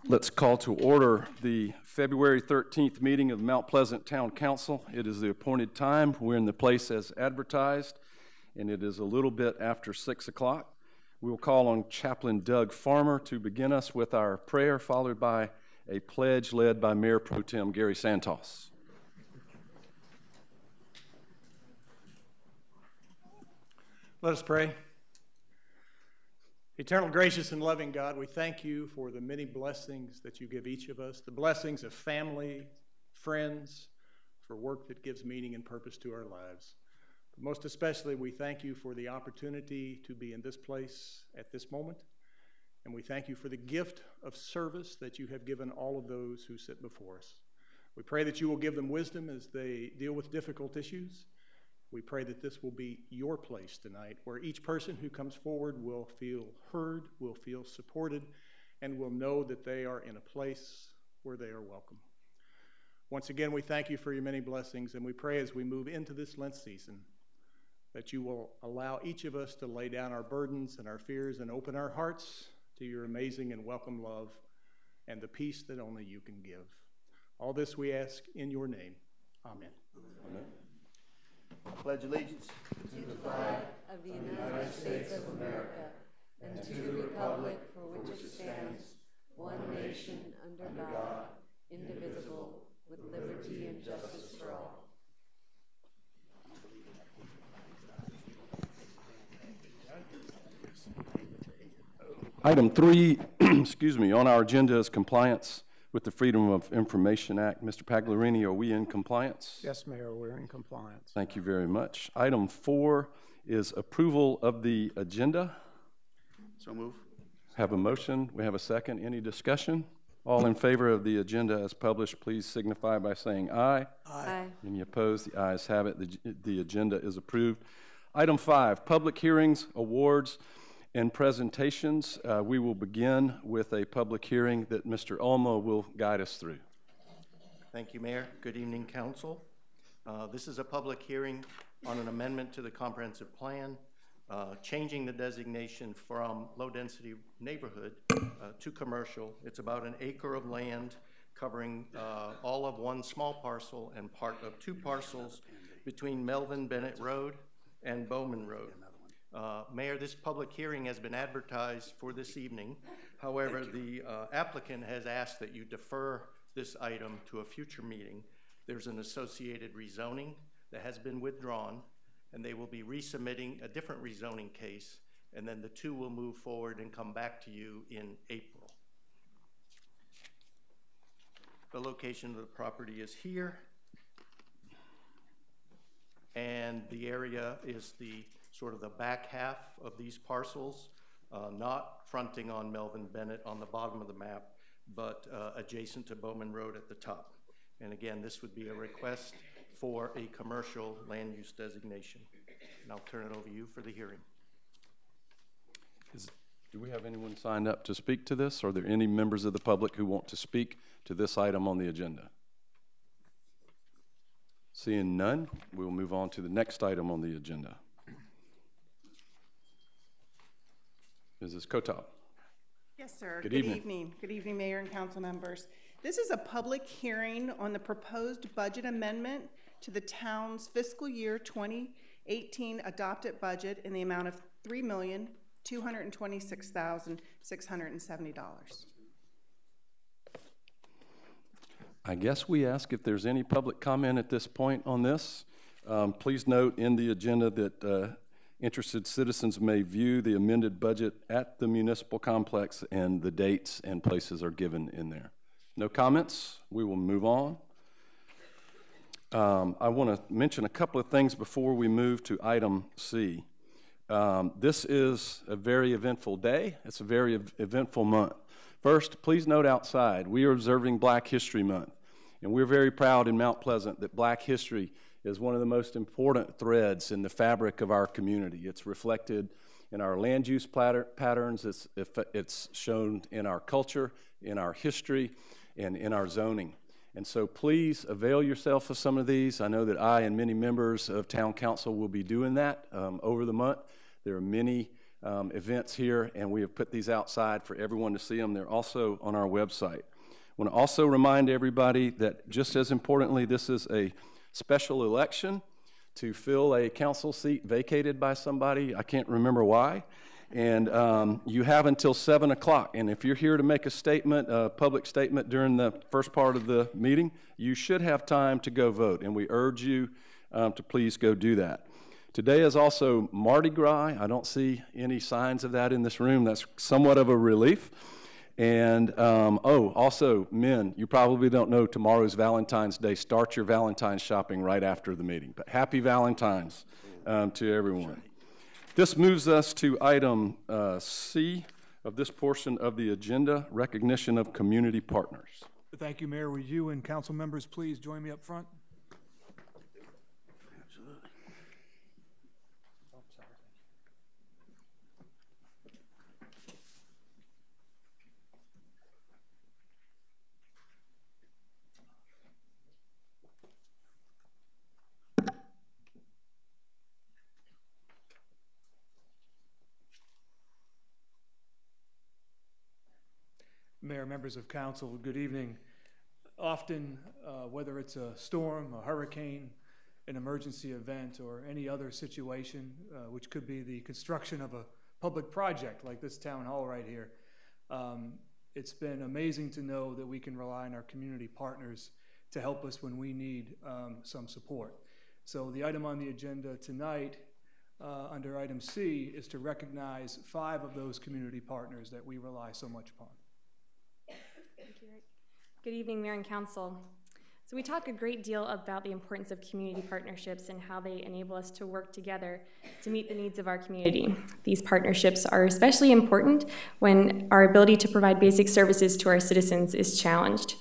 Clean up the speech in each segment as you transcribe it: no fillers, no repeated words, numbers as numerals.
Let's call to order the February 13th meeting of Mount Pleasant Town Council. It is the appointed time. We're in the place as advertised, and it is a little bit after 6 o'clock. We will call on Chaplain Doug Farmer to begin us with our prayer, followed by a pledge led by Mayor Pro Tem Gary Santos. Let us pray. Eternal, gracious, and loving God, we thank you for the many blessings that you give each of us, the blessings of family, friends, for work that gives meaning and purpose to our lives. But most especially, we thank you for the opportunity to be in this place at this moment, and we thank you for the gift of service that you have given all of those who sit before us. We pray that you will give them wisdom as they deal with difficult issues. We pray that this will be your place tonight, where each person who comes forward will feel heard, will feel supported, and will know that they are in a place where they are welcome. Once again, we thank you for your many blessings, and we pray as we move into this Lent season that you will allow each of us to lay down our burdens and our fears and open our hearts to your amazing and welcome love and the peace that only you can give. All this we ask in your name. Amen. Amen. I pledge allegiance to the flag of the United States of America and to the republic for which it stands, one nation under God, indivisible, with liberty and justice for all. Item 3, on our agenda is compliance with the Freedom of Information Act. Mr. Pagliarini, are we in compliance? Yes, Mayor, we're in compliance. Thank you very much. Item 4 is approval of the agenda. So move. Have a motion. We have a second. Any discussion? All in favor of the agenda as published, please signify by saying aye. Aye. Any opposed? The ayes have it. The agenda is approved. Item 5, public hearings, awards, and presentations. We will begin with a public hearing that Mr. Ulma will guide us through. Thank you, Mayor. Good evening, Council. This is a public hearing on an amendment to the comprehensive plan, changing the designation from low-density neighborhood to commercial. It's about an acre of land covering all of one small parcel and part of two parcels between Melvin Bennett Road and Bowman Road. Mayor, this public hearing has been advertised for this evening. However, the applicant has asked that you defer this item to a future meeting. There's an associated rezoning that has been withdrawn, and they will be resubmitting a different rezoning case, and then the two will move forward and come back to you in April. The location of the property is here, and the area is the sort of the back half of these parcels, not fronting on Melvin Bennett on the bottom of the map, but adjacent to Bowman Road at the top. And again, this would be a request for a commercial land use designation. And I'll turn it over to you for the hearing. Do we have anyone signed up to speak to this? Are there any members of the public who want to speak to this item on the agenda? Seeing none, we'll move on to the next item on the agenda. Mrs. Kotop. Yes, sir. Good evening. Good evening, Mayor and council members. This is a public hearing on the proposed budget amendment to the town's fiscal year 2018 adopted budget in the amount of $3,226,670. I guess we ask if there's any public comment at this point on this. Please note in the agenda that interested citizens may view the amended budget at the municipal complex, and the dates and places are given in there. No comments? We will move on. I want to mention a couple of things before we move to item C. This is a very eventful day. It's a very eventful month. First, please note outside, we are observing Black History Month, and we're very proud in Mount Pleasant that Black history is one of the most important threads in the fabric of our community. It's reflected in our land use patterns, it's shown in our culture, in our history, and in our zoning. And so please avail yourself of some of these. I know that I and many members of Town Council will be doing that over the month. There are many events here, and we have put these outside for everyone to see them. They're also on our website. I want to also remind everybody that just as importantly, this is a special election to fill a council seat vacated by somebody. I can't remember why. And you have until 7 o'clock. And if you're here to make a statement, a public statement during the first part of the meeting, you should have time to go vote. And we urge you to please go do that. Today is also Mardi Gras. I don't see any signs of that in this room. That's somewhat of a relief. And, also, men, you probably don't know tomorrow's Valentine's Day. Start your Valentine's shopping right after the meeting. But happy Valentine's to everyone. This moves us to item C of this portion of the agenda, recognition of community partners. Thank you, Mayor. Would you and council members please join me up front? Absolutely. Mayor, members of council, good evening. Often, whether it's a storm, a hurricane, an emergency event, or any other situation, which could be the construction of a public project like this town hall right here, it's been amazing to know that we can rely on our community partners to help us when we need some support. So the item on the agenda tonight, under item C, is to recognize 5 of those community partners that we rely so much upon. Thank you, Rick. Good evening, Mayor and Council. So we talk a great deal about the importance of community partnerships and how they enable us to work together to meet the needs of our community. These partnerships are especially important when our ability to provide basic services to our citizens is challenged.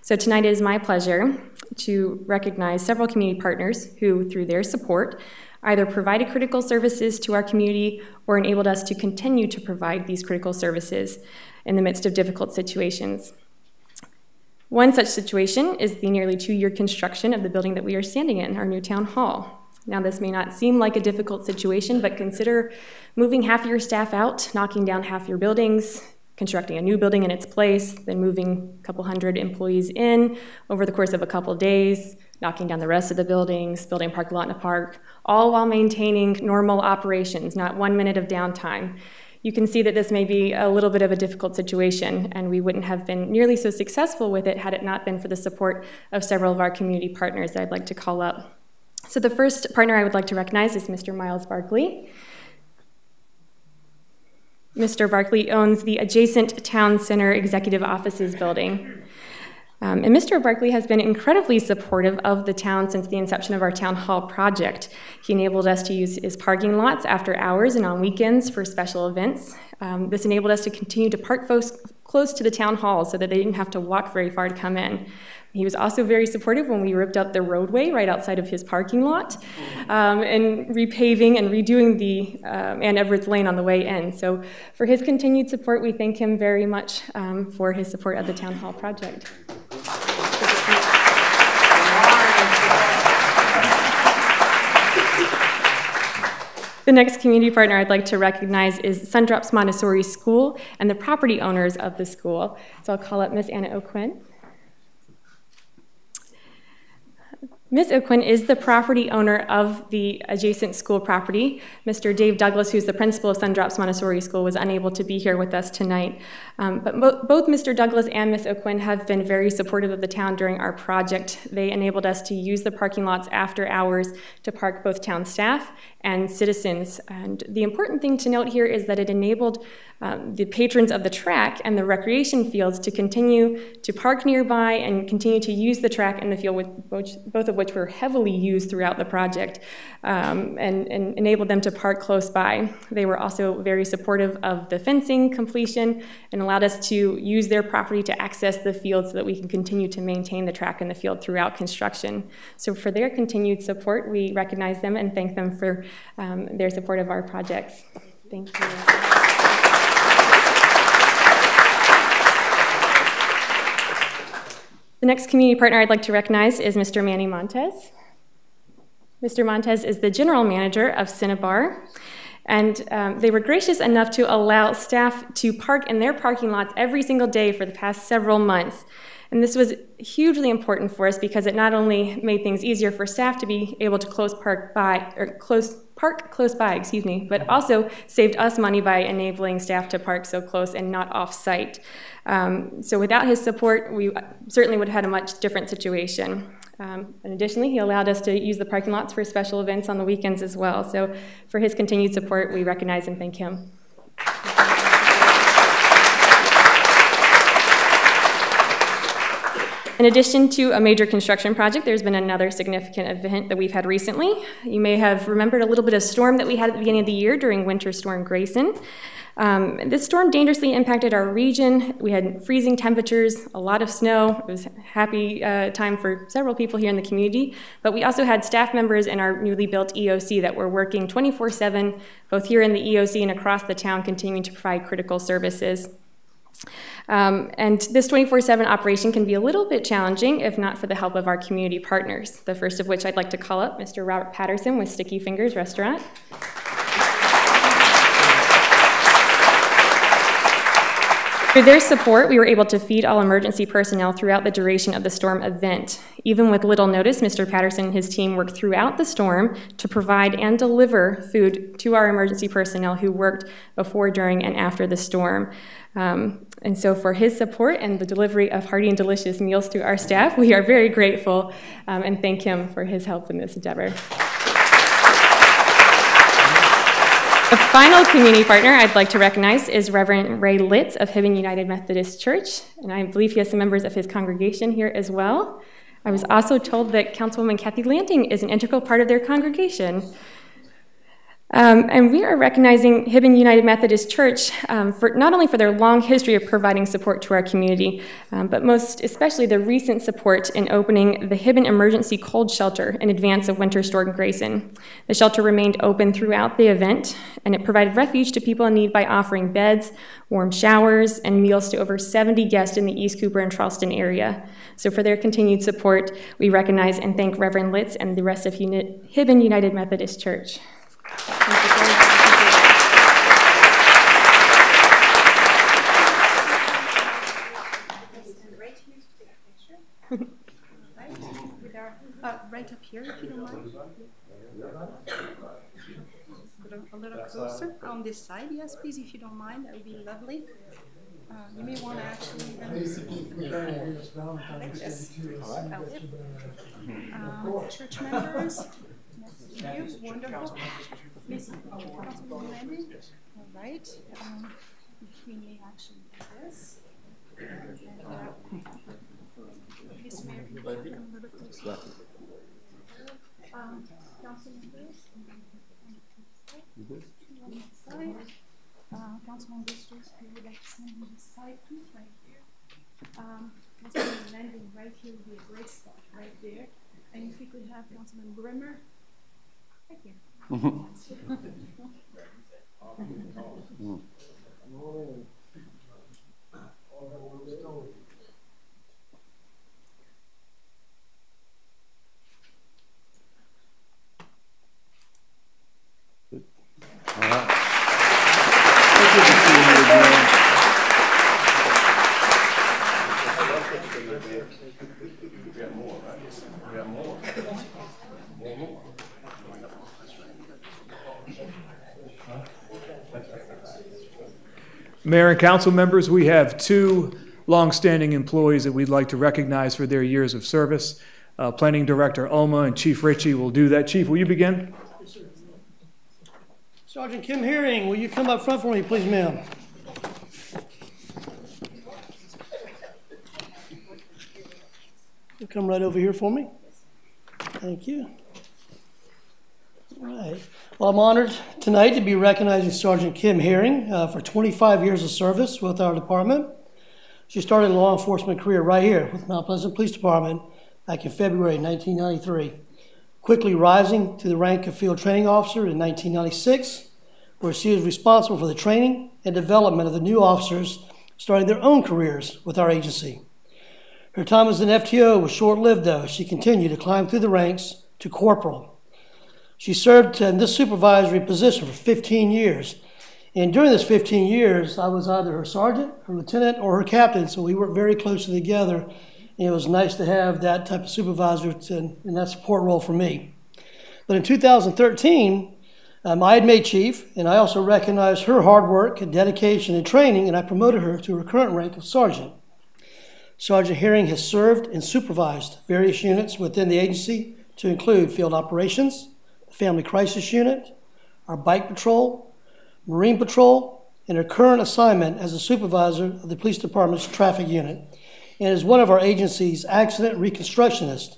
So tonight it is my pleasure to recognize several community partners who, through their support, either provided critical services to our community or enabled us to continue to provide these critical services in the midst of difficult situations. One such situation is the nearly 2-year construction of the building that we are standing in, our new town hall. Now, this may not seem like a difficult situation, but consider moving half your staff out, knocking down half your buildings, constructing a new building in its place, then moving a couple hundred employees in over the course of a couple days, knocking down the rest of the buildings, building a parking lot in a park, all while maintaining normal operations, not 1 minute of downtime. You can see that this may be a little bit of a difficult situation, and we wouldn't have been nearly so successful with it had it not been for the support of several of our community partners that I'd like to call up. So the first partner I would like to recognize is Mr. Miles Barkley. Mr. Barkley owns the adjacent Town Center Executive Offices building. And Mr. Barkley has been incredibly supportive of the town since the inception of our town hall project. He enabled us to use his parking lots after hours and on weekends for special events. This enabled us to continue to park close to the town hall so that they didn't have to walk very far to come in. He was also very supportive when we ripped up the roadway right outside of his parking lot and repaving and redoing the Ann Everett's Lane on the way in. So for his continued support, we thank him very much for his support of the town hall project. The next community partner I'd like to recognize is Sundrops Montessori School and the property owners of the school. So I'll call up Miss Anna O'Quinn. Ms. O'Quinn is the property owner of the adjacent school property. Mr. Dave Douglas, who's the principal of Sundrops Montessori School, was unable to be here with us tonight. But both Mr. Douglas and Ms. O'Quinn have been very supportive of the town during our project. They enabled us to use the parking lots after hours to park both town staff and citizens. And the important thing to note here is that it enabled the patrons of the track and the recreation fields to continue to park nearby and continue to use the track and the field, both of which were heavily used throughout the project, and enabled them to park close by. They were also very supportive of the fencing completion and allowed us to use their property to access the field so that we can continue to maintain the track and the field throughout construction. So for their continued support, we recognize them and thank them for their support of our projects. Thank you. The next community partner I'd like to recognize is Mr. Manny Montez. Mr. Montez is the general manager of Cinnabar, And they were gracious enough to allow staff to park in their parking lots every single day for the past several months. And this was hugely important for us because it not only made things easier for staff to be able to park close by, but also saved us money by enabling staff to park so close and not off-site. So without his support, we certainly would have had a much different situation. And additionally, he allowed us to use the parking lots for special events on the weekends as well. So for his continued support, we recognize and thank him. In addition to a major construction project, there's been another significant event that we've had recently. You may have remembered a little bit of storm that we had at the beginning of the year during Winter Storm Grayson. This storm dangerously impacted our region. We had freezing temperatures, a lot of snow. It was a happy time for several people here in the community. But we also had staff members in our newly built EOC that were working 24/7, both here in the EOC and across the town, continuing to provide critical services. And this 24/7 operation can be a little bit challenging if not for the help of our community partners, the first of which I'd like to call up Mr. Robert Patterson with Sticky Fingers Restaurant. Through their support, we were able to feed all emergency personnel throughout the duration of the storm event. Even with little notice, Mr. Patterson and his team worked throughout the storm to provide and deliver food to our emergency personnel who worked before, during, and after the storm. And so for his support and the delivery of hearty and delicious meals to our staff, we are very grateful and thank him for his help in this endeavor. The final community partner I'd like to recognize is Reverend Ray Litz of Hibbing United Methodist Church, and I believe he has some members of his congregation here as well. I was also told that Councilwoman Kathy Lanting is an integral part of their congregation. And we are recognizing Hibbing United Methodist Church for not only for their long history of providing support to our community, but most especially the recent support in opening the Hibbing Emergency Cold Shelter in advance of Winter Storm Grayson. The shelter remained open throughout the event, and it provided refuge to people in need by offering beds, warm showers, and meals to over 70 guests in the East Cooper and Charleston area. So for their continued support, we recognize and thank Reverend Litz and the rest of Hibbing United Methodist Church. Right up here, if you don't mind. A little closer on this side, yes, please, if you don't mind. That would be lovely. You may want to actually like this. Church members. Yes, you. Wonderful. Miss Councilman Landing. All right. We may actually do this. Miss Mayor, can you come a little closer? Council members. Councilman Districts, who would like to stand on this side, please, right here. Councilman Landing right here would be a great spot, right there. And if we could have Councilman Brimmer right here. Mayor and council members, we have two longstanding employees that we'd like to recognize for their years of service. Planning Director Oma and Chief Ritchie will do that. Chief, will you begin? Yes, sir. Sergeant Kim Herring, will you come up front for me, please, ma'am? You come right over here for me. Thank you. All right. Well, I'm honored tonight to be recognizing Sergeant Kim Herring for 25 years of service with our department. She started a law enforcement career right here with Mount Pleasant Police Department back in February 1993, quickly rising to the rank of field training officer in 1996, where she was responsible for the training and development of the new officers starting their own careers with our agency. Her time as an FTO was short-lived, though. She continued to climb through the ranks to corporal. She served in this supervisory position for 15 years. And during this 15 years, I was either her sergeant, her lieutenant, or her captain, so we worked very closely together. And it was nice to have that type of supervisor in that support role for me. But in 2013, I had made chief, and I also recognized her hard work and dedication and training, and I promoted her to her current rank of sergeant. Sergeant Herring has served and supervised various units within the agency to include field operations, the family crisis unit, our bike patrol, marine patrol, and her current assignment as a supervisor of the police department's traffic unit, and is one of our agency's accident reconstructionists,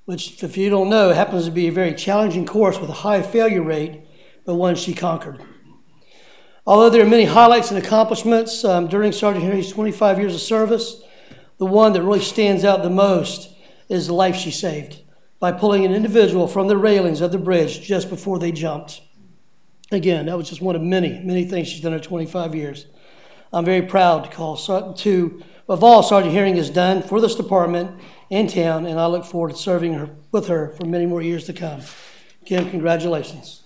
which, if you don't know, happens to be a very challenging course with a high failure rate, but one she conquered. Although there are many highlights and accomplishments during Sergeant Herring's 25 years of service, the one that really stands out the most is the life she saved by pulling an individual from the railings of the bridge just before they jumped. Again, that was just one of many, many things she's done in 25 years. I'm very proud of all Sergeant Herring has done for this department and town, and I look forward to serving with her for many more years to come. Kim, congratulations.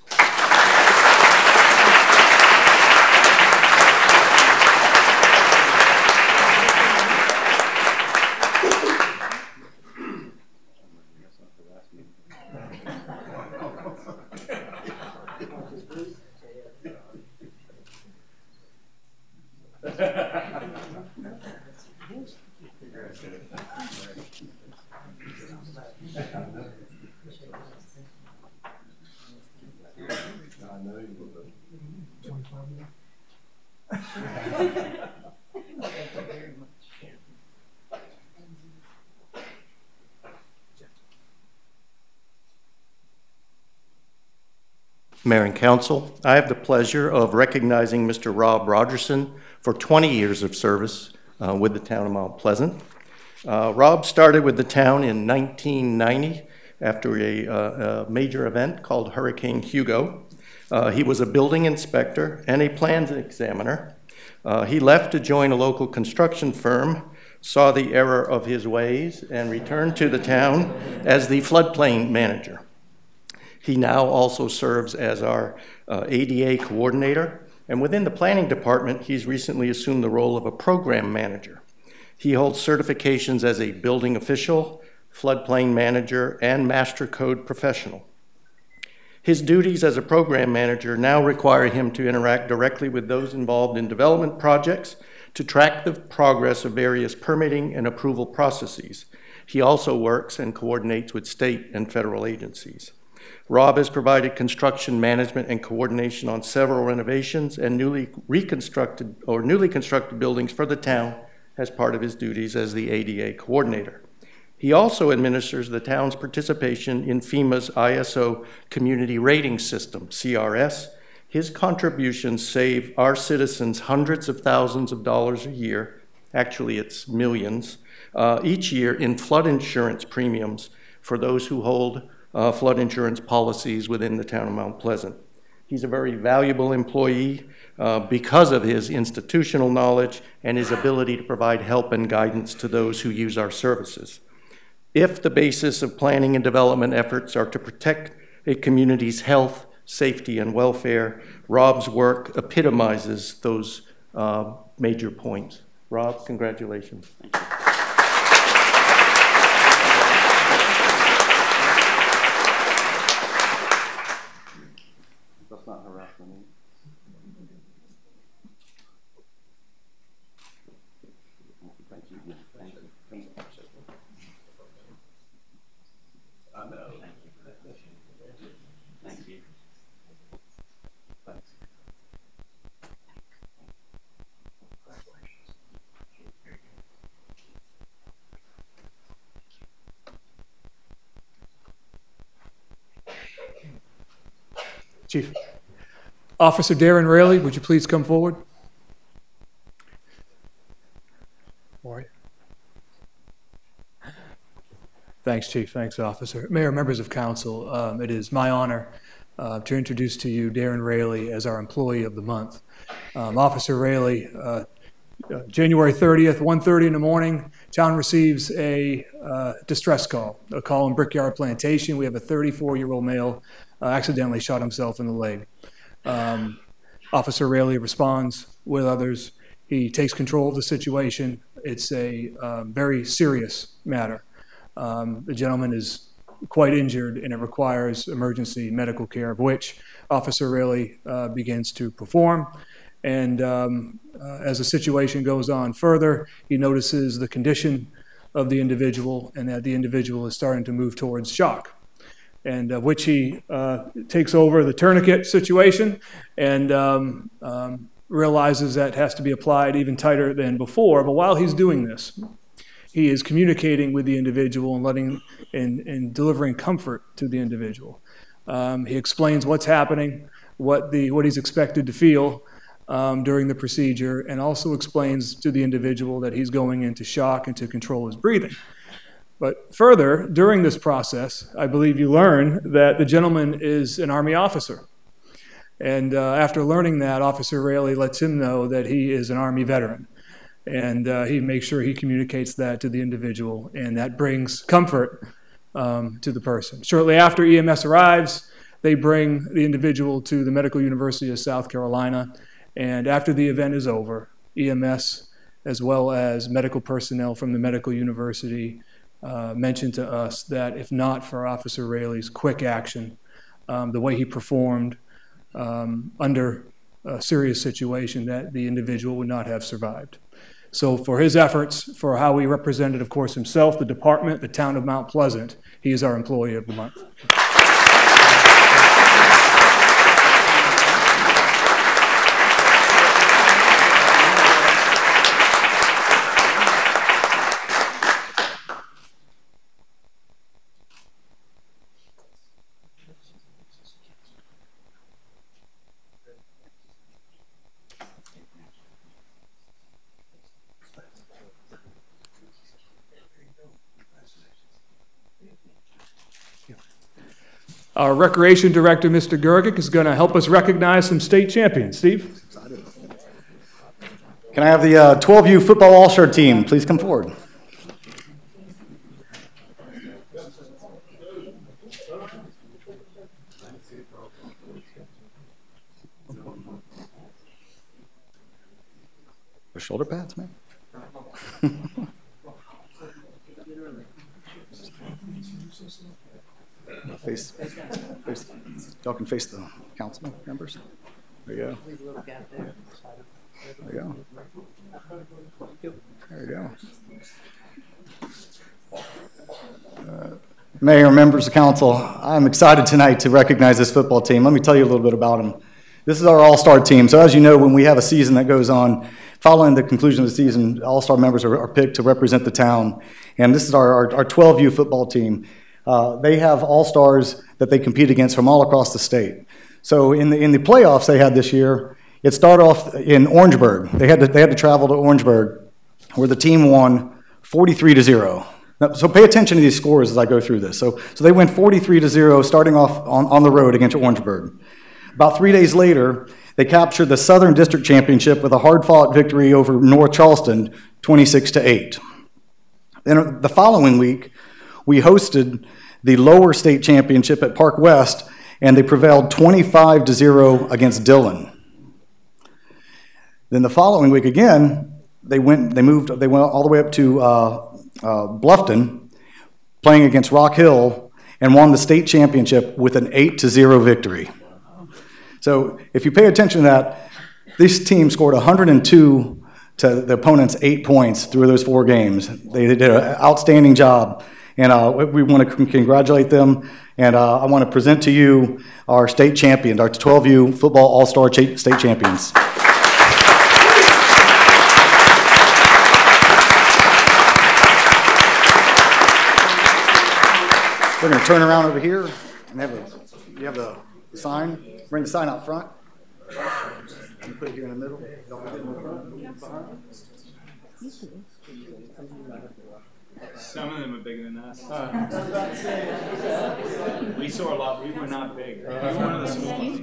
Mayor and Council, I have the pleasure of recognizing Mr. Rob Rogerson for 20 years of service with the town of Mount Pleasant. Rob started with the town in 1990 after a major event called Hurricane Hugo. He was a building inspector and a plans examiner. He left to join a local construction firm, saw the error of his ways, and returned to the town as the floodplain manager. He now also serves as our ADA coordinator, and within the planning department, he's recently assumed the role of a program manager. He holds certifications as a building official, floodplain manager, and master code professional. His duties as a program manager now require him to interact directly with those involved in development projects to track the progress of various permitting and approval processes. He also works and coordinates with state and federal agencies. Rob has provided construction management and coordination on several renovations and newly constructed buildings for the town as part of his duties as the ADA coordinator. He also administers the town's participation in FEMA's ISO Community Rating System, CRS. His contributions save our citizens hundreds of thousands of dollars a year, actually it's millions, each year in flood insurance premiums for those who hold flood insurance policies within the town of Mount Pleasant. He's a very valuable employee because of his institutional knowledge and his ability to provide help and guidance to those who use our services. If the basis of planning and development efforts are to protect a community's health, safety, and welfare, Rob's work epitomizes those major points. Rob, congratulations. Thank you. That's not harassment. Thank you. Thank you. I know. Thank you. Thanks. Chief. Officer Darren Raley, would you please come forward? All right. Thanks, Chief. Thanks, Officer. Mayor, members of council, it is my honor to introduce to you Darren Raley as our Employee of the Month. Officer Raley January 30th, 1:30 in the morning, town receives a distress call, a call in Brickyard Plantation. We have a 34-year-old male accidentally shot himself in the leg. Officer Raley responds with others. He takes control of the situation. It's a very serious matter. The gentleman is quite injured and it requires emergency medical care, of which Officer Raley begins to perform. And as the situation goes on further, he notices the condition of the individual and that the individual is starting to move towards shock. And which he takes over the tourniquet situation and realizes that has to be applied even tighter than before. But while he's doing this, he is communicating with the individual and letting and delivering comfort to the individual. He explains what's happening, what he's expected to feel during the procedure, and also explains to the individual that he's going into shock and to control his breathing. But further, during this process, I believe you learn that the gentleman is an Army officer. And after learning that, Officer Raley lets him know that he is an Army veteran. And he makes sure he communicates that to the individual, and that brings comfort to the person. Shortly after EMS arrives, they bring the individual to the Medical University of South Carolina. And after the event is over, EMS, as well as medical personnel from the Medical University, mentioned to us that if not for Officer Raley's quick action, the way he performed under a serious situation, that the individual would not have survived. So for his efforts, for how he represented, of course, himself, the department, the town of Mount Pleasant, he is our Employee of the Month. Our Recreation Director, Mr. Gergic, is going to help us recognize some state champions. Steve? Can I have the 12U football all-star team please come forward? The shoulder pads, man. Face, y'all can face the council members. There you go. There you go. There you go. Mayor, members of council, I'm excited tonight to recognize this football team. Let me tell you a little bit about them. This is our all-star team. So as you know, when we have a season that goes on, following the conclusion of the season, all-star members are picked to represent the town. And this is our 12U football team. They have all-stars that they compete against from all across the state. So in the playoffs they had this year, it started off in Orangeburg. They had to travel to Orangeburg, where the team won 43-0. Now, so pay attention to these scores as I go through this. So they went 43-0, starting off on the road against Orangeburg. About 3 days later, they captured the Southern District Championship with a hard-fought victory over North Charleston, 26-8. Then the following week, we hosted the lower state championship at Park West, and they prevailed 25-0 against Dillon. Then the following week again, they went all the way up to Bluffton, playing against Rock Hill, and won the state championship with an 8-0 victory. So if you pay attention to that, this team scored 102 to the opponent's 8 points through those 4 games. They did an outstanding job. And we want to congratulate them. And I want to present to you our state champions, our 12U football all-star state champions. We're going to turn around over here and you have the sign. Bring the sign out front. You put it here in the middle. Some of them are bigger than us. We saw a lot. We were not big. We were one of the small ones.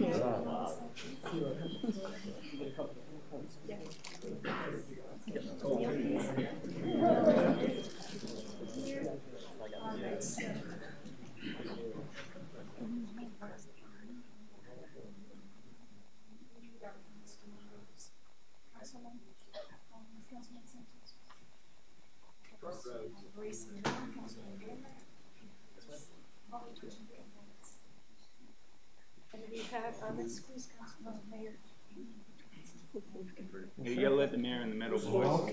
Raise your hand, Councilman Brenner. And we have, let's squeeze Councilman Mayor. You gotta let the mayor in the middle, boys.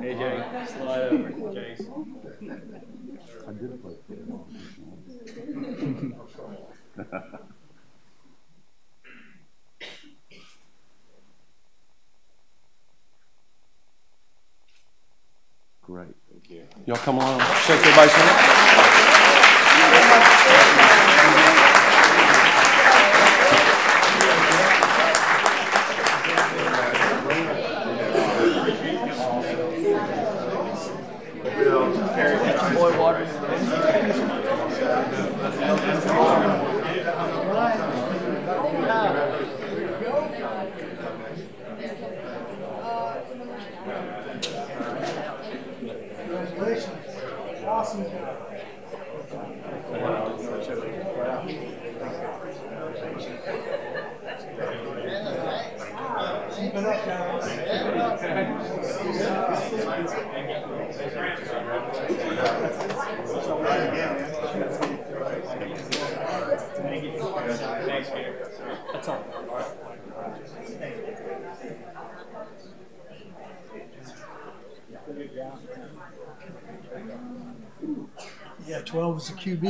Hey, Jay, slide over. Jay. I did play. Great. Thank you. Y'all come along. Shake everybody's hand. Thanks, Peter. That's all. Yeah, 12 is a QB.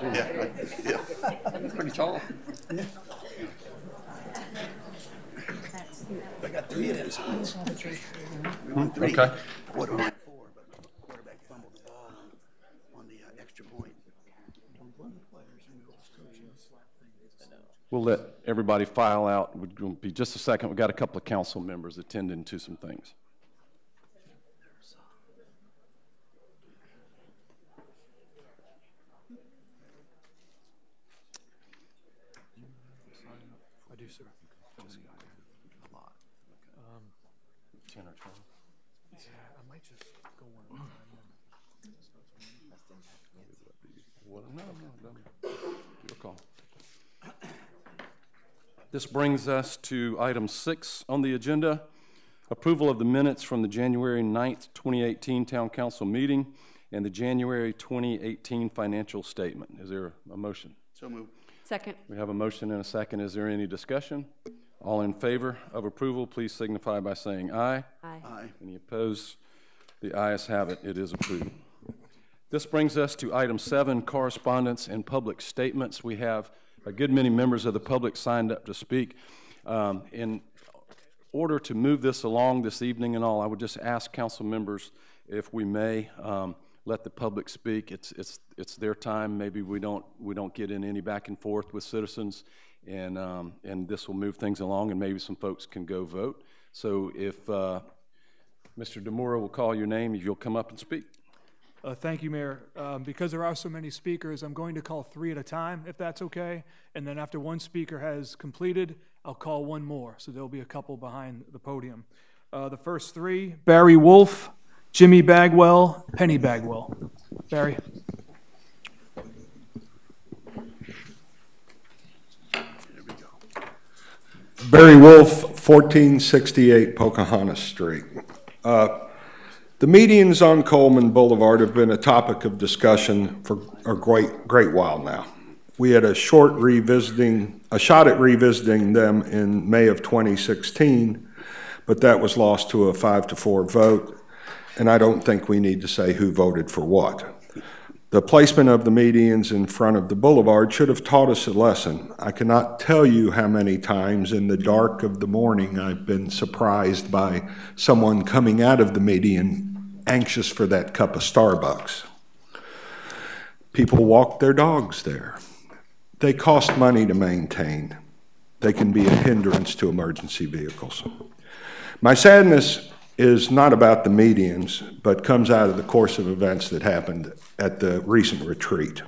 Yeah. Pretty tall. Yeah. I got 3 of them. Okay. What am I for? But the quarterback fumbled the ball on the extra point. We'll let everybody file out. It will be just a second. We've got a couple of council members attending to some things. I do, sir. Just got a lot. 10 or 12. Yeah, I might just go one. Well, no, your call. This brings us to item 6 on the agenda, approval of the minutes from the January 9th, 2018 Town Council meeting and the January 2018 financial statement. Is there a motion? So moved. Second. We have a motion and a second. Is there any discussion? All in favor of approval, please signify by saying aye. Aye. Aye. Any opposed? The ayes have it. It is approved. This brings us to item 7, correspondence and public statements. We have a good many members of the public signed up to speak. In order to move this along this evening and all, I would just ask council members, if we may, let the public speak. It's their time. Maybe we don't get in any back and forth with citizens, and this will move things along, and maybe some folks can go vote. So if Mr. DeMora will call your name, if you'll come up and speak. Thank you, Mayor. Because there are so many speakers, I'm going to call 3 at a time, if that's okay. And then after one speaker has completed, I'll call one more. So there'll be a couple behind the podium. The first 3, Barry Wolf, Jimmy Bagwell, Penny Bagwell. Barry. Barry Wolf, 1468 Pocahontas Street. The medians on Coleman Boulevard have been a topic of discussion for a great while now. We had a shot at revisiting them in May of 2016, but that was lost to a 5-4 vote, and I don't think we need to say who voted for what. The placement of the medians in front of the boulevard should have taught us a lesson. I cannot tell you how many times in the dark of the morning I've been surprised by someone coming out of the median anxious for that cup of Starbucks. People walk their dogs there. They cost money to maintain. They can be a hindrance to emergency vehicles. My sadness is not about the medians, but comes out of the course of events that happened at the recent retreat.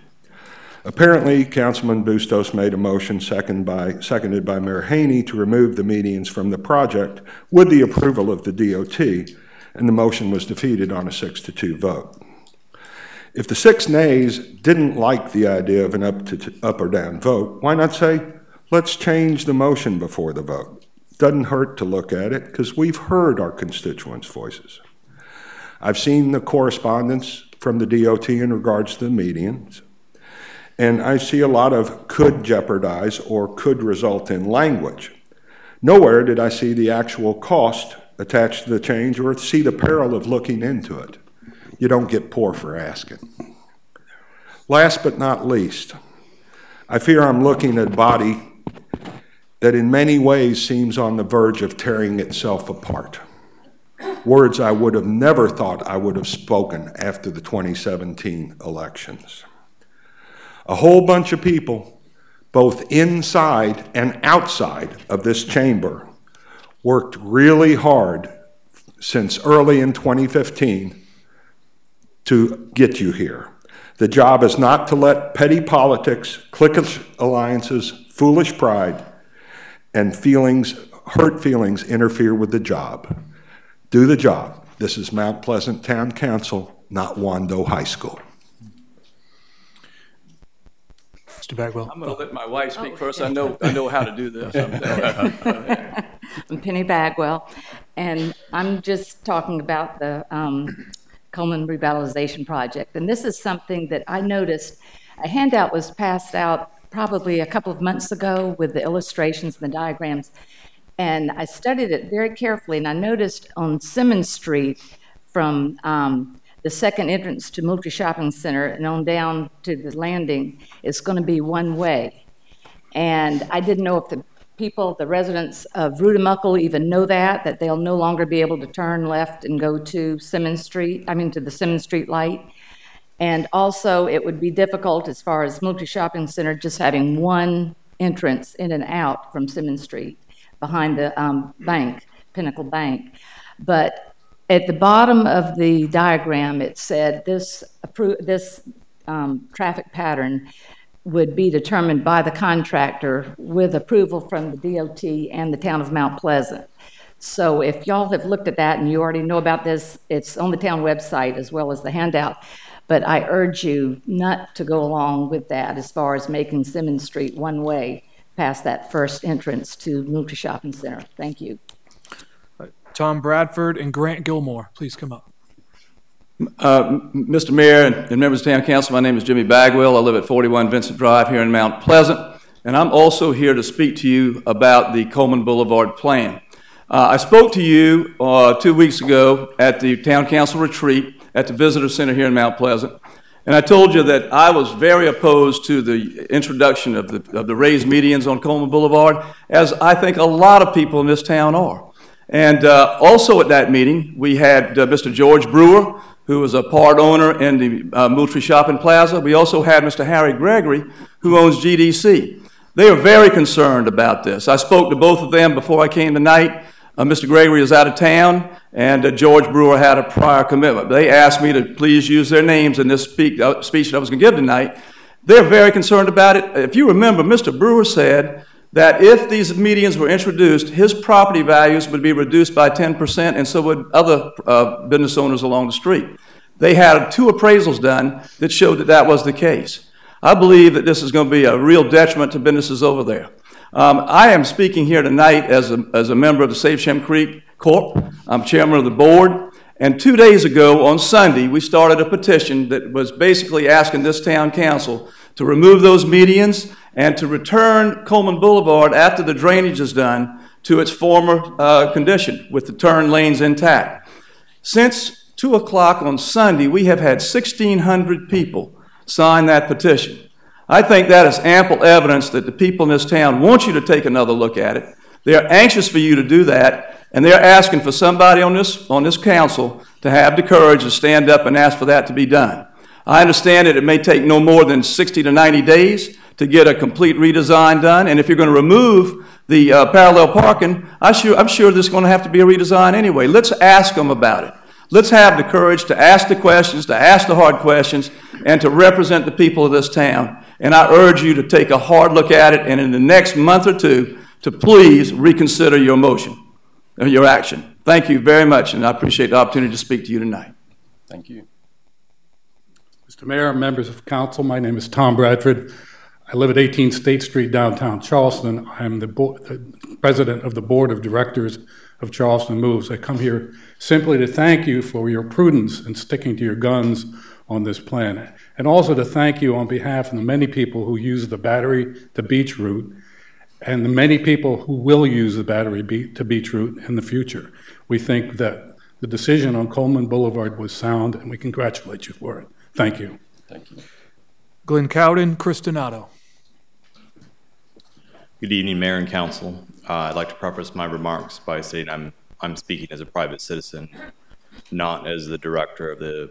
Apparently, Councilman Bustos made a motion seconded by Mayor Haney to remove the medians from the project with the approval of the DOT, and the motion was defeated on a 6-2 vote. If the 6 nays didn't like the idea of an up or down vote, why not say, let's change the motion before the vote? Doesn't hurt to look at it, because we've heard our constituents' voices. I've seen the correspondence from the DOT in regards to the medians, and I see a lot of could jeopardize or could result in language. Nowhere did I see the actual cost attached to the change or see the peril of looking into it. You don't get poor for asking. Last but not least, I fear I'm looking at a body that in many ways seems on the verge of tearing itself apart. Words I would have never thought I would have spoken after the 2017 elections. A whole bunch of people, both inside and outside of this chamber, worked really hard since early in 2015 to get you here. The job is not to let petty politics, cliquish alliances, foolish pride, and hurt feelings interfere with the job. Do the job. This is Mount Pleasant Town Council, not Wando High School. Mr. Bagwell. I'm going to let my wife speak first. I know how to do this. I'm Penny Bagwell, and I'm just talking about the Coleman Revitalization Project. And this is something that I noticed. A handout was passed out probably a couple of months ago with the illustrations and the diagrams. And I studied it very carefully, and I noticed on Simmons Street from the second entrance to Moultrie Shopping Center and on down to the landing, it's going to be one way. And I didn't know if the people, the residents of Rudumuckle even know that they'll no longer be able to turn left and go to Simmons Street, to the Simmons Street light. And also it would be difficult as far as Moultrie Shopping Center just having one entrance in and out from Simmons Street behind the bank, Pinnacle Bank. But at the bottom of the diagram, it said this traffic pattern would be determined by the contractor with approval from the DOT and the town of Mount Pleasant. So if y'all have looked at that and you already know about this, it's on the town website as well as the handout. But I urge you not to go along with that as far as making Simmons Street one way past that first entrance to Moultrie Shopping Center. Thank you. Tom Bradford and Grant Gilmore, please come up. Mr. Mayor and members of Town Council, my name is Jimmy Bagwell. I live at 41 Vincent Drive here in Mount Pleasant, and I'm also here to speak to you about the Coleman Boulevard plan. I spoke to you 2 weeks ago at the Town Council retreat at the Visitor Center here in Mount Pleasant, and I told you that I was very opposed to the introduction of the raised medians on Coleman Boulevard, as I think a lot of people in this town are. And also at that meeting, we had Mr. George Brewer, who is a part owner in the Moultrie Shopping Plaza. We also had Mr. Harry Gregory, who owns GDC. They are very concerned about this. I spoke to both of them before I came tonight. Mr. Gregory is out of town, and George Brewer had a prior commitment. They asked me to please use their names in this speech that I was going to give tonight. They're very concerned about it. If you remember, Mr. Brewer said that if these medians were introduced, his property values would be reduced by 10%, and so would other business owners along the street. They had 2 appraisals done that showed that that was the case. I believe that this is going to be a real detriment to businesses over there. I am speaking here tonight as a member of the Save Shem Creek Corp. I'm chairman of the board, and 2 days ago on Sunday, we started a petition that was basically asking this town council to remove those medians and to return Coleman Boulevard after the drainage is done to its former condition with the turn lanes intact. Since 2 o'clock on Sunday, we have had 1,600 people sign that petition. I think that is ample evidence that the people in this town want you to take another look at it. They're anxious for you to do that, and they're asking for somebody on this council to have the courage to stand up and ask for that to be done. I understand that it may take no more than 60 to 90 days to get a complete redesign done, and if you're going to remove the parallel parking, I'm sure there's going to have to be a redesign anyway. Let's ask them about it. Let's have the courage to ask the questions, to ask the hard questions, and to represent the people of this town. And I urge you to take a hard look at it, and in the next month or two, to please reconsider your motion, or your action. Thank you very much, and I appreciate the opportunity to speak to you tonight. Thank you. Mr. Mayor, members of council, my name is Tom Bradford. I live at 18 State Street, downtown Charleston. I'm the president of the board of directors of Charleston Moves. I come here simply to thank you for your prudence in sticking to your guns on this plan, and also to thank you on behalf of the many people who use the Battery to Beach route and the many people who will use the Battery to Beach route in the future. We think that the decision on Coleman Boulevard was sound, and we congratulate you for it. Thank you. Thank you. Glenn Cowden, Chris Donato. Good evening, Mayor and Council. I'd like to preface my remarks by saying I'm speaking as a private citizen, not as the director of the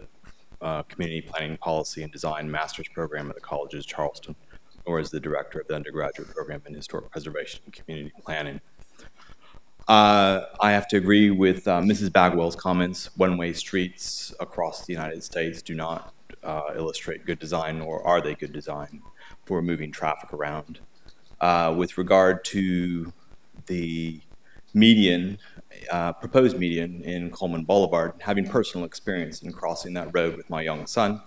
Community Planning Policy and Design Master's Program at the College of Charleston, or as the director of the undergraduate program in Historic Preservation and Community Planning. I have to agree with Mrs. Bagwell's comments. One-way streets across the United States do not illustrate good design, nor are they good design for moving traffic around. With regard to the median, proposed median in Coleman Boulevard, having personal experience in crossing that road with my young son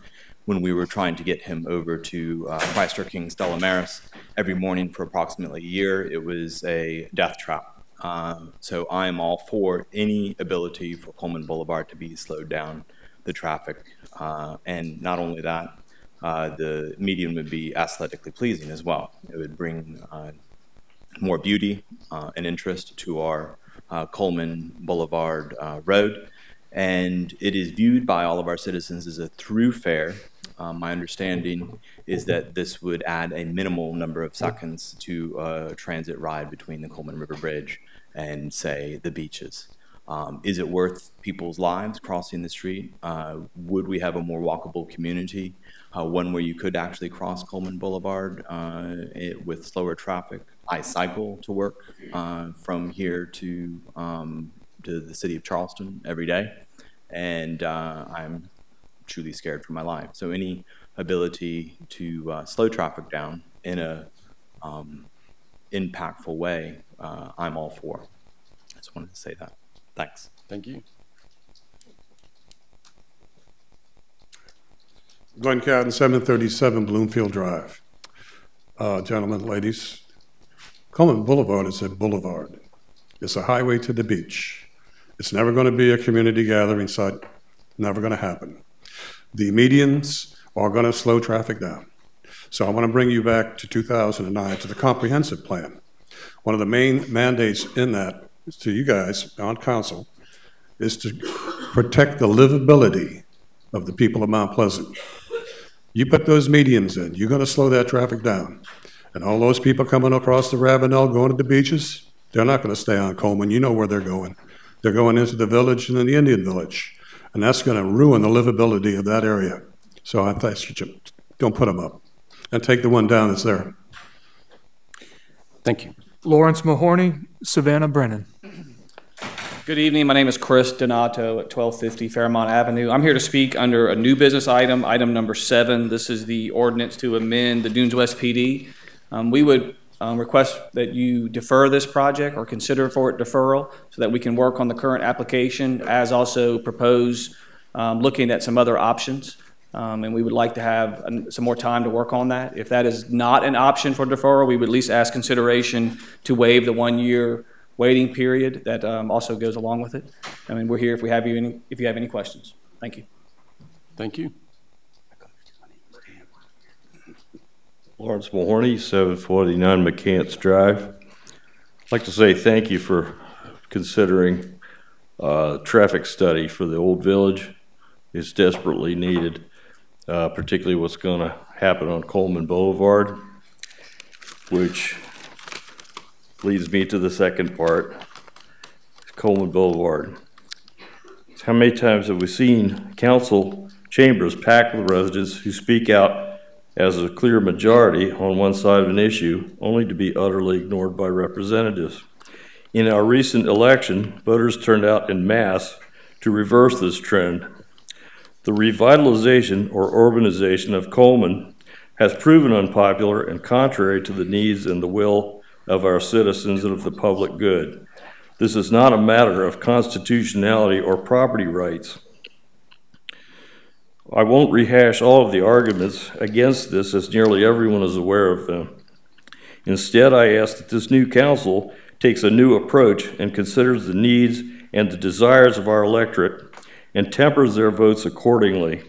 when we were trying to get him over to Christ King Stella Maris every morning for approximately a year, it was a death trap. So I am all for any ability for Coleman Boulevard to be slowed down, the traffic, and not only that, the median would be aesthetically pleasing as well. It would bring more beauty and interest to our Coleman Boulevard road, and it is viewed by all of our citizens as a through fare. My understanding is that this would add a minimal number of seconds to a transit ride between the Coleman River Bridge and, say, the beaches. Is it worth people's lives crossing the street? Would we have a more walkable community, one where you could actually cross Coleman Boulevard with slower traffic? I cycle to work from here to the city of Charleston every day, and I'm truly scared for my life. So any ability to slow traffic down in a impactful way, I'm all for. I just wanted to say that. Thanks. Thank you. Glenn Cowden, 737 Bloomfield Drive. Gentlemen, ladies, Coleman Boulevard is a boulevard. It's a highway to the beach. It's never going to be a community gathering site. Never going to happen. The medians are going to slow traffic down. So I want to bring you back to 2009 to the comprehensive plan. One of the main mandates in that to you guys on council is to protect the livability of the people of Mount Pleasant. You put those medians in, you're going to slow that traffic down. And all those people coming across the Ravenel going to the beaches, they're not going to stay on Coleman. You know where they're going. They're going into the village and then the Indian village. And that's going to ruin the livability of that area. So I ask you, don't put them up. And take the one down that's there. Thank you. Lawrence Mahorny, Savannah Brennan. Good evening. My name is Chris Donato at 1250 Fairmont Avenue. I'm here to speak under a new business item, item number 7. This is the ordinance to amend the Dunes West PD. We would request that you defer this project or consider for it deferral so that we can work on the current application, as also propose looking at some other options. And we would like to have some more time to work on that. If that is not an option for deferral, we would at least ask consideration to waive the 1-year waiting period that also goes along with it. I mean, we're here if you have any questions. Thank you. Thank you. Lawrence Mahorny, 749 McCants Drive. I'd like to say thank you for considering a traffic study for the old village. It's desperately needed, particularly what's going to happen on Coleman Boulevard, which leads me to the second part, Coleman Boulevard. How many times have we seen council chambers packed with residents who speak out as a clear majority on one side of an issue, only to be utterly ignored by representatives? In our recent election, voters turned out en masse to reverse this trend. The revitalization or urbanization of Coleman has proven unpopular and contrary to the needs and the will of our citizens and of the public good. This is not a matter of constitutionality or property rights. I won't rehash all of the arguments against this, as nearly everyone is aware of them. Instead, I ask that this new council takes a new approach and considers the needs and the desires of our electorate and tempers their votes accordingly.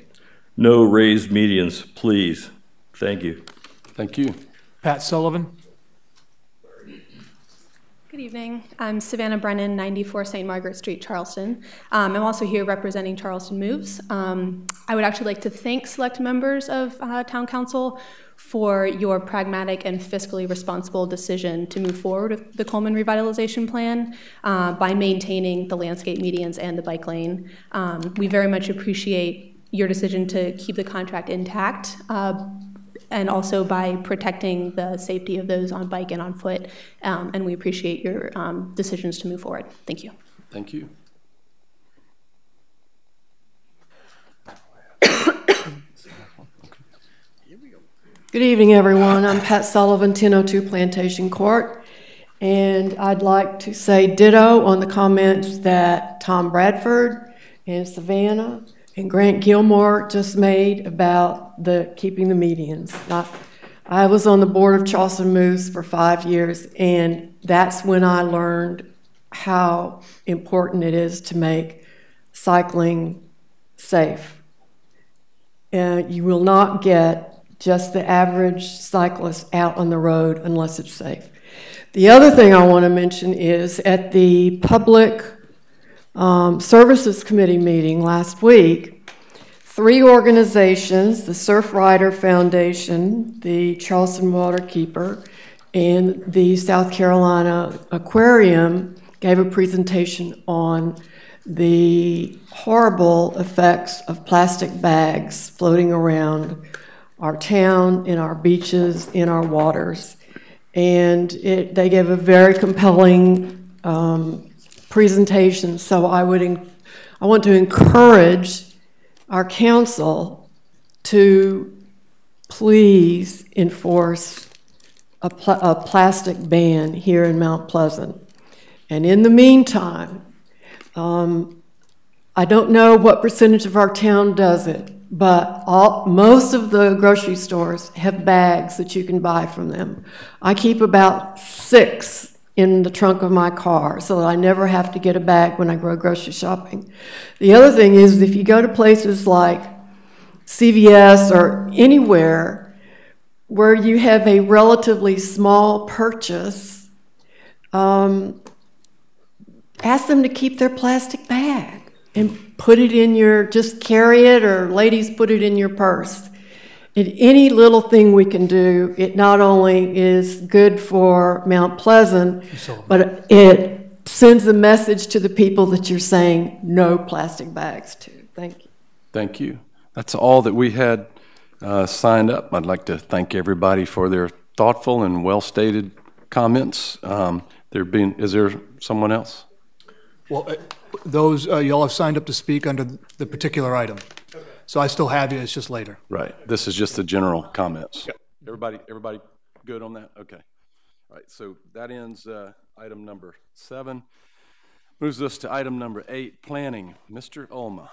No raised medians, please. Thank you. Thank you. Pat Sullivan. Good evening. I'm Savannah Brennan, 94 St. Margaret Street, Charleston. I'm also here representing Charleston Moves. I would actually like to thank select members of Town Council for your pragmatic and fiscally responsible decision to move forward with the Coleman Revitalization Plan by maintaining the landscape medians and the bike lane. We very much appreciate your decision to keep the contract intact, and also by protecting the safety of those on bike and on foot. And we appreciate your decisions to move forward. Thank you. Thank you. Good evening, everyone. I'm Pat Sullivan, 1002 Plantation Court. And I'd like to say ditto on the comments that Tom Bradford and Savannah and Grant Gilmore just made about keeping the medians. I was on the board of Charleston Moves for 5 years, and that's when I learned how important it is to make cycling safe. You will not get just the average cyclist out on the road unless it's safe. The other thing I want to mention is at the Public Services Committee meeting last week, 3 organizations, the Surf Rider Foundation, the Charleston Waterkeeper, and the South Carolina Aquarium gave a presentation on the horrible effects of plastic bags floating around our town, in our beaches, in our waters. And they gave a very compelling presentation. So I want to encourage our council to please enforce a plastic ban here in Mount Pleasant. And in the meantime, I don't know what percentage of our town does it, but most of the grocery stores have bags that you can buy from them. I keep about 6 in the trunk of my car so that I never have to get a bag when I go grocery shopping. The other thing is if you go to places like CVS or anywhere where you have a relatively small purchase, ask them to keep their plastic bag and put it in just carry it, or ladies, put it in your purse. And any little thing we can do, it not only is good for Mount Pleasant, but it sends a message to the people that you're saying no plastic bags to. Thank you. Thank you. That's all that we had signed up. I'd like to thank everybody for their thoughtful and well-stated comments. Is there someone else? Well, those, y'all have signed up to speak under the particular item. So I still have you, it's just later. Right. This is just the general comments. Yep. Everybody good on that? Okay. All right, so that ends item number 7. Moves us to item number 8, planning. Mr. Ulma.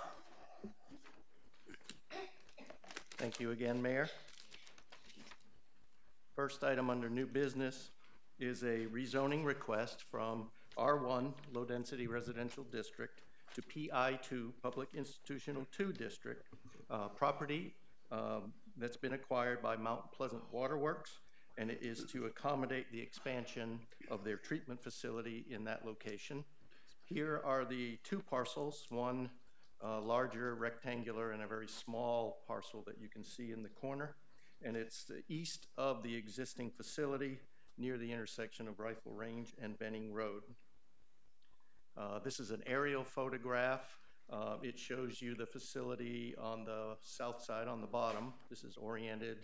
Thank you again, Mayor. First item under new business is a rezoning request from R1 Low Density Residential District to PI2 Public Institutional 2 District, property that's been acquired by Mount Pleasant Waterworks, and it is to accommodate the expansion of their treatment facility in that location. Here are the 2 parcels, one larger rectangular and a very small parcel that you can see in the corner, and it's east of the existing facility near the intersection of Rifle Range and Benning Road. This is an aerial photograph. It shows you the facility on the south side on the bottom. This is oriented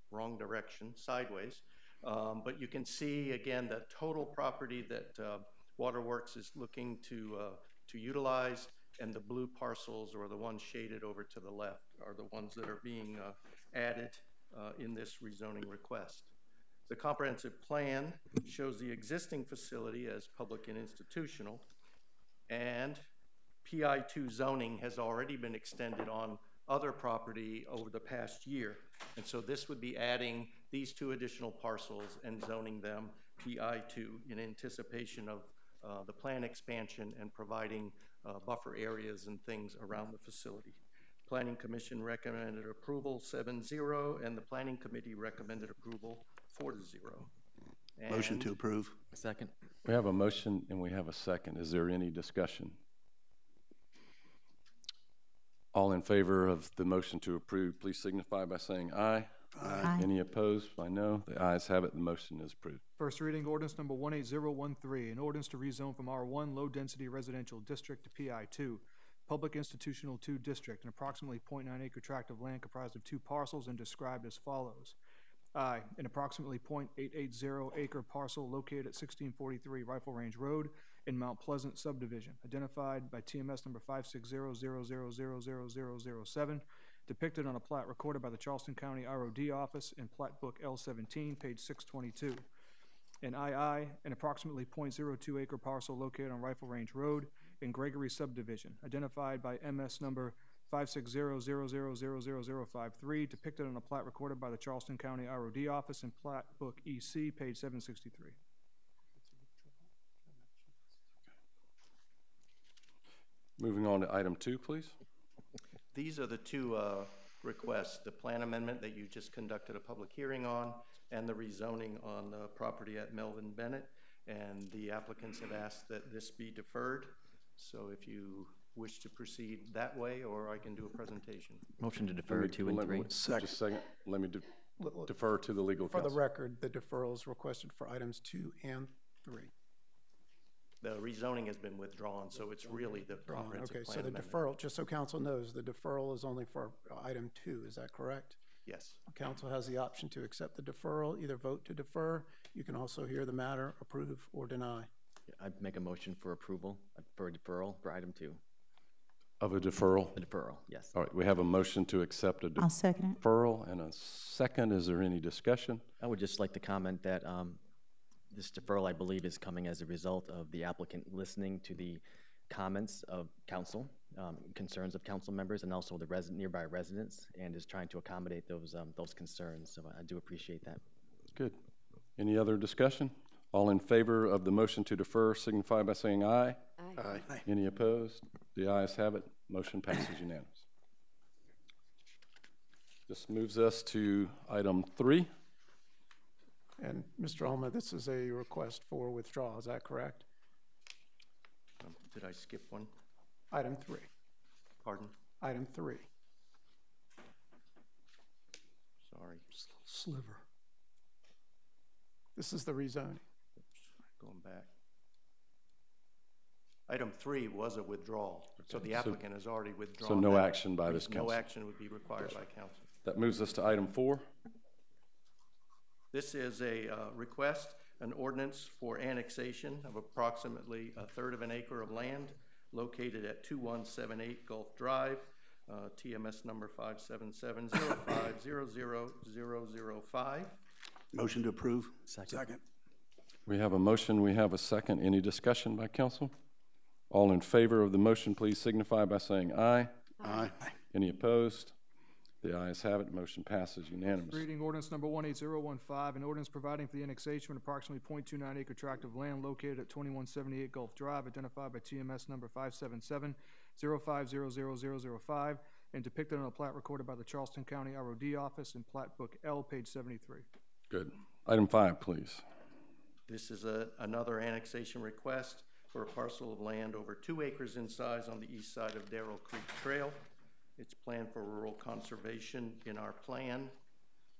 wrong direction, sideways. But you can see, again, the total property that Waterworks is looking to utilize, and the blue parcels, or the ones shaded over to the left, are the ones that are being added in this rezoning request. The comprehensive plan shows the existing facility as public and institutional, and PI2 zoning has already been extended on other property over the past year. And so this would be adding these 2 additional parcels and zoning them PI2 in anticipation of the plan expansion and providing buffer areas and things around the facility. Planning Commission recommended approval 7-0, and the Planning Committee recommended approval 4-0. Motion to approve. Second. We have a motion and we have a second. Is there any discussion? All in favor of the motion to approve, please signify by saying aye. Aye. Any opposed by no? The ayes have it. The motion is approved. First reading ordinance number 18013, an ordinance to rezone from R1 low-density residential district to PI2, public institutional 2 district, an approximately 0.9 acre tract of land comprised of 2 parcels and described as follows. I, an approximately 0.880 acre parcel located at 1643 Rifle Range Road in Mount Pleasant subdivision, identified by TMS number 56000000007, depicted on a plat recorded by the Charleston County ROD office in Plat Book L17, page 622. And II, an approximately 0.02 acre parcel located on Rifle Range Road in Gregory subdivision, identified by MS number 56000000053, depicted on a plat recorded by the Charleston County ROD office in Plat Book EC, page 763. Moving on to item 2, please. These are the 2 requests, the plan amendment that you just conducted a public hearing on and the rezoning on the property at Melvin Bennett. And the applicants have asked that this be deferred. So if you wish to proceed that way, or I can do a presentation. Motion to defer 2 and 3. Second. Just a second. Let me defer to the legal counsel. For the record, the deferral is requested for items 2 and 3. The rezoning has been withdrawn, so it's really the comprehensive Okay, plan so the amendment. deferral, just so council knows, the deferral is only for item 2, is that correct? Yes. Council has the option to accept the deferral, either vote to defer. You can also hear the matter, approve or deny. I'd make a motion for approval, for a deferral for item 2. Of a deferral? A deferral, yes. All right, we have a motion to accept a I'll second it. deferral and a second. Is there any discussion? I would just like to comment that this deferral, I believe, is coming as a result of the applicant listening to the comments of council, concerns of council members, and also the nearby residents, and is trying to accommodate those concerns. So I do appreciate that. Good. Any other discussion? All in favor of the motion to defer signify by saying aye. Aye. Any opposed? The ayes have it. Motion passes unanimous. This moves us to item 3. And Mr. Ulmer, this is a request for withdrawal, is that correct? Did I skip one? Item 3. Pardon? Item 3. Sorry. Just a little sliver. This is the rezoning. Going back. Item 3 was a withdrawal, so the applicant has already withdrawn. So no that. action by this council. No action would be required by council. That moves us to item 4. This is a request, an ordinance for annexation of approximately 1/3 of an acre of land located at 2178 Gulf Drive, TMS number 57705000005. Motion to approve. Second. We have a motion, we have a second. Any discussion by council? All in favor of the motion, please signify by saying aye. Aye. Any opposed? The ayes have it. Motion passes unanimously. Reading ordinance number 18015, an ordinance providing for the annexation of an approximately 0.29 acre tract of land located at 2178 Gulf Drive, identified by TMS number 57705000005, and depicted on a plat recorded by the Charleston County ROD office in Plat Book L, page 73. Good. Item 5, please. This is another annexation request for a parcel of land over 2 acres in size on the east side of Darrell Creek Trail. It's planned for rural conservation in our plan.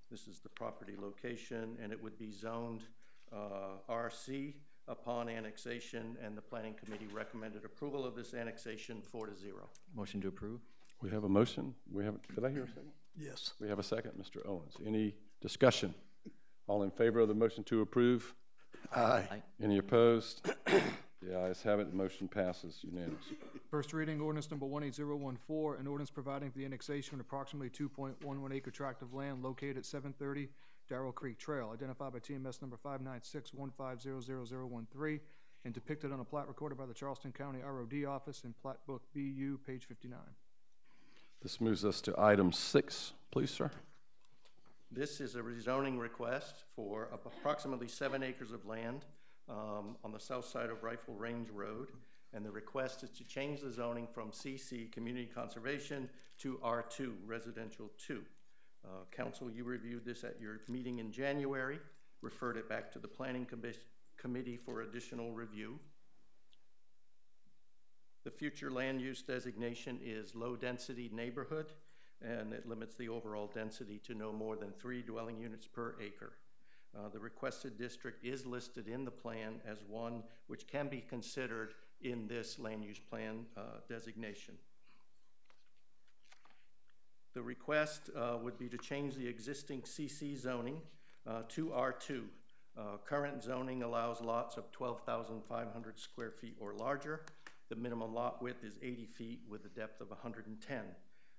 This is the property location, and it would be zoned RC upon annexation, and the Planning Committee recommended approval of this annexation 4-0. Motion to approve. We have a motion. Did I hear a second? Yes. We have a second, Mr. Owens. Any discussion? All in favor of the motion to approve? Aye. Any opposed? The ayes have it. Motion passes unanimously. First reading ordinance number 18014, an ordinance providing for the annexation of approximately 2.11 acre tract of land located at 730 Darrell Creek Trail, identified by TMS number 59615000013, and depicted on a plat recorded by the Charleston County ROD Office in Plat Book BU, page 59. This moves us to item 6, please, sir. This is a rezoning request for approximately 7 acres of land on the south side of Rifle Range Road. And the request is to change the zoning from CC, Community Conservation, to R2, Residential 2. Council, you reviewed this at your meeting in January, referred it back to the Planning Committee for additional review. The future land use designation is low density neighborhood, and it limits the overall density to no more than 3 dwelling units per acre. The requested district is listed in the plan as one which can be considered in this land use plan designation. The request would be to change the existing CC zoning to R2. Current zoning allows lots of 12,500 square feet or larger. The minimum lot width is 80 feet with a depth of 110.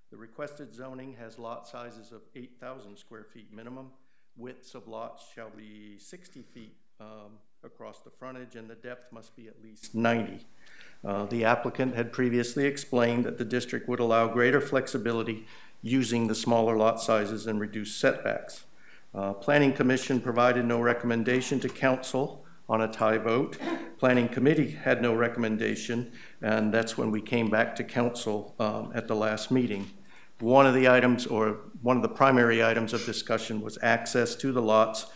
The requested zoning has lot sizes of 8,000 square feet minimum. Widths of lots shall be 60 feet across the frontage, and the depth must be at least 90. The applicant had previously explained that the district would allow greater flexibility using the smaller lot sizes and reduced setbacks. Planning Commission provided no recommendation to council on a tie vote. Planning Committee had no recommendation, and that's when we came back to council at the last meeting. One of the items, or one of the primary items of discussion, was access to the lots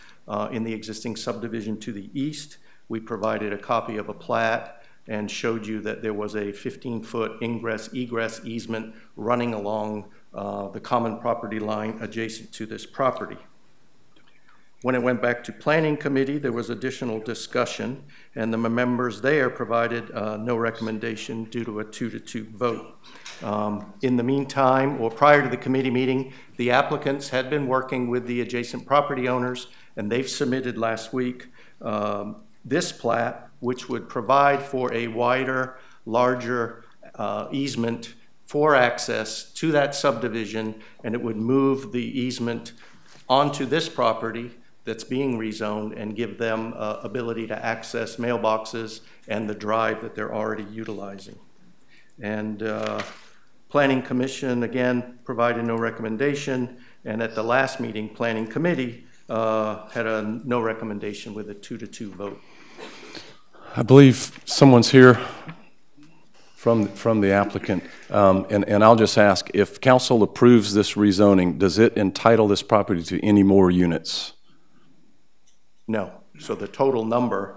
in the existing subdivision to the east. We provided a copy of a plat and showed you that there was a 15-foot ingress-egress easement running along the common property line adjacent to this property. When it went back to Planning Committee, there was additional discussion, and the members there provided no recommendation due to a 2-2 vote. In the meantime, or prior to the committee meeting, the applicants had been working with the adjacent property owners, and they've submitted last week this plat, which would provide for a wider, larger easement for access to that subdivision, and it would move the easement onto this property that's being rezoned and give them ability to access mailboxes and the drive that they're already utilizing. And Planning Commission, again, provided no recommendation, and at the last meeting, Planning Committee had a no recommendation with a 2-2 vote. I believe someone's here from the applicant, and I'll just ask, if council approves this rezoning, does it entitle this property to any more units? No. So the total number,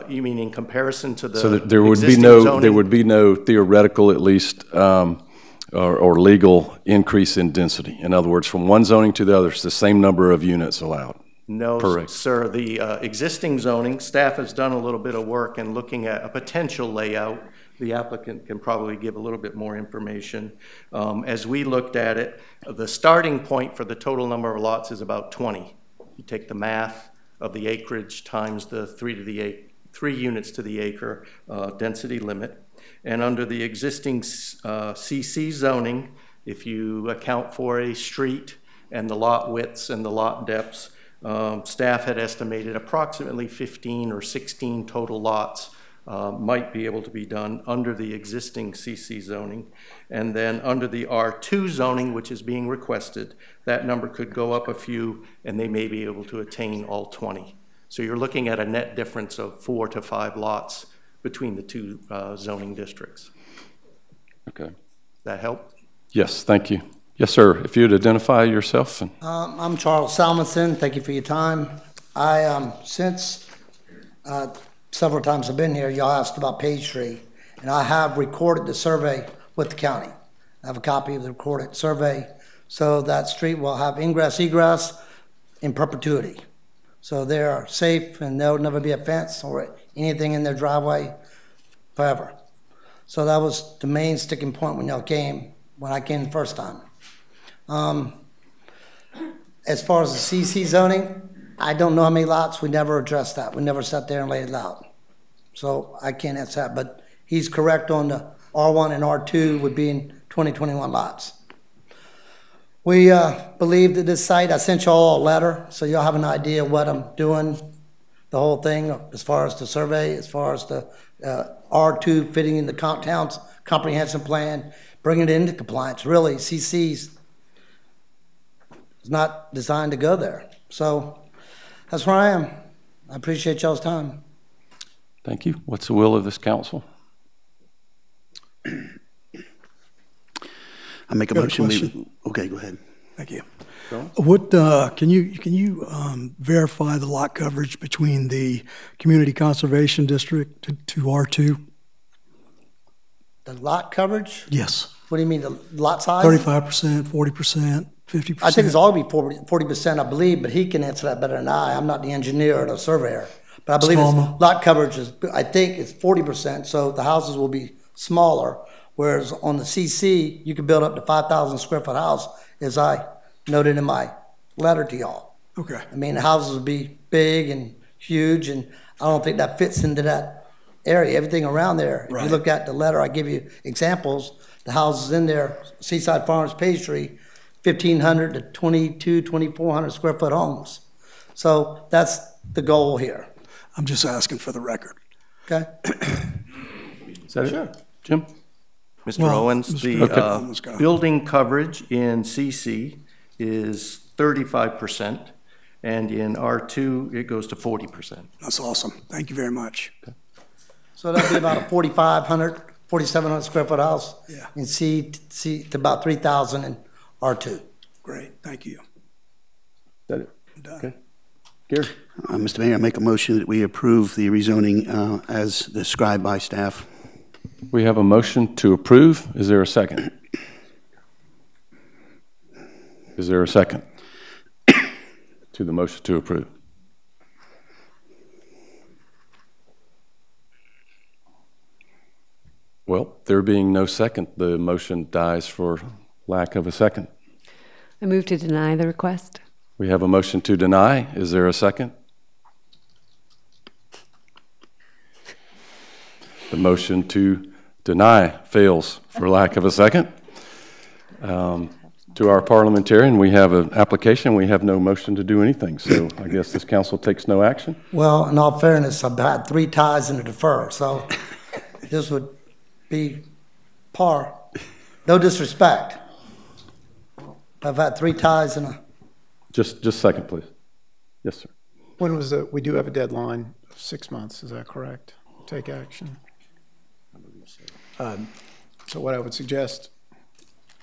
you mean in comparison to the so there would be no zoning? There would be no theoretical, at least, or legal increase in density. In other words, from one zoning to the other, it's the same number of units allowed. No, Correct. sir. The existing zoning, staff has done a little bit of work in looking at a potential layout. The applicant can probably give a little bit more information. As we looked at it, the starting point for the total number of lots is about 20. You take the math of the acreage times the 3 units to the acre density limit. And under the existing CC zoning, if you account for a street and the lot widths and the lot depths, staff had estimated approximately 15 or 16 total lots might be able to be done under the existing CC zoning. And then under the R2 zoning, which is being requested, that number could go up a few, and they may be able to attain all 20. So you're looking at a net difference of 4 to 5 lots between the two zoning districts. Okay. That help? Yes, thank you. Yes, sir. If you'd identify yourself. And I'm Charles Salmonson. Thank you for your time. Since several times I've been here, y'all asked about Page Tree, and I have recorded the survey with the county. I have a copy of the recorded survey, so that street will have ingress, egress in perpetuity. So they're safe, and there'll never be a fence or anything in their driveway forever. So that was the main sticking point when y'all came, when I came the first time. As far as the CC zoning, I don't know how many lots. We never addressed that. We never sat there and laid it out. So I can't answer that, but he's correct on the R1 and R2 would be in 2021 lots. We believe that this site, I sent y'all a letter, so y'all have an idea of what I'm doing the whole thing as far as the survey, as far as the R2 fitting in the town's comprehensive plan, bringing it into compliance. Really, CC's is not designed to go there. So that's where I am. I appreciate y'all's time. Thank you. What's the will of this council? I make a motion. Okay, go ahead. Thank you. What can you verify the lot coverage between the Community Conservation District to R2? The lot coverage? Yes. What do you mean, the lot size? 35%, 40%, 50%? I think it's all to be 40%, I believe, but he can answer that better than I. I'm not the engineer or the surveyor. But I believe it's, lot coverage is, I think it's 40%, so the houses will be smaller. Whereas on the CC, you can build up to 5,000 square foot house, as I noted in my letter to y'all. Okay. I mean, the houses will be big and huge, and I don't think that fits into that area. Everything around there, if you look at the letter, I give you examples. The houses in there, Seaside Farms, Page Tree, 1,500 to 2,400 square foot homes. So that's the goal here. I'm just asking for the record. Okay. Is that Sure. it? Jim? Mr. Owens, the building coverage in CC is 35%, and in R2, it goes to 40%. That's awesome. Thank you very much. Okay. So that'd be about a 4,500, 4,700 square foot house. Yeah. In C to about 3,000 in R2. Great. Thank you. Is that it? I'm done. Okay. Gary? Mr. Mayor, I make a motion that we approve the rezoning as described by staff. We have a motion to approve. Is there a second? Is there a second to the motion to approve? Well, there being no second, the motion dies for lack of a second. I move to deny the request. We have a motion to deny. Is there a second? The motion to deny fails for lack of a second. To our parliamentarian, we have an application. We have no motion to do anything. So I guess this council takes no action. Well, in all fairness, I've had 3 ties in a defer, so this would be par. No disrespect. I've had 3 ties in a... Just a second, please. Yes, sir. When was we do have a deadline of 6 months, is that correct? Take action. So what I would suggest,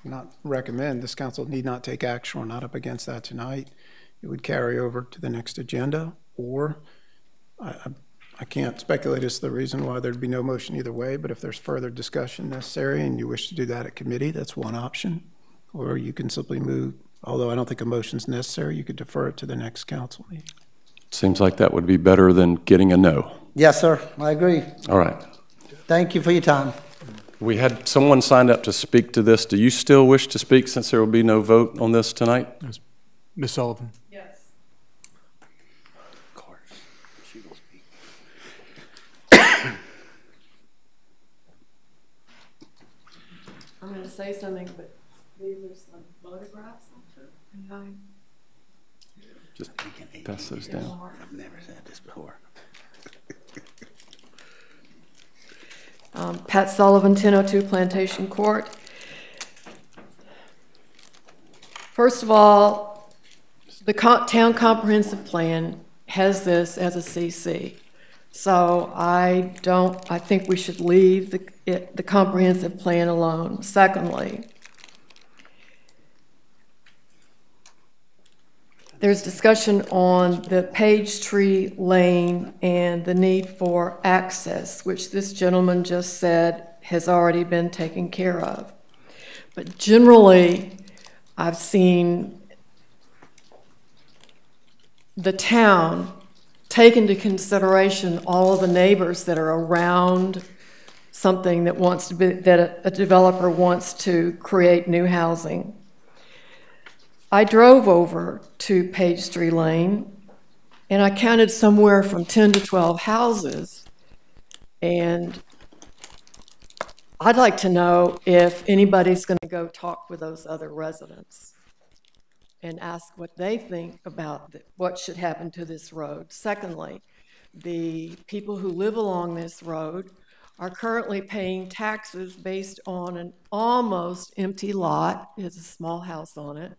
not recommend, this council need not take action. We're not up against that tonight. It would carry over to the next agenda, or I can't speculate as to the reason why there'd be no motion either way, but if there's further discussion necessary and you wish to do that at committee, that's one option. Or you can simply move, although I don't think a motion's necessary, you could defer it to the next council meeting. Seems like that would be better than getting a no. Yes, sir. I agree. All right. Thank you for your time. We had someone signed up to speak to this. Do you still wish to speak since there will be no vote on this tonight? Yes. Ms. Sullivan. Yes. Of course. She will speak. I'm going to say something, but these are some photographs I took. Just pass those down. I've never said this before. Pat Sullivan, 1002 Plantation Court. First of all, the town comprehensive plan has this as a CC. So I think we should leave the comprehensive plan alone. Secondly, there's discussion on the Page Tree Lane and the need for access, which this gentleman just said has already been taken care of. But generally, I've seen the town take into consideration all of the neighbors that are around something that wants to be, that a developer wants to create new housing. I drove over to Page Tree Lane and I counted somewhere from 10 to 12 houses. And I'd like to know if anybody's going to go talk with those other residents and ask what they think about what should happen to this road. Secondly, the people who live along this road are currently paying taxes based on an almost empty lot. There's a small house on it.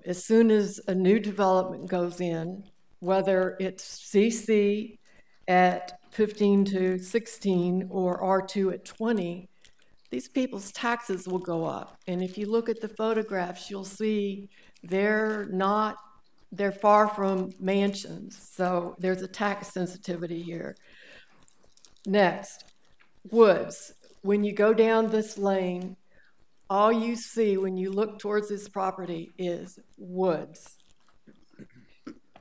As soon as a new development goes in, whether it's CC at 15 to 16 or R2 at 20, these people's taxes will go up. And if you look at the photographs, you'll see they're far from mansions. So there's a tax sensitivity here. Next, woods. When you go down this lane, all you see when you look towards this property is woods.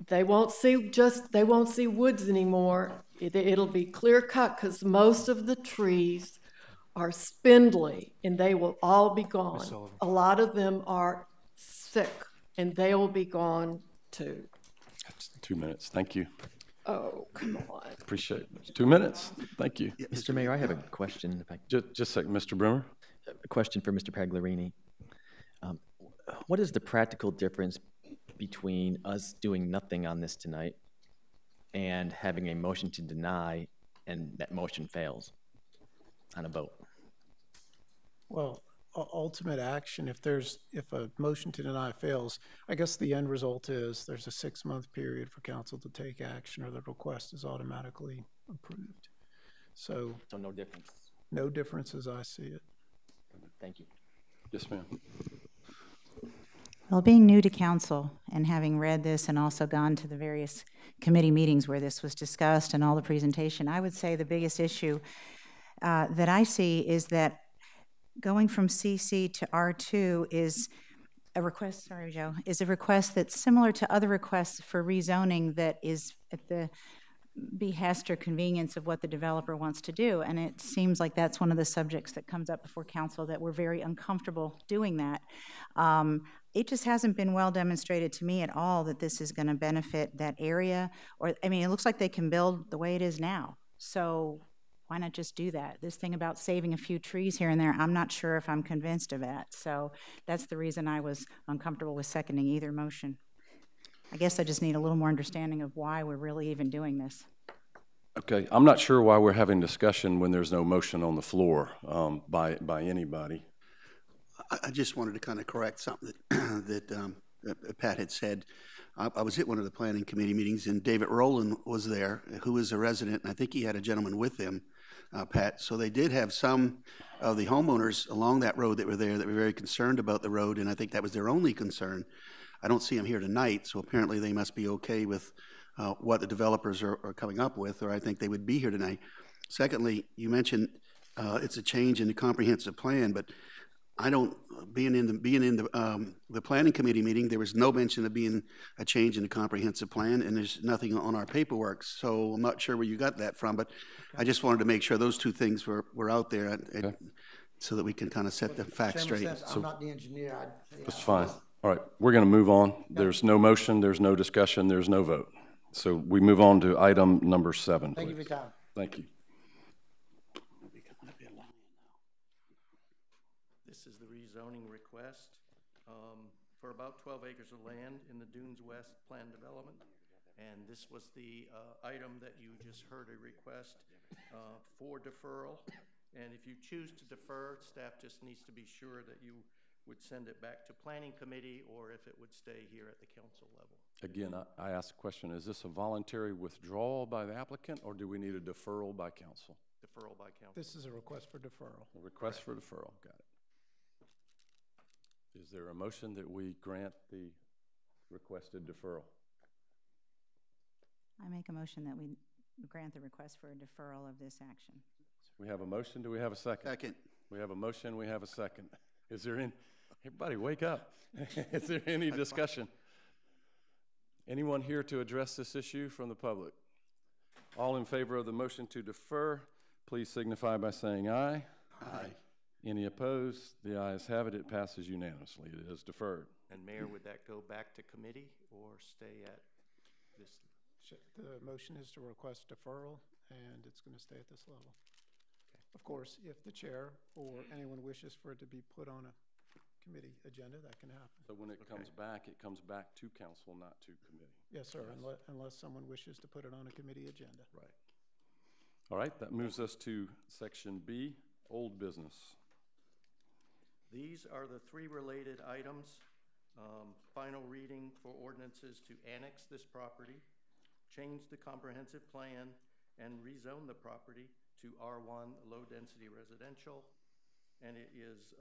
They won't see woods anymore. It'll be clear cut because most of the trees are spindly and they will all be gone. A lot of them are sick and they will be gone too. That's 2 minutes. Thank you. Oh, come on. Appreciate it. 2 minutes. Thank you. Mr. Mayor, I have a question. If I... Just a second, Mr. Brimmer. A question for Mr. Pagliarini. What is the practical difference between us doing nothing on this tonight and having a motion to deny and that motion fails on a vote? Well, ultimate action, if a motion to deny fails, I guess the end result is there's a 6-month period for council to take action or the request is automatically approved. So no difference? No difference as I see it. Thank you. Yes, ma'am. Well, being new to council and having read this and also gone to the various committee meetings where this was discussed and all the presentation, I would say the biggest issue that I see is that going from CC to R2 is a request, sorry, Joe, is a request that's similar to other requests for rezoning that is at the behest or convenience of what the developer wants to do. And it seems like that's one of the subjects that comes up before council, that we're very uncomfortable doing that. It just hasn't been well demonstrated to me at all that this is going to benefit that area. Or, I mean, it looks like they can build the way it is now. So why not just do that? This thing about saving a few trees here and there, I'm not sure if I'm convinced of that. So that's the reason I was uncomfortable with seconding either motion. I guess I just need a little more understanding of why we're really even doing this. Okay, I'm not sure why we're having discussion when there's no motion on the floor by anybody. I just wanted to kind of correct something that Pat had said. I was at one of the planning committee meetings, and David Rowland was there, who is a resident, and I think he had a gentleman with him, Pat. So they did have some of the homeowners along that road that were there that were very concerned about the road, and I think that was their only concern. I don't see them here tonight, so apparently they must be okay with what the developers are coming up with, or I think they would be here tonight. Secondly, you mentioned it's a change in the comprehensive plan, but I don't, being in the planning committee meeting, there was no mention of being a change in the comprehensive plan, and there's nothing on our paperwork, so I'm not sure where you got that from, but I just wanted to make sure those two things were out there so that we can kind of set the facts straight. I'm not the engineer. That's fine. All right, we're going to move on. There's no motion, there's no discussion, there's no vote. So we move on to item number 7. Thank you for your time. Thank you. This is the rezoning request for about 12 acres of land in the Dunes West Plan Development. And this was the item that you just heard a request for deferral. And if you choose to defer, staff just needs to be sure that you would send it back to planning committee or if it would stay here at the council level. Again, I asked a question, is this a voluntary withdrawal by the applicant or do we need a deferral by council? Deferral by council. This is a request for deferral. A request for deferral, got it. Is there a motion that we grant the requested deferral? I make a motion that we grant the request for a deferral of this action. We have a motion, do we have a second? Second. We have a motion, we have a second. Is there any, everybody wake up. Is there any discussion? Anyone here to address this issue from the public? All in favor of the motion to defer, please signify by saying aye. Aye. Any opposed? The ayes have it. It passes unanimously. It is deferred. And Mayor, would that go back to committee or stay at this? The motion is to request deferral, and it's going to stay at this level. Okay. Of course, if the chair or anyone wishes for it to be put on a committee agenda, that can happen. So when it comes back to council, not to committee. Yes, sir, unless someone wishes to put it on a committee agenda. Right. All right, that moves us to section B, old business. These are the three related items. Final reading for ordinances to annex this property, change the comprehensive plan, and rezone the property to R1 low-density residential. And it is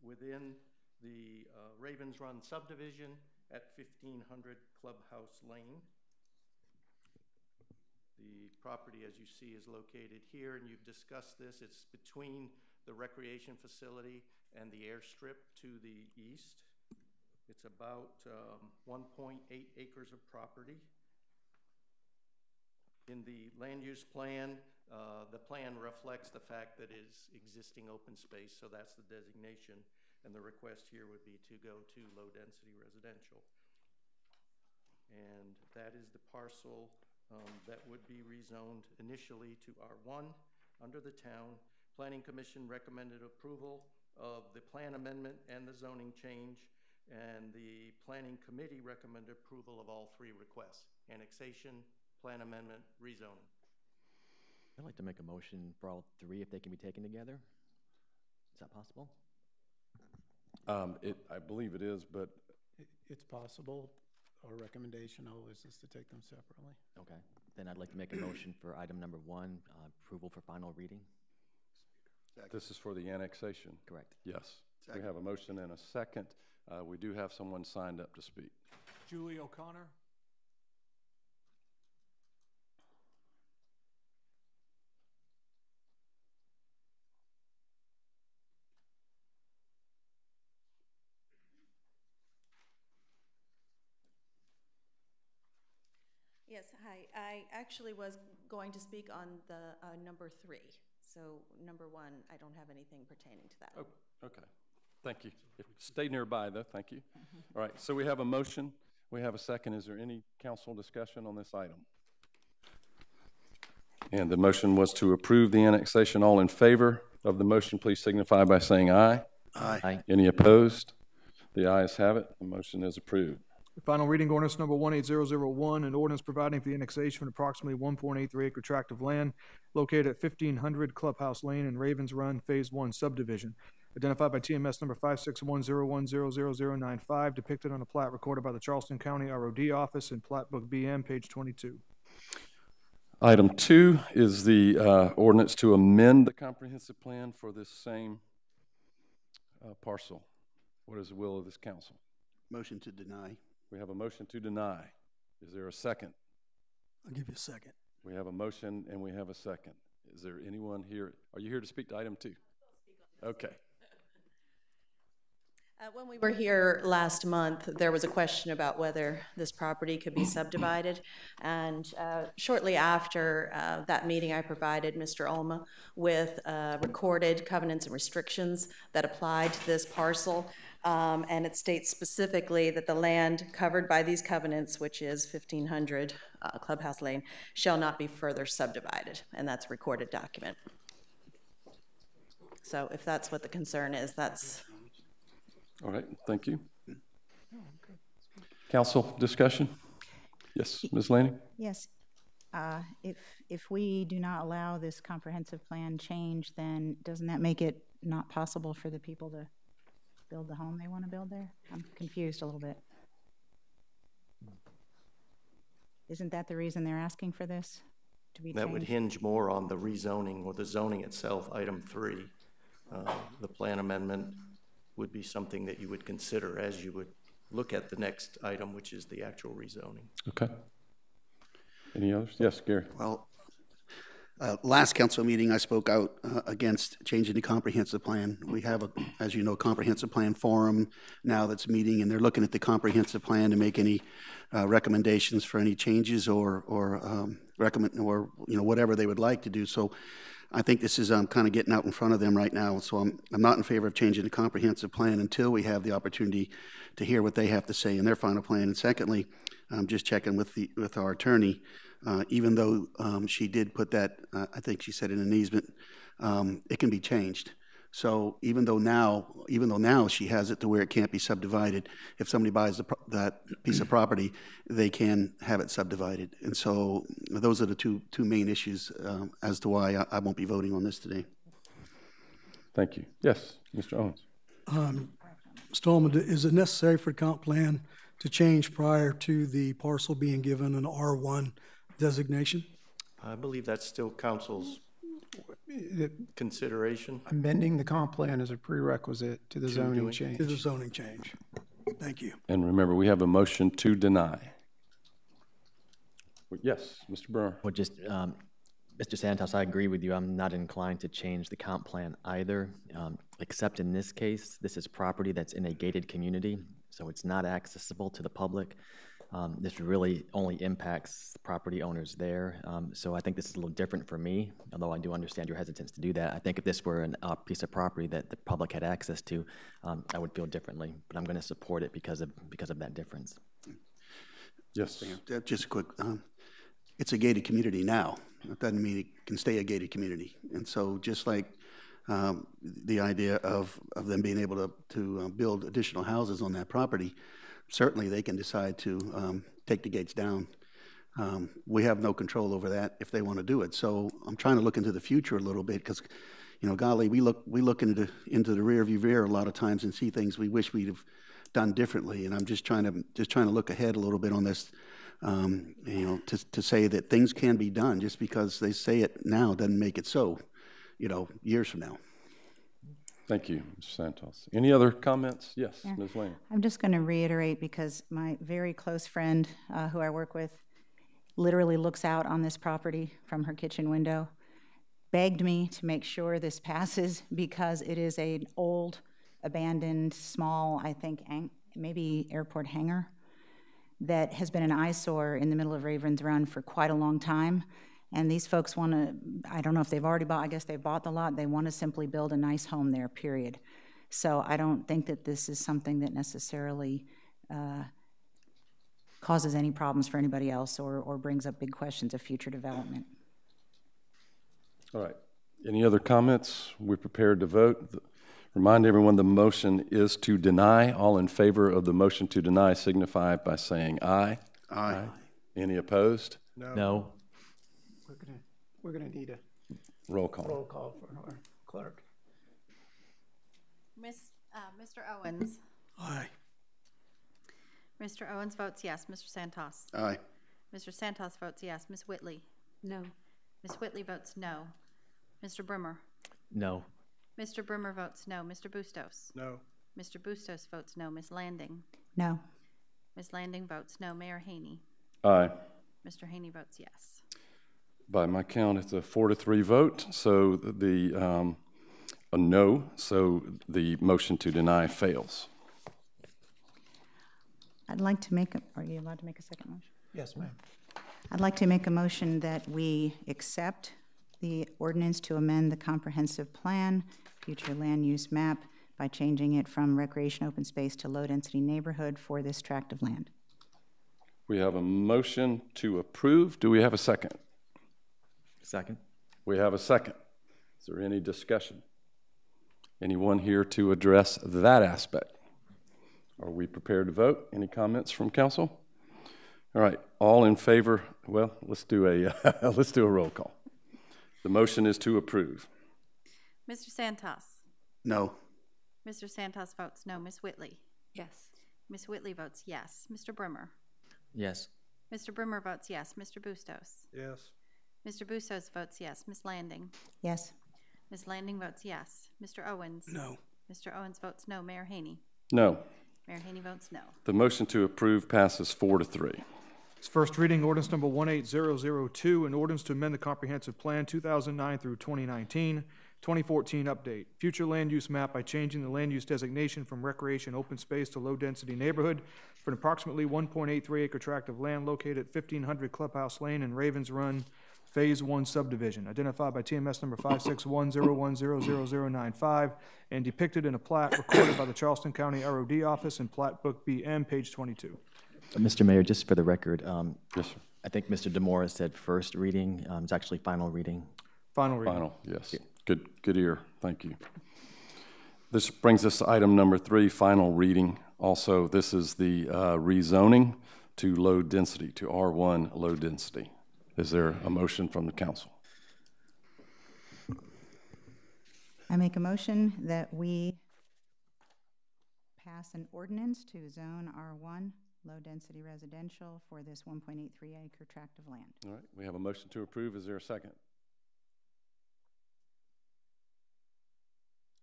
within the Ravens Run subdivision at 1500 Clubhouse Lane. The property, as you see, is located here, and you've discussed this. It's between the recreation facility and the airstrip to the east. It's about 1.8 acres of property. In the land use plan, the plan reflects the fact that it is existing open space, so that's the designation, and the request here would be to go to low density residential. And that is the parcel that would be rezoned initially to R1 under the town. Planning Commission recommended approval of the plan amendment and the zoning change, and the Planning Committee recommended approval of all three requests: annexation, plan amendment, rezoning. I'd like to make a motion for all three if they can be taken together. Is that possible? I believe it is, but It's possible. Our recommendation always is to take them separately. Okay. Then I'd like to make a motion for item number 1, approval for final reading. this is for the annexation. Correct. Yes. Second. We have a motion and a second. We do have someone signed up to speak. Julie O'Connor. Yes, hi. I actually was going to speak on the number 3. So number 1, I don't have anything pertaining to that. Oh, okay. Thank you. Stay nearby, though. Thank you. All right. So we have a motion. We have a second. Is there any council discussion on this item? And the motion was to approve the annexation. All in favor of the motion, please signify by saying aye. Aye. Aye. Any opposed? The ayes have it. The motion is approved. The final reading ordinance number 18001, an ordinance providing for the annexation of approximately 1.83 acre tract of land located at 1500 Clubhouse Lane in Ravens Run, Phase 1 subdivision, identified by TMS number 56101000095, depicted on a plat recorded by the Charleston County ROD Office in Plat Book BM, page 22. Item 2 is the ordinance to amend the comprehensive plan for this same parcel. What is the will of this council? Motion to deny. We have a motion to deny. Is there a second? I'll give you a second. We have a motion and we have a second. Is there anyone here? Are you here to speak to item 2? Okay. When we were here last month, there was a question about whether this property could be subdivided. And shortly after that meeting, I provided Mr. Ulma with recorded covenants and restrictions that applied to this parcel. And it states specifically that the land covered by these covenants, which is 1500 Clubhouse Lane, shall not be further subdivided. And that's a recorded document. So if that's what the concern is, that's... All right, thank you. Council discussion? Yes, Ms. Lanning? Yes. If we do not allow this comprehensive plan change, then doesn't that make it not possible for the people to build the home they want to build there? I'm confused a little bit. Isn't that the reason they're asking for this to be changed? That would hinge more on the rezoning or the zoning itself, item 3. The plan amendment would be something that you would consider as you would look at the next item, which is the actual rezoning. Okay. Any others? Yes, Gary. Well, last council meeting, I spoke out against changing the comprehensive plan. We have, as you know, comprehensive plan forum now that's meeting, and they're looking at the comprehensive plan to make any recommendations for any changes or recommend or whatever they would like to do. So I think this is kind of getting out in front of them right now. So I'm not in favor of changing the comprehensive plan until we have the opportunity to hear what they have to say in their final plan. And secondly, I'm just checking with our attorney. Even though she did put that, I think she said in an easement, it can be changed. So even though now she has it to where it can't be subdivided, if somebody buys that piece of property, they can have it subdivided. And so those are the two main issues as to why I won't be voting on this today. Thank you. Yes, Mr. Owens. Mr. Ullman, is it necessary for the comp plan to change prior to the parcel being given an R1 designation? I believe that's still council's consideration. Amending the comp plan is a prerequisite to the zoning change. To the zoning change. Thank you. And remember, we have a motion to deny. Yes, Mr. Brewer. Well, just, Mr. Santos, I agree with you. I'm not inclined to change the comp plan either, except in this case. This is property that's in a gated community, so it's not accessible to the public. This really only impacts the property owners there. So I think this is a little different for me, although I do understand your hesitance to do that. I think if this were a piece of property that the public had access to, I would feel differently. But I'm going to support it because of that difference. Yes. Just a quick, it's a gated community now. That doesn't mean it can stay a gated community. And so just like the idea of them being able to build additional houses on that property, certainly they can decide to take the gates down. We have no control over that if they want to do it. So I'm trying to look into the future a little bit because, you know, golly, we look into the rear view mirror a lot of times and see things we wish we'd have done differently. And I'm just trying to look ahead a little bit on this. You know, to say that things can be done just because they say it now doesn't make it so, you know, years from now. Thank you, Mr. Santos. Any other comments? Yes, Yeah. Ms. Lane. I'm just going to reiterate because my very close friend who I work with literally looks out on this property from her kitchen window, begged me to make sure this passes because it is an old, abandoned, small, I think, maybe airport hangar that has been an eyesore in the middle of Ravens Run for quite a long time. And these folks want to, I don't know if they've already bought, I guess they bought the lot, they want to simply build a nice home there, period. So I don't think that this is something that necessarily causes any problems for anybody else or brings up big questions of future development. All right. Any other comments? We're prepared to vote. Remind everyone the motion is to deny. All in favor of the motion to deny signify by saying aye. Aye. Any opposed? No. We're gonna need a roll call. Roll call for our clerk. Mr. Owens. Aye. Mr. Owens votes yes. Mr. Santos. Aye. Mr. Santos votes yes. Ms. Whitley. No. Ms. Whitley votes no. Mr. Brimmer. No. Mr. Brimmer votes no. Mr. Bustos. No. Mr. Bustos votes no. Ms. Landing. No. Ms. Landing votes no. Mayor Haney. Aye. Mr. Haney votes yes. By my count, it's a 4-3 vote. So a no. So the motion to deny fails. I'd like to make are you allowed to make a second motion? Yes, ma'am. I'd like to make a motion that we accept the ordinance to amend the comprehensive plan, future land use map, by changing it from recreation open space to low-density neighborhood for this tract of land. We have a motion to approve. Do we have a second? Second. We have a second. Is there any discussion? Anyone here to address that aspect? Are we prepared to vote? Any comments from council? All right, all in favor? Well, let's do a roll call. The motion is to approve. Mr. Santos. No. Mr. Santos votes no. Ms. Whitley. Yes. Ms. Whitley votes yes. Mr. Brimmer. Yes. Mr. Brimmer votes yes. Mr. Bustos. Yes. Mr. Bustos votes yes. Ms. Landing. Yes. Ms. Landing votes yes. Mr. Owens. No. Mr. Owens votes no. Mayor Haney. No. Mayor Haney votes no. The motion to approve passes 4-3. It's first reading ordinance number 18002, an ordinance to amend the comprehensive plan 2009 through 2019, 2014 update. Future land use map by changing the land use designation from recreation open space to low density neighborhood for an approximately 1.83 acre tract of land located at 1500 Clubhouse Lane in Ravens Run, Phase 1 subdivision, identified by TMS number 56101000095 and depicted in a plat recorded by the Charleston County ROD office in Plat Book BM, page 22. Mr. Mayor, just for the record, yes, sir. I think Mr. DeMora said first reading. It's actually final reading. Final reading. Final, yes. Good ear. Thank you. This brings us to item number 3, final reading. Also, this is the rezoning to low density, to R1 low density. Is there a motion from the council? I make a motion that we pass an ordinance to zone R1 low-density residential for this 1.83 acre tract of land. All right, we have a motion to approve. Is there a second?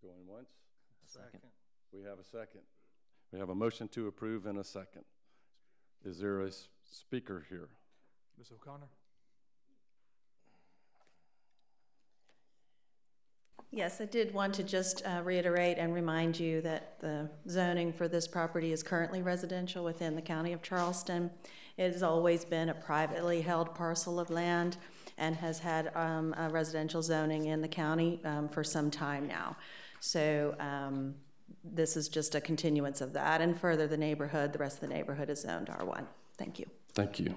Going once? Second. We have a second. We have a motion to approve and a second. Is there a speaker here? Ms. O'Connor? Yes, I did want to just reiterate and remind you that the zoning for this property is currently residential within the county of Charleston. It has always been a privately held parcel of land and has had a residential zoning in the county for some time now. So this is just a continuance of that, and further the rest of the neighborhood is zoned R1. Thank you. Thank you.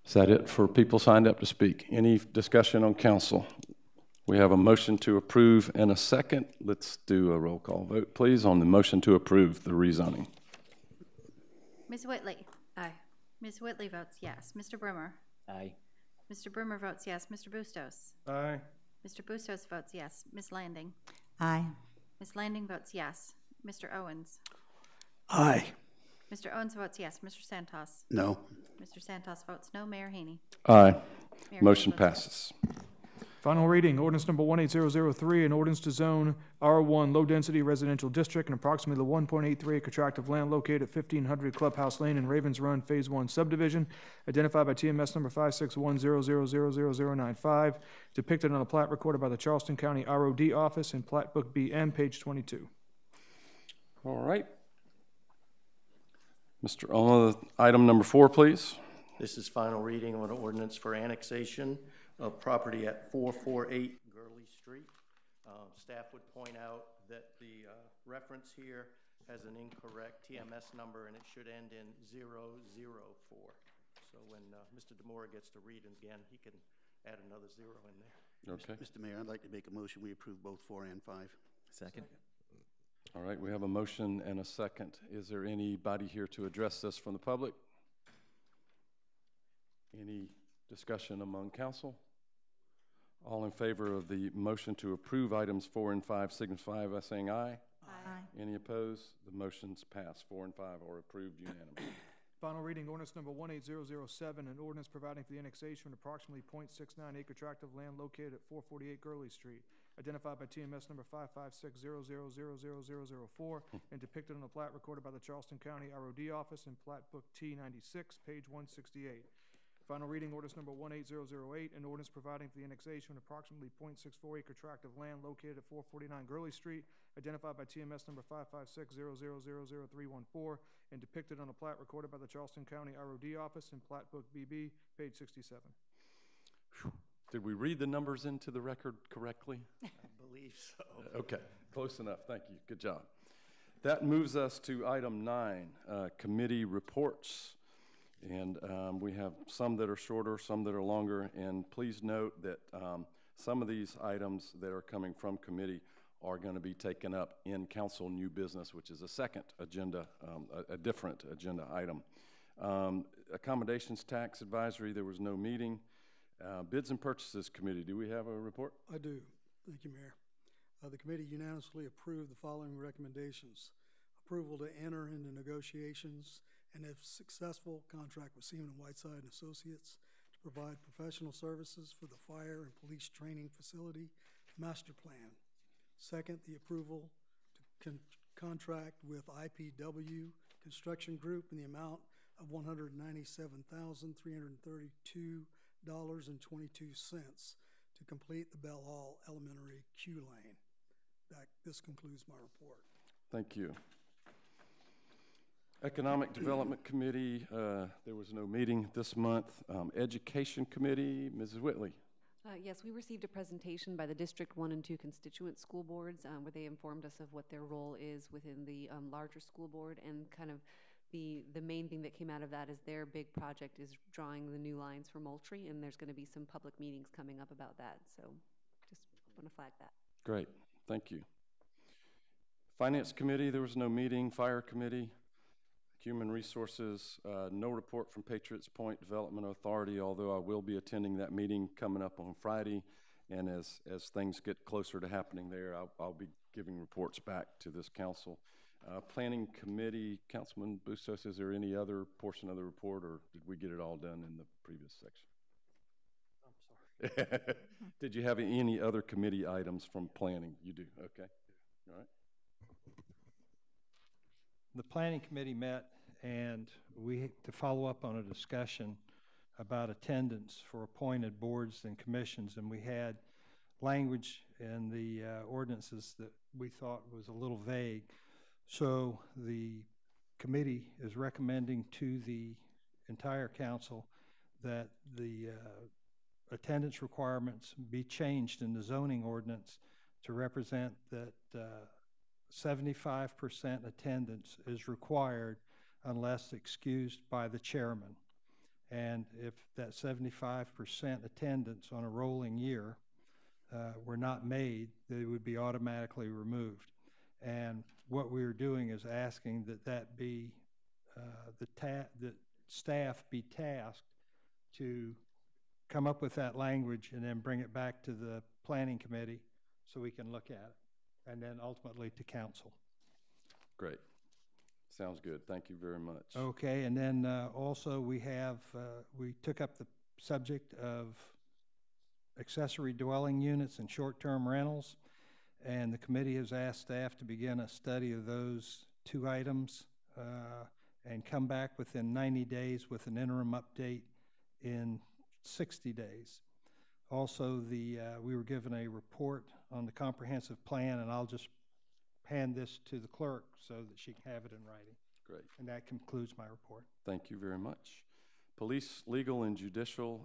Is that it for people signed up to speak? Any discussion on council? We have a motion to approve and a second. Let's do a roll call vote, please, on the motion to approve the rezoning. Ms. Whitley? Aye. Ms. Whitley votes yes. Mr. Brimmer? Aye. Mr. Brimmer votes yes. Mr. Bustos? Aye. Mr. Bustos votes yes. Ms. Landing? Aye. Ms. Landing votes yes. Mr. Owens? Aye. Mr. Owens votes yes. Mr. Santos? No. Mr. Santos votes no. Mayor Haney? Aye. Mayor Motion Haney votes passes. Final reading, ordinance number 18003, an ordinance to zone R1 low-density residential district and approximately 1.83 acre tract of land located at 1500 Clubhouse Lane in Ravens Run Phase 1 subdivision, identified by TMS number 56100000095, depicted on a plat recorded by the Charleston County ROD office in Plat Book BM, page 22. All right. Mr. Olma, item number 4, please. This is final reading of an ordinance for annexation of property at 448 Gurley Street. Staff would point out that the reference here has an incorrect TMS number and it should end in 004. So when Mr. DeMora gets to read it again, he can add another 0 in there. Okay. Mr. Mayor, I'd like to make a motion. We approve both 4 and 5. Second. All right, we have a motion and a second. Is there anybody here to address this from the public? Any discussion among council? All in favor of the motion to approve items 4 and 5 signify by saying aye. Aye. Any opposed? The motions pass. 4 and 5 are approved unanimously. Final reading, ordinance number 18007, an ordinance providing for the annexation of approximately 0.69 acre tract of land located at 448 Gurley Street, identified by TMS number 556000004 and depicted on a plat recorded by the Charleston County ROD office in Plat Book T96, page 168. Final reading, ordinance number 18008, an ordinance providing for the annexation of approximately 0.64 acre tract of land located at 449 Gurley Street, identified by TMS number 55600000314 and depicted on a plat recorded by the Charleston County ROD office in Plat Book BB, page 67. Did we read the numbers into the record correctly? I believe so. Okay, close enough. Thank you. Good job. That moves us to item 9, committee reports. And we have some that are shorter, some that are longer. And please note that some of these items that are coming from committee are going to be taken up in council new business, which is a second agenda, a different agenda item. Accommodations tax advisory, there was no meeting. Bids and purchases committee, do we have a report? I do. Thank you, Mayor. The committee unanimously approved the following recommendations. Approval to enter into negotiations and, if successful, contract with Seaman & Whiteside and Associates to provide professional services for the fire and police training facility master plan. Second, the approval to contract with IPW Construction Group in the amount of $197,332.22 to complete the Bell Hall Elementary Q lane. This concludes my report. Thank you. Economic Development Committee, there was no meeting this month. Education Committee, Mrs. Whitley. Yes, we received a presentation by the District 1 and 2 constituent school boards where they informed us of what their role is within the larger school board, and kind of the main thing that came out of that is their big project is drawing the new lines for Moultrie, and there's going to be some public meetings coming up about that. So just want to flag that. Great, thank you. Finance Committee, there was no meeting. Fire Committee, Human Resources, no report from Patriots Point Development Authority, although I will be attending that meeting coming up on Friday. And as things get closer to happening there, I'll be giving reports back to this council. Planning Committee, Councilman Bustos, is there any other portion of the report, or did we get it all done in the previous section? I'm sorry. Did you have any other committee items from planning? You do, okay. All right. The Planning Committee met, and to follow up on a discussion about attendance for appointed boards and commissions, and we had language in the ordinances that we thought was a little vague. So the committee is recommending to the entire council that the attendance requirements be changed in the zoning ordinance to represent that 75% attendance is required unless excused by the chairman. And if that 75% attendance on a rolling year were not made, they would be automatically removed. And what we are doing is asking that be that staff be tasked to come up with that language and then bring it back to the Planning Committee so we can look at it, and then ultimately to council. Great. Sounds good. Thank you very much. Okay, and then also we took up the subject of accessory dwelling units and short-term rentals, and the committee has asked staff to begin a study of those two items and come back within 90 days with an interim update in 60 days. Also, we were given a report on the comprehensive plan, and I'll just hand this to the clerk so that she can have it in writing. Great. And that concludes my report. Thank you very much. Police, legal, and judicial,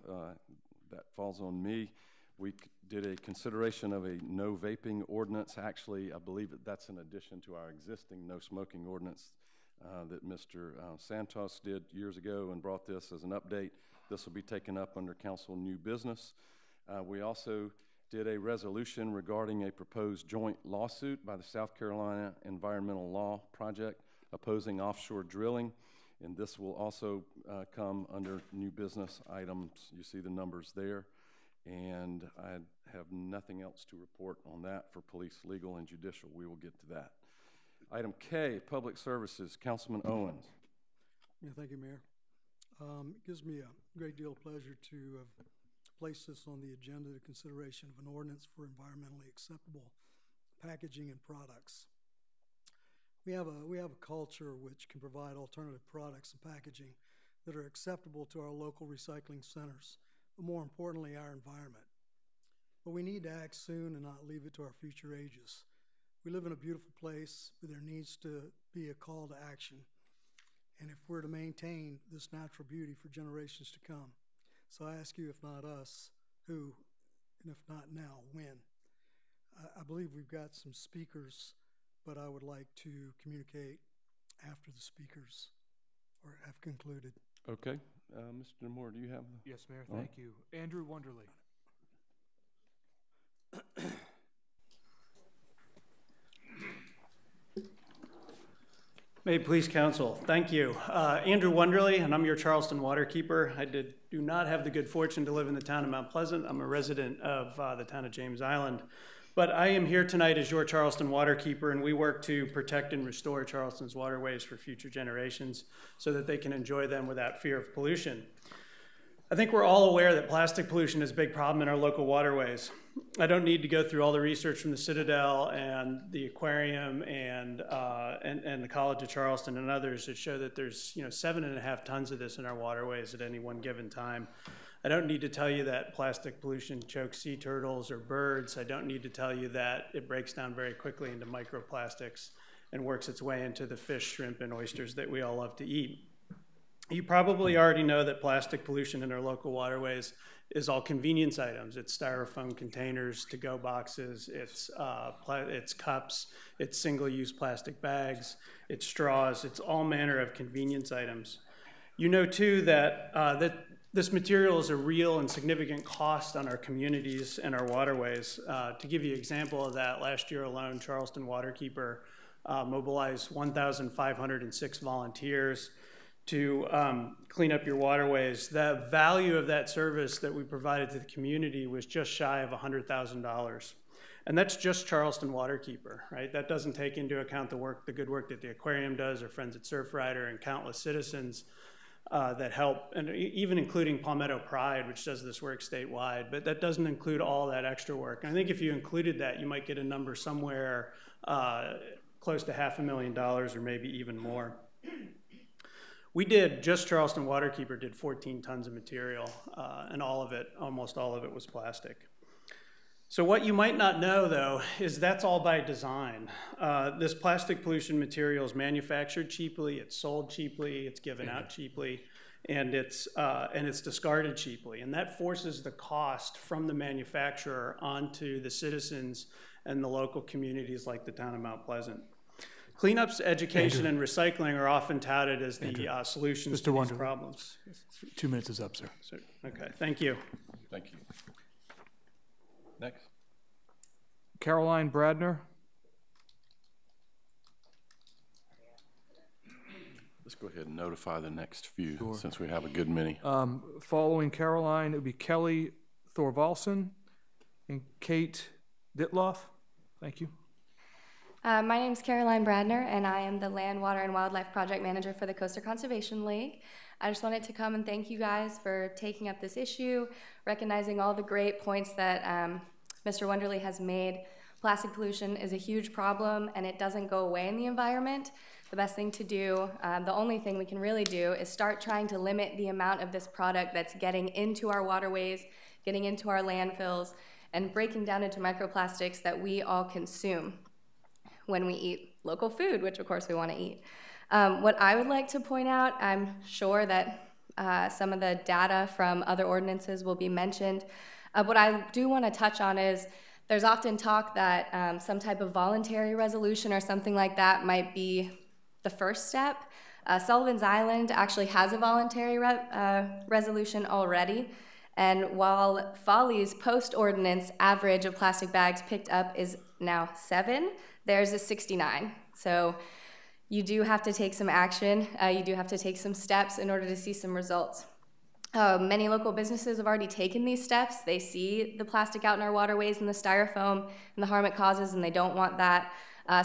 that falls on me. We did a consideration of a no vaping ordinance. Actually, I believe that's in addition to our existing no smoking ordinance that Mr. Santos did years ago and brought this as an update. This will be taken up under council new business. We also did a resolution regarding a proposed joint lawsuit by the South Carolina Environmental Law Project opposing offshore drilling, and this will also come under new business items. You see the numbers there, and I have nothing else to report on that for police, legal, and judicial. We will get to that. Item K, public services, Councilman Owens. Yeah, thank you, Mayor. It gives me a great deal of pleasure to place this on the agenda to consideration of an ordinance for environmentally acceptable packaging and products. We have a culture which can provide alternative products and packaging that are acceptable to our local recycling centers, but more importantly, our environment. But we need to act soon and not leave it to our future ages. We live in a beautiful place, but there needs to be a call to action, and if we're to maintain this natural beauty for generations to come. So I ask you, if not us, who, and if not now, when? I believe we've got some speakers, but I would like to communicate after the speakers have concluded. Okay. Mr. Moore, do you have the... Yes, Mayor, thank you. Andrew Wonderly. May it please council, thank you. Andrew Wonderly, and I'm your Charleston waterkeeper. I do not have the good fortune to live in the town of Mount Pleasant. I'm a resident of the town of James Island. But I am here tonight as your Charleston waterkeeper, and we work to protect and restore Charleston's waterways for future generations so that they can enjoy them without fear of pollution. I think we're all aware that plastic pollution is a big problem in our local waterways. I don't need to go through all the research from the Citadel and the Aquarium and the College of Charleston and others that show that there's 7.5 tons of this in our waterways at any one given time. I don't need to tell you that plastic pollution chokes sea turtles or birds. I don't need to tell you that it breaks down very quickly into microplastics and works its way into the fish, shrimp, and oysters that we all love to eat. You probably already know that plastic pollution in our local waterways is all convenience items. It's styrofoam containers, to-go boxes, it's cups, it's single-use plastic bags, it's straws, it's all manner of convenience items. You know, too, that this material is a real and significant cost on our communities and our waterways. To give you an example of that, last year alone, Charleston Waterkeeper mobilize 1,506 volunteers to clean up your waterways. The value of that service that we provided to the community was just shy of $100,000. And that's just Charleston Waterkeeper, right? That doesn't take into account the good work that the aquarium does, or Friends at Surfrider, and countless citizens that help, and even including Palmetto Pride, which does this work statewide. But that doesn't include all that extra work. And I think if you included that, you might get a number somewhere close to $500,000 or maybe even more. We did, just Charleston Waterkeeper did 14 tons of material, and almost all of it was plastic. So what you might not know, though, is that's all by design. This plastic pollution material is manufactured cheaply, it's sold cheaply, it's given out cheaply, and it's discarded cheaply. And that forces the cost from the manufacturer onto the citizens and the local communities like the town of Mount Pleasant. Cleanups, education, and recycling are often touted as the solutions to these problems. 2 minutes is up, sir. Okay, thank you. Thank you. Next. Caroline Bradner. Let's go ahead and notify the next few, since we have a good many. Following Caroline, it would be Kelly Thorvaldsen and Kate Ditloff. Thank you. My name is Caroline Bradner, and I am the Land, Water, and Wildlife Project Manager for the Coastal Conservation League. I just wanted to come and thank you guys for taking up this issue, recognizing all the great points that Mr. Wonderly has made. Plastic pollution is a huge problem, and it doesn't go away in the environment. The best thing to do, the only thing we can really do, is start trying to limit the amount of this product that's getting into our waterways, getting into our landfills, and breaking down into microplastics that we all consume when we eat local food, which of course we want to eat. What I would like to point out, I'm sure that some of the data from other ordinances will be mentioned. What I do want to touch on is there's often talk that some type of voluntary resolution or something like that might be the first step. Sullivan's Island actually has a voluntary resolution already. And while Folly's post-ordinance average of plastic bags picked up is now 7, theirs is 69. So you do have to take some action. You do have to take some steps in order to see some results. Many local businesses have already taken these steps. They see the plastic out in our waterways and the styrofoam and the harm it causes, and they don't want that.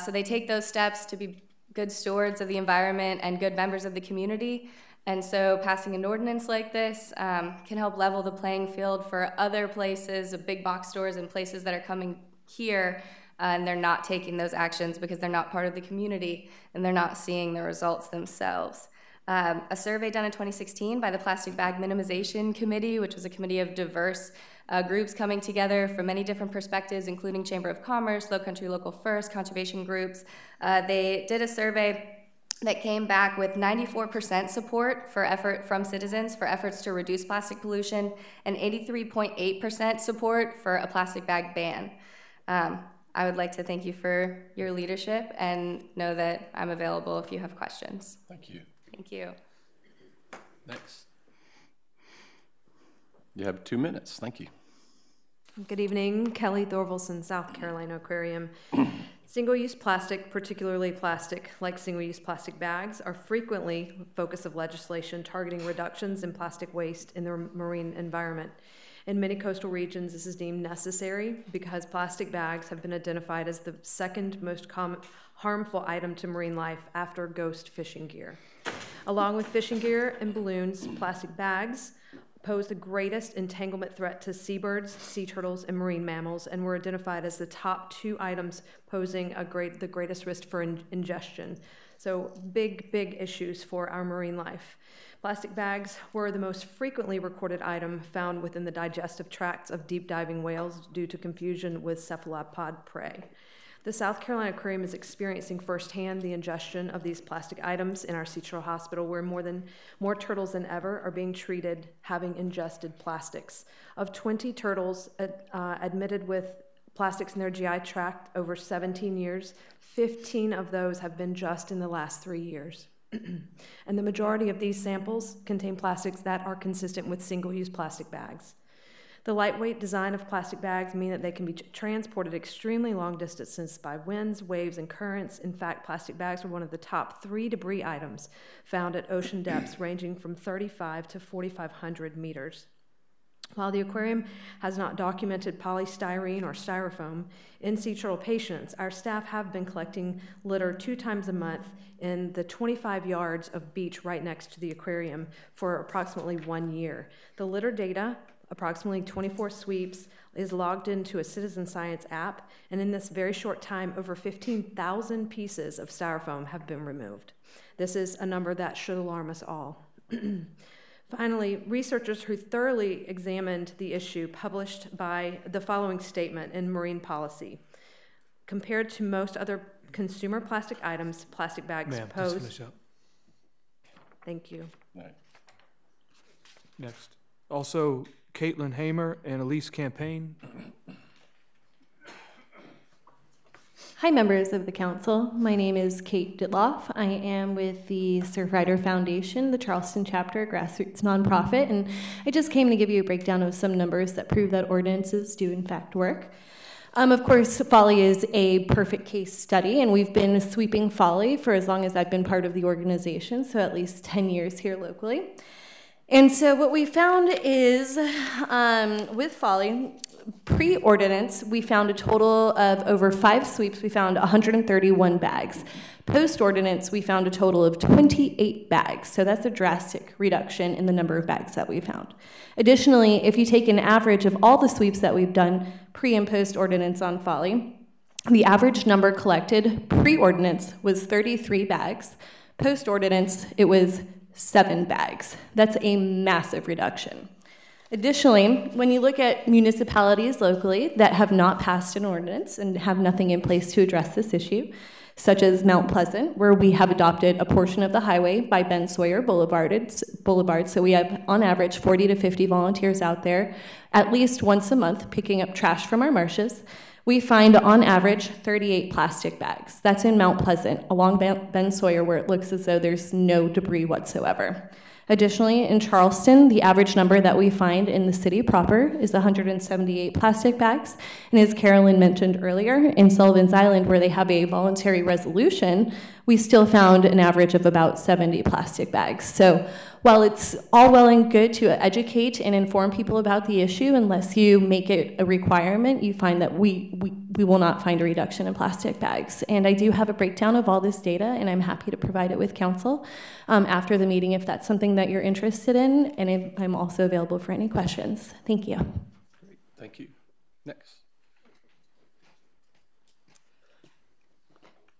So they take those steps to be good stewards of the environment and good members of the community. And so passing an ordinance like this can help level the playing field for other places, big box stores and places that are coming here, and they're not taking those actions because they're not part of the community and they're not seeing the results themselves. A survey done in 2016 by the Plastic Bag Minimization Committee, which was a committee of diverse groups coming together from many different perspectives, including Chamber of Commerce, Low Country Local First, conservation groups. They did a survey that came back with 94% support from citizens for efforts to reduce plastic pollution and 83.8% support for a plastic bag ban. I would like to thank you for your leadership and know that I'm available if you have questions. Thank you. Thank you. Next. You have 2 minutes. Thank you. Good evening. Kelly Thorvaldsen, South Carolina Aquarium. Single-use plastic, particularly plastic like single-use plastic bags, are frequently the focus of legislation targeting reductions in plastic waste in the marine environment. In many coastal regions, this is deemed necessary because plastic bags have been identified as the second most common harmful item to marine life after ghost fishing gear. Along with fishing gear and balloons, plastic bags pose the greatest entanglement threat to seabirds, sea turtles, and marine mammals, and were identified as the top 2 items posing the greatest risk for ingestion. So big issues for our marine life. Plastic bags were the most frequently recorded item found within the digestive tracts of deep diving whales due to confusion with cephalopod prey. The South Carolina Aquarium is experiencing firsthand the ingestion of these plastic items in our Sea Turtle Hospital, where more turtles than ever are being treated having ingested plastics. Of 20 turtles admitted with plastics in their GI tract over 17 years, 15 of those have been just in the last 3 years. And the majority of these samples contain plastics that are consistent with single-use plastic bags. The lightweight design of plastic bags mean that they can be transported extremely long distances by winds, waves, and currents. In fact, plastic bags are one of the top 3 debris items found at ocean depths ranging from 35 to 4,500 meters. While the aquarium has not documented polystyrene or styrofoam in sea turtle patients, our staff have been collecting litter 2 times a month in the 25 yards of beach right next to the aquarium for approximately 1 year. The litter data, approximately 24 sweeps, is logged into a citizen science app, and in this very short time, over 15,000 pieces of styrofoam have been removed. This is a number that should alarm us all. Finally, researchers who thoroughly examined the issue published by the following statement in Marine Policy. Compared to most other consumer plastic items, plastic bags pose... Just finish up. Thank you. Next. Also, Caitlin Hamer and Elise Campaign. Hi, members of the council. My name is Kate Ditloff. I am with the Surfrider Foundation, the Charleston chapter, grassroots nonprofit, and I just came to give you a breakdown of some numbers that prove that ordinances do in fact work. Of course, Folly is a perfect case study, and we've been sweeping Folly for as long as I've been part of the organization, so at least 10 years here locally. And so what we found is, with Folly, pre-ordinance, we found a total of over 5 sweeps. We found 131 bags. Post-ordinance, we found a total of 28 bags. So that's a drastic reduction in the number of bags that we found. Additionally, if you take an average of all the sweeps that we've done pre- and post-ordinance on Folly, the average number collected pre-ordinance was 33 bags. Post-ordinance, it was 7 bags. That's a massive reduction. Additionally, when you look at municipalities locally that have not passed an ordinance and have nothing in place to address this issue, such as Mount Pleasant, where we have adopted a portion of the highway by Ben Sawyer Boulevard, so we have on average 40 to 50 volunteers out there at least once a month picking up trash from our marshes. We find on average 38 plastic bags. That's in Mount Pleasant, along Ben Sawyer, where it looks as though there's no debris whatsoever. Additionally, in Charleston, the average number that we find in the city proper is 178 plastic bags. And as Carolyn mentioned earlier, in Sullivan's Island, where they have a voluntary resolution, we still found an average of about 70 plastic bags. So while it's all well and good to educate and inform people about the issue, unless you make it a requirement, you find that we will not find a reduction in plastic bags. And I do have a breakdown of all this data, and I'm happy to provide it with council after the meeting if that's something that you're interested in, and I'm also available for any questions. Thank you. Great. Thank you. Next.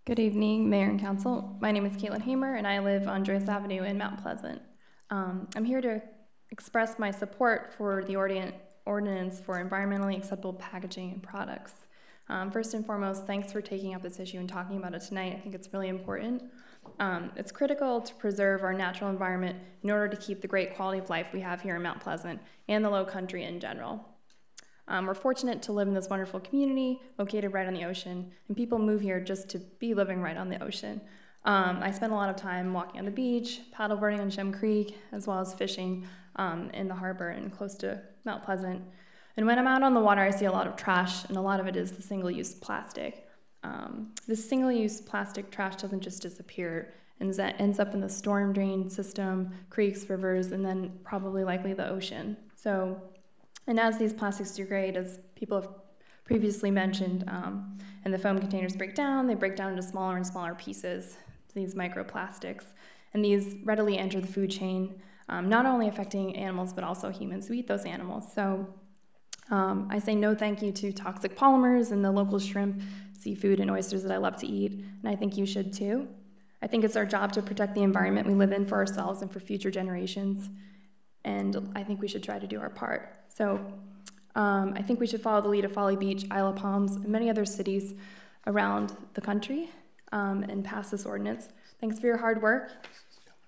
Good evening, Mayor and Council. My name is Caitlin Hamer, and I live on Joyce Avenue in Mount Pleasant. I'm here to express my support for the ordinance for environmentally acceptable packaging and products. First and foremost, thanks for taking up this issue and talking about it tonight. I think it's really important. It's critical to preserve our natural environment in order to keep the great quality of life we have here in Mount Pleasant and the Low Country in general. We're fortunate to live in this wonderful community located right on the ocean, and people move here just to be living right on the ocean. I spend a lot of time walking on the beach, paddleboarding on Shem Creek, as well as fishing in the harbor and close to Mount Pleasant. And when I'm out on the water, I see a lot of trash, and a lot of it is the single-use plastic. This single-use plastic trash doesn't just disappear, and ends up in the storm drain system, creeks, rivers, and then probably likely the ocean. And as these plastics degrade, as people have previously mentioned, and the foam containers break down, they break down into smaller and smaller pieces, these microplastics, and these readily enter the food chain, not only affecting animals, but also humans who eat those animals. So I say no thank you to toxic polymers and the local shrimp, seafood, and oysters that I love to eat, and I think you should too. I think it's our job to protect the environment we live in for ourselves and for future generations, and I think we should try to do our part. So I think we should follow the lead of Folly Beach, Isle of Palms, and many other cities around the country and pass this ordinance. Thanks for your hard work,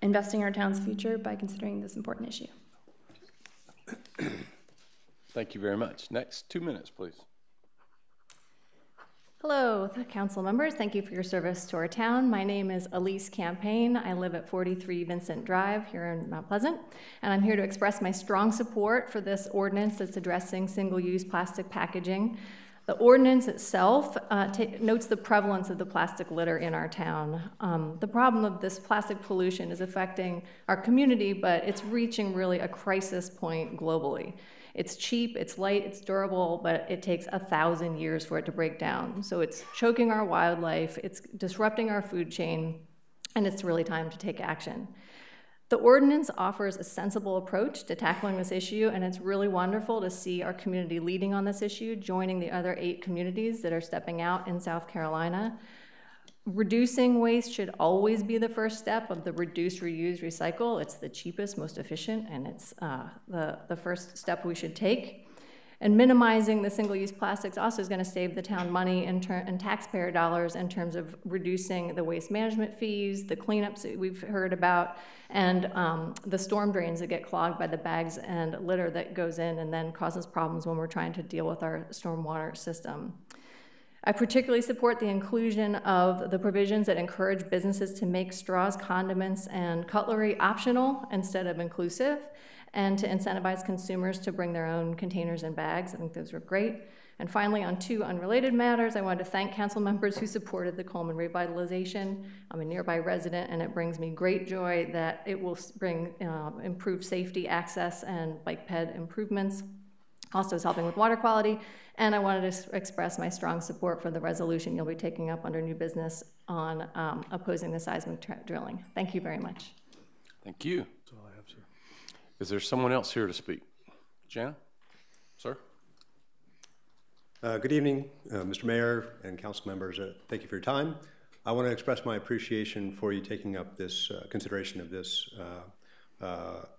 investing in our town's future by considering this important issue. Thank you very much. Next, 2 minutes, please. Hello, council members. Thank you for your service to our town. My name is Elise Campaign. I live at 43 Vincent Drive here in Mount Pleasant, and I'm here to express my strong support for this ordinance that's addressing single-use plastic packaging. The ordinance itself notes the prevalence of the plastic litter in our town. The problem of this plastic pollution is affecting our community, but it's reaching really a crisis point globally. It's cheap, it's light, it's durable, but it takes 1,000 years for it to break down. So it's choking our wildlife, it's disrupting our food chain, and it's really time to take action. The ordinance offers a sensible approach to tackling this issue, and it's really wonderful to see our community leading on this issue, joining the other 8 communities that are stepping out in South Carolina. Reducing waste should always be the first step of the reduce, reuse, recycle. It's the cheapest, most efficient, and it's the first step we should take. And minimizing the single-use plastics also is going to save the town money and taxpayer dollars in terms of reducing the waste management fees, the cleanups that we've heard about, and the storm drains that get clogged by the bags and litter that goes in and then causes problems when we're trying to deal with our stormwater system. I particularly support the inclusion of the provisions that encourage businesses to make straws, condiments, and cutlery optional instead of inclusive, and to incentivize consumers to bring their own containers and bags. I think those are great. And finally, on 2 unrelated matters, I wanted to thank council members who supported the Coleman revitalization. I'm a nearby resident, and it brings me great joy that it will bring improved safety, access, and bike ped improvements. Also is helping with water quality, and I wanted to express my strong support for the resolution you'll be taking up under new business on opposing the seismic drilling. Thank you very much. Thank you. That's all I have, sir. Is there someone else here to speak? Jana? Sir? Good evening, Mr. Mayor and council members. Thank you for your time. I want to express my appreciation for you taking up this consideration of this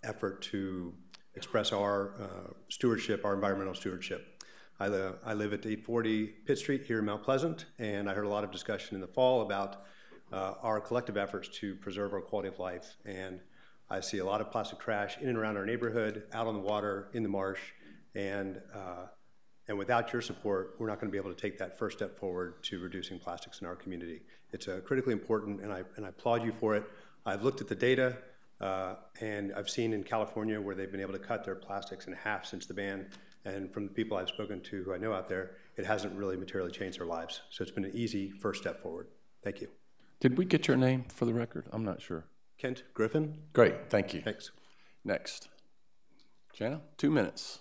effort to express our stewardship, our environmental stewardship. I live at 840 Pitt Street here in Mount Pleasant, and I heard a lot of discussion in the fall about our collective efforts to preserve our quality of life. And I see a lot of plastic trash in and around our neighborhood, out on the water, in the marsh, and without your support, we're not going to be able to take that first step forward to reducing plastics in our community. It's critically important, and I applaud you for it. I've looked at the data. And I've seen in California where they've been able to cut their plastics in half since the ban. And from the people I've spoken to who I know out there, it hasn't really materially changed their lives. So it's been an easy first step forward. Thank you. Did we get your name for the record? I'm not sure. Kent Griffin. Great, thank you. Thanks. Next. Jana, 2 minutes.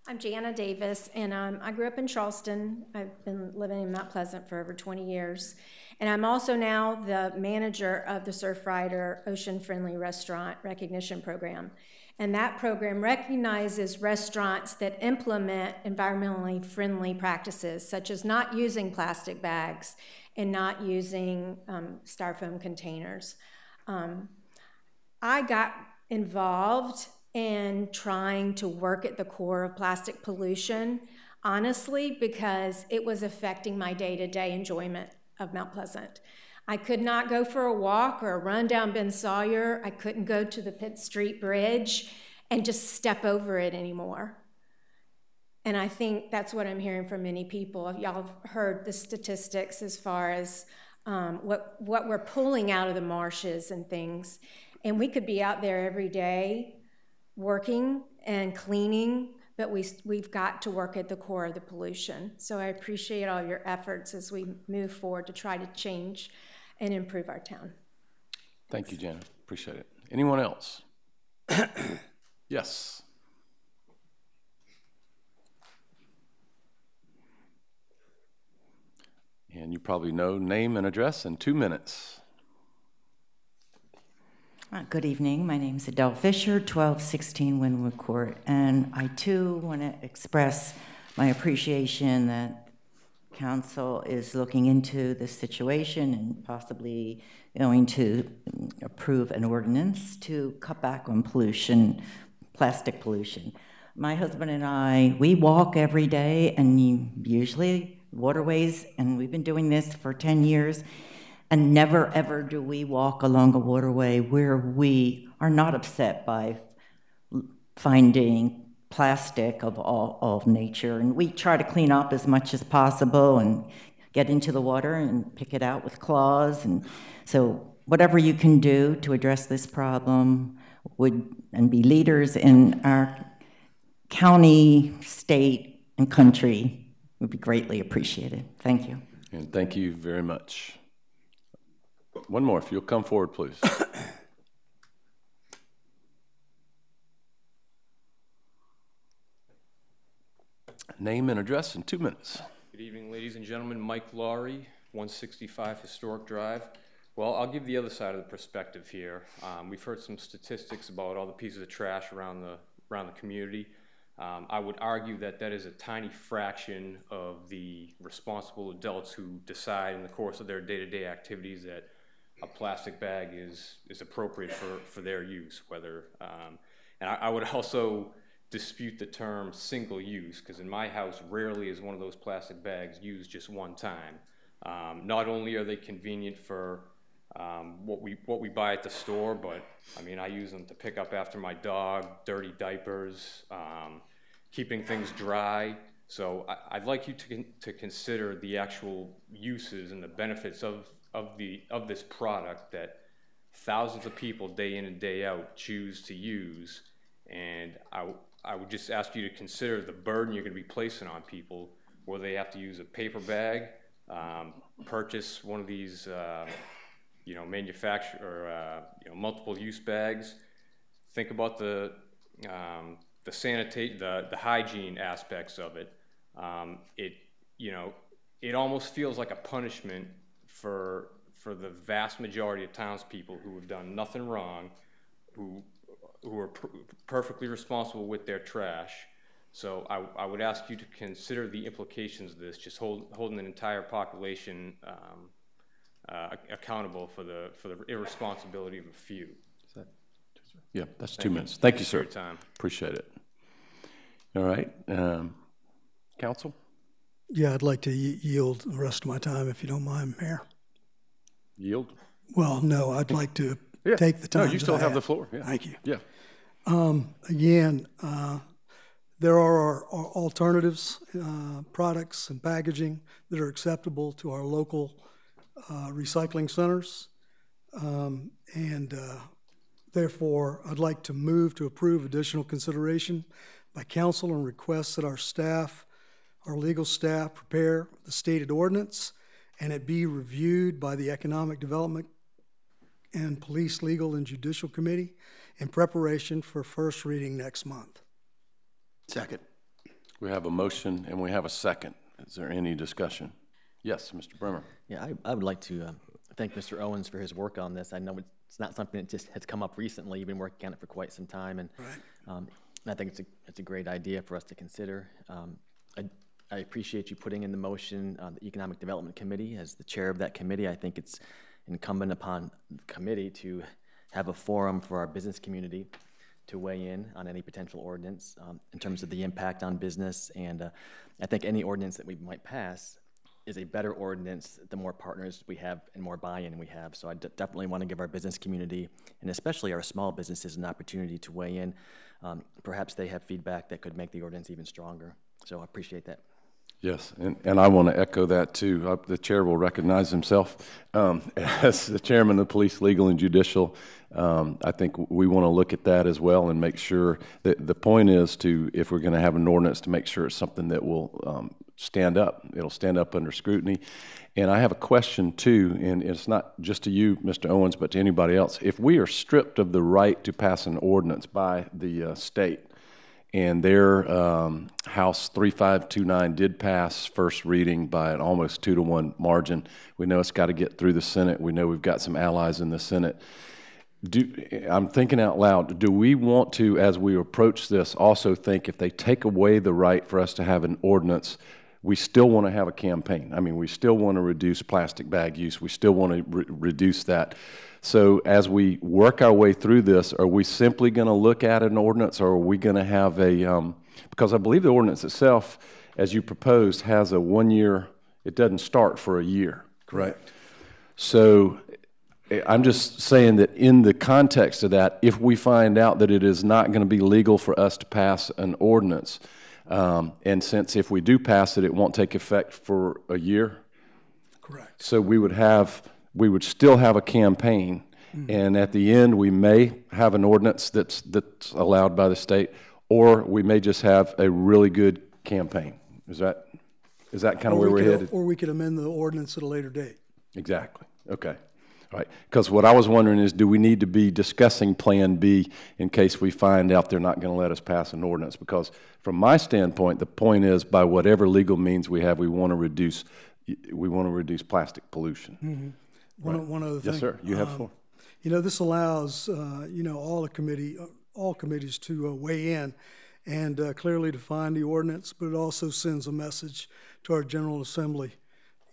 I'm Jana Davis, and I grew up in Charleston. I've been living in Mount Pleasant for over 20 years. And I'm also now the manager of the Surfrider Ocean Friendly Restaurant Recognition Program. And that program recognizes restaurants that implement environmentally friendly practices, such as not using plastic bags and not using styrofoam containers. I got involved in trying to work at the core of plastic pollution, honestly, because it was affecting my day-to-day enjoyment of Mount Pleasant. I could not go for a walk or a run down Ben Sawyer. I couldn't go to the Pitt Street Bridge and just step over it anymore. And I think that's what I'm hearing from many people. Y'all have heard the statistics as far as what we're pulling out of the marshes and things. And we could be out there every day working and cleaning, but we've got to work at the core of the pollution. So I appreciate all your efforts as we move forward to try to change and improve our town. Thank you, Jana. Appreciate it. Anyone else? Yes. And you probably know name and address in 2 minutes. Good evening. My name is Adele Fisher, 1216 Wynwood Court, and I too want to express my appreciation that council is looking into this situation and possibly going to approve an ordinance to cut back on pollution, plastic pollution. My husband and I, we walk every day, and usually waterways, and we've been doing this for 10 years, and never ever do we walk along a waterway where we are not upset by finding plastic of nature, and we try to clean up as much as possible and get into the water and pick it out with claws. And so whatever you can do to address this problem and be leaders in our county, state, and country would be greatly appreciated. Thank you. And thank you very much. One more, if you'll come forward, please. Name and address in 2 minutes. Good evening, ladies and gentlemen. Mike Laurie, 165 Historic Drive. Well, I'll give the other side of the perspective here. We've heard some statistics about all the pieces of trash around the community. I would argue that that is a tiny fraction of the responsible adults who decide in the course of their day-to-day activities that a plastic bag is appropriate for their use. And I would also dispute the term single use, because in my house, rarely is one of those plastic bags used just one time. Not only are they convenient for what we buy at the store, but I mean, I use them to pick up after my dog, dirty diapers, keeping things dry. So I'd like you to consider the actual uses and the benefits of this product that thousands of people day in and day out choose to use. And I would just ask you to consider the burden you're going to be placing on people, where they have to use a paper bag, purchase one of these, manufacturer, multiple use bags. Think about the hygiene aspects of it. It almost feels like a punishment for the vast majority of townspeople who have done nothing wrong, who are perfectly responsible with their trash. So I would ask you to consider the implications of this, just holding an entire population accountable for the irresponsibility of a few. Yeah, that's 2 minutes. Thank you, sir. For your time. Appreciate it. All right. Council? Yeah, I'd like to yield the rest of my time, if you don't mind, Mayor. Yield? Well, no, I'd like to take the time. No, you still have the floor. Yeah. Thank you. Yeah. Again, there are alternatives, products and packaging that are acceptable to our local recycling centers. Therefore, I'd like to move to approve additional consideration by council and request that our legal staff prepare the stated ordinance and it be reviewed by the Economic Development and Police, Legal, and Judicial Committee in preparation for first reading next month. Second. We have a motion and we have a second. Is there any discussion? Yes, Mr. Bremer. Yeah, I would like to thank Mr. Owens for his work on this. I know it's not something that just has come up recently. You've been working on it for quite some time, and I think it's a great idea for us to consider. I appreciate you putting in the motion on the Economic Development Committee. As the chair of that committee, I think it's incumbent upon the committee to have a forum for our business community to weigh in on any potential ordinance in terms of the impact on business. And I think any ordinance that we might pass is a better ordinance the more partners we have and more buy-in we have. So I definitely want to give our business community, and especially our small businesses, an opportunity to weigh in. Perhaps they have feedback that could make the ordinance even stronger. So I appreciate that. Yes, and I want to echo that too. The chair will recognize himself as the chairman of Police, Legal, and Judicial. I think we want to look at that as well and make sure that the point is to, if we're going to have an ordinance, to make sure it's something that will stand up. It'll stand up under scrutiny. And I have a question too, and it's not just to you, Mr. Owens, but to anybody else. If we are stripped of the right to pass an ordinance by the state, and their House 3529 did pass first reading by an almost 2-to-1 margin. We know it's got to get through the Senate. We know we've got some allies in the Senate. I'm thinking out loud, do we want to, as we approach this, also think if they take away the right for us to have an ordinance, we still want to have a campaign? I mean, we still want to reduce plastic bag use. We still want to reduce that. So as we work our way through this, are we simply going to look at an ordinance, or are we going to have a, because I believe the ordinance itself, as you proposed, has a 1 year, it doesn't start for a year, correct? So I'm just saying that in the context of that, if we find out that it is not going to be legal for us to pass an ordinance, and since if we do pass it, it won't take effect for a year. Correct. So we would still have a campaign, and at the end, we may have an ordinance that's allowed by the state, or we may just have a really good campaign. Is that kind of where we're headed? Or we could amend the ordinance at a later date. Exactly. Okay. All right. Because what I was wondering is, do we need to be discussing Plan B in case we find out they're not going to let us pass an ordinance? Because from my standpoint, the point is, by whatever legal means we have, we want to reduce plastic pollution. Mm-hmm. One other thing. Yes, sir. You have the floor. This allows all committees to weigh in and clearly define the ordinance, but it also sends a message to our General Assembly.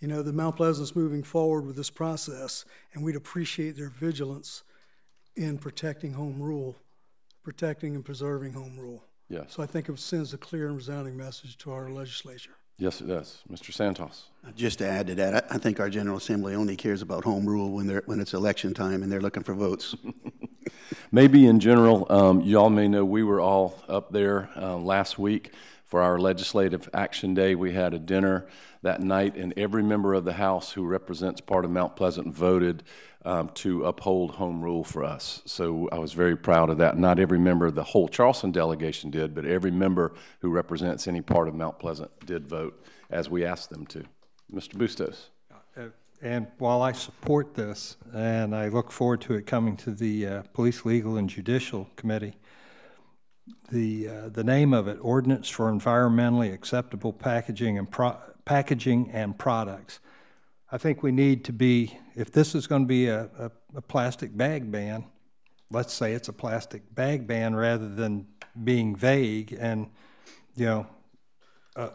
The Mount Pleasant's moving forward with this process, and we'd appreciate their vigilance in protecting home rule, protecting and preserving home rule. Yes. So I think it sends a clear and resounding message to our legislature. Yes, it does. Mr. Santos. Just to add to that, I think our General Assembly only cares about home rule when it's election time and they're looking for votes. Maybe in general, y'all may know we were all up there last week for our Legislative Action Day. We had a dinner that night, and every member of the House who represents part of Mount Pleasant voted to uphold home rule for us. So I was very proud of that. Not every member of the whole Charleston delegation did, but every member who represents any part of Mount Pleasant did vote as we asked them to. Mr. Bustos. And while I support this, and I look forward to it coming to the Police, Legal, and Judicial Committee, the name of it, Ordinance for Environmentally Acceptable Packaging and Products. I think we need to be, if this is going to be a plastic bag ban, let's say it's a plastic bag ban rather than being vague. And,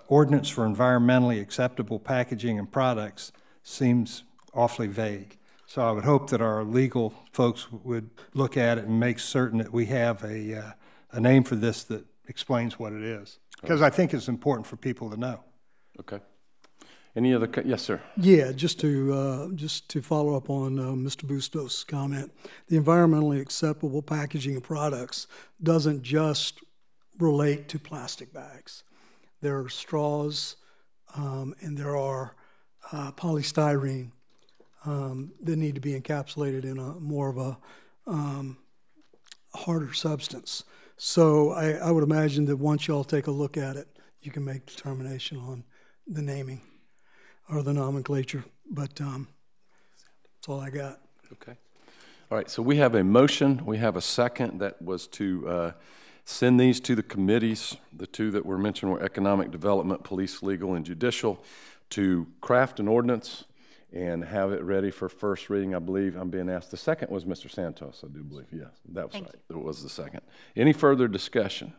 Ordinance for Environmentally Acceptable Packaging and Products seems awfully vague. So I would hope that our legal folks would look at it and make certain that we have a name for this that explains what it is, because I think it's important for people to know. Okay. Any other? Yes, sir. Yeah, just to follow up on Mr. Bustos' comment, the environmentally acceptable packaging of products doesn't just relate to plastic bags. There are straws, and there are polystyrene that need to be encapsulated in more of a harder substance. So I would imagine that once y'all take a look at it, you can make determination on the naming or the nomenclature. But that's all I got. Okay. All right. So we have a motion. We have a second that was to send these to the committees. The two that were mentioned were Economic Development, Police, Legal, and Judicial, to craft an ordinance and have it ready for first reading. I believe I'm being asked. The second was Mr. Santos, I do believe. Yes, that was right. It was the second. Any further discussion?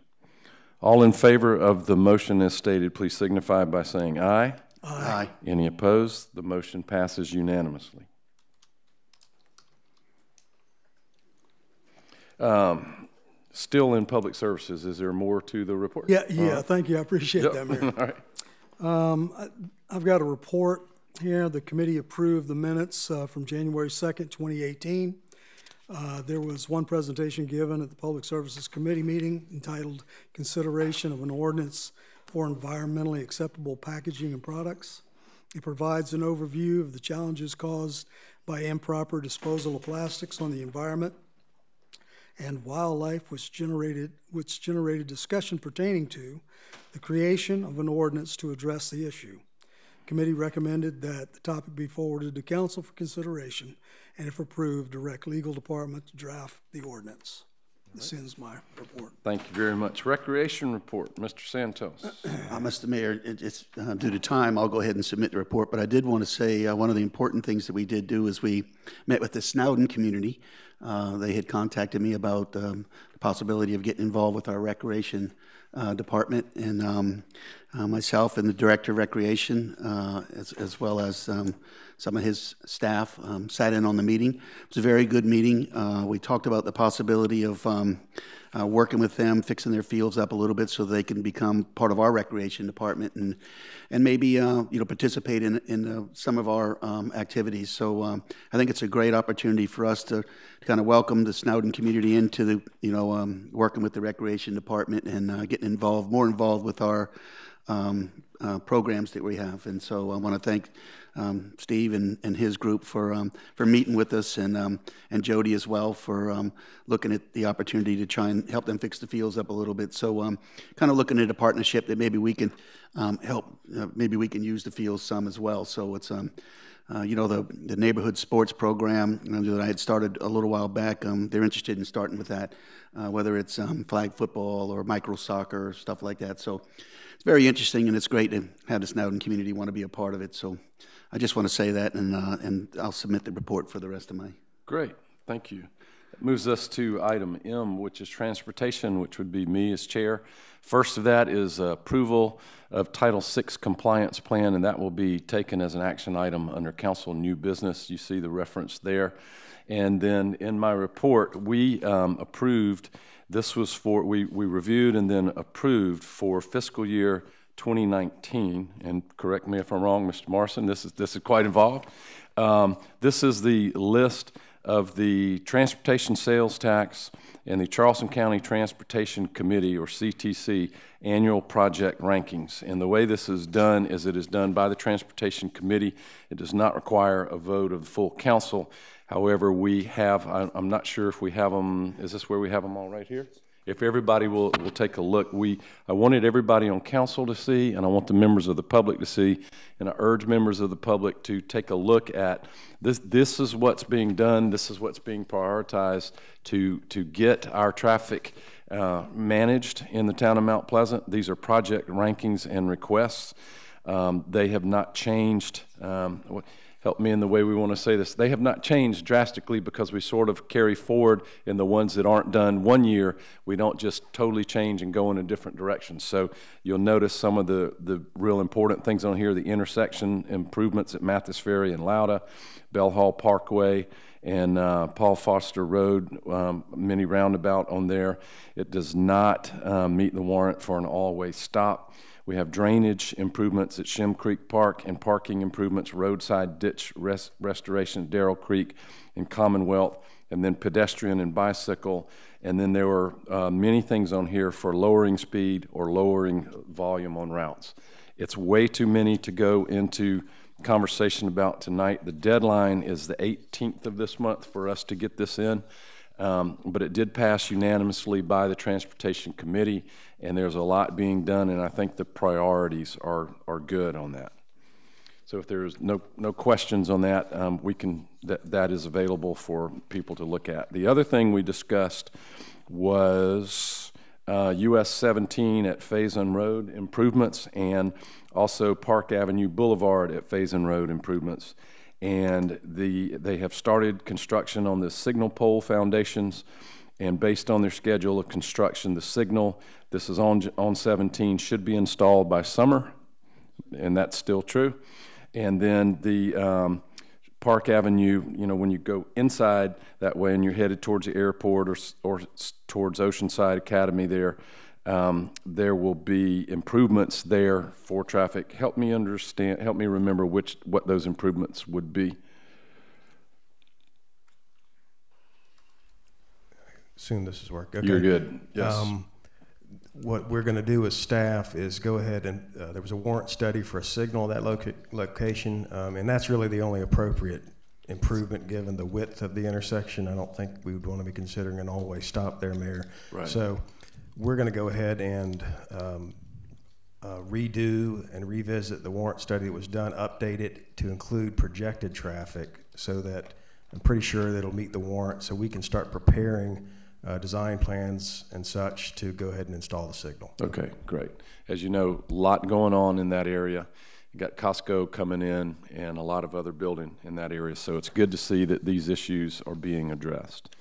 All in favor of the motion as stated, please signify by saying aye. Aye. Any opposed? The motion passes unanimously. Still in public services, is there more to the report? Yeah, thank you. I appreciate that, Mayor. All right. I've got a report here. The committee approved the minutes from January 2nd, 2018. There was one presentation given at the Public Services Committee meeting entitled Consideration of an Ordinance for Environmentally Acceptable Packaging and Products. It provides an overview of the challenges caused by improper disposal of plastics on the environment and wildlife, which generated discussion pertaining to the creation of an ordinance to address the issue. Committee recommended that the topic be forwarded to council for consideration, and if approved, direct legal department to draft the ordinance. This ends my report. Thank you very much. Recreation report, Mr. Santos. Mr. Mayor, it's due to time, I'll go ahead and submit the report, but I did want to say one of the important things that we did do is we met with the Snowden community. They had contacted me about the possibility of getting involved with our recreation department, and myself and the director of recreation, as well as some of his staff, sat in on the meeting. It was a very good meeting. We talked about the possibility of working with them, fixing their fields up a little bit so they can become part of our recreation department and maybe participate in some of our activities. So I think it's a great opportunity for us to kind of welcome the Snowden community into the working with the recreation department and getting more involved with our programs that we have. And so I want to thank Steve and his group for meeting with us, and Jody as well for looking at the opportunity to try and help them fix the fields up a little bit. So kind of looking at a partnership that maybe we can help, maybe we can use the fields some as well. So it's the neighborhood sports program that I had started a little while back. They're interested in starting with that, whether it's flag football or micro soccer or stuff like that. So it's very interesting, and it's great to have the Snowden community want to be a part of it. So I just want to say that, and I'll submit the report for the rest of my. Great, thank you. That moves us to item M, which is transportation, which would be me as chair. First of that is approval of Title VI compliance plan, and that will be taken as an action item under council new business. You see the reference there. And then in my report, we approved, this was for, we reviewed and then approved for fiscal year 2019, and correct me if I'm wrong, Mr. Morrison, this is quite involved. This is the list of the transportation sales tax and the Charleston County Transportation Committee, or CTC, annual project rankings. And the way this is done is it is done by the Transportation Committee. It does not require a vote of the full council. However, we have, I'm not sure if we have them, is this where we have them all right here? If everybody will take a look, I wanted everybody on council to see, and I want the members of the public to see, and I urge members of the public to take a look at this. This is what's being done. This is what's being prioritized to get our traffic managed in the town of Mount Pleasant. These are project rankings and requests. They have not changed. Help me in the way we want to say this. They have not changed drastically because we sort of carry forward in the ones that aren't done one year. We don't just totally change and go in a different direction. So you'll notice some of the real important things on here, the intersection improvements at Mathis Ferry and Lauda, Bell Hall Parkway, and Paul Foster Road, mini roundabout on there. It does not meet the warrant for an all-way stop. We have drainage improvements at Shem Creek Park and parking improvements, roadside ditch restoration at Darrell Creek and Commonwealth, and then pedestrian and bicycle. And then there were many things on here for lowering speed or lowering volume on routes. It's way too many to go into conversation about tonight. The deadline is the 18th of this month for us to get this in. But it did pass unanimously by the Transportation Committee, and there's a lot being done, and I think the priorities are good on that. So if there's no questions on that, that is available for people to look at. The other thing we discussed was US 17 at Faison Road improvements, and also Park Avenue Boulevard at Faison Road improvements. And they have started construction on the signal pole foundations, and based on their schedule of construction, the signal, this is on 17, should be installed by summer, and that's still true. And then the Park Avenue, when you go inside that way and you're headed towards the airport or towards Oceanside Academy there will be improvements there for traffic. Help me remember what those improvements would be. Assume this is work. Okay. You're good. Yes. What we're going to do as staff is go ahead and there was a warrant study for a signal at that location, and that's really the only appropriate improvement given the width of the intersection. I don't think we would want to be considering an all-way stop there, Mayor. Right. So we're going to go ahead and redo and revisit the warrant study that was done, update it to include projected traffic so that I'm pretty sure that it'll meet the warrant so we can start preparing design plans and such to go ahead and install the signal. Okay, great. As you know, a lot going on in that area. You got Costco coming in and a lot of other building in that area, so it's good to see that these issues are being addressed.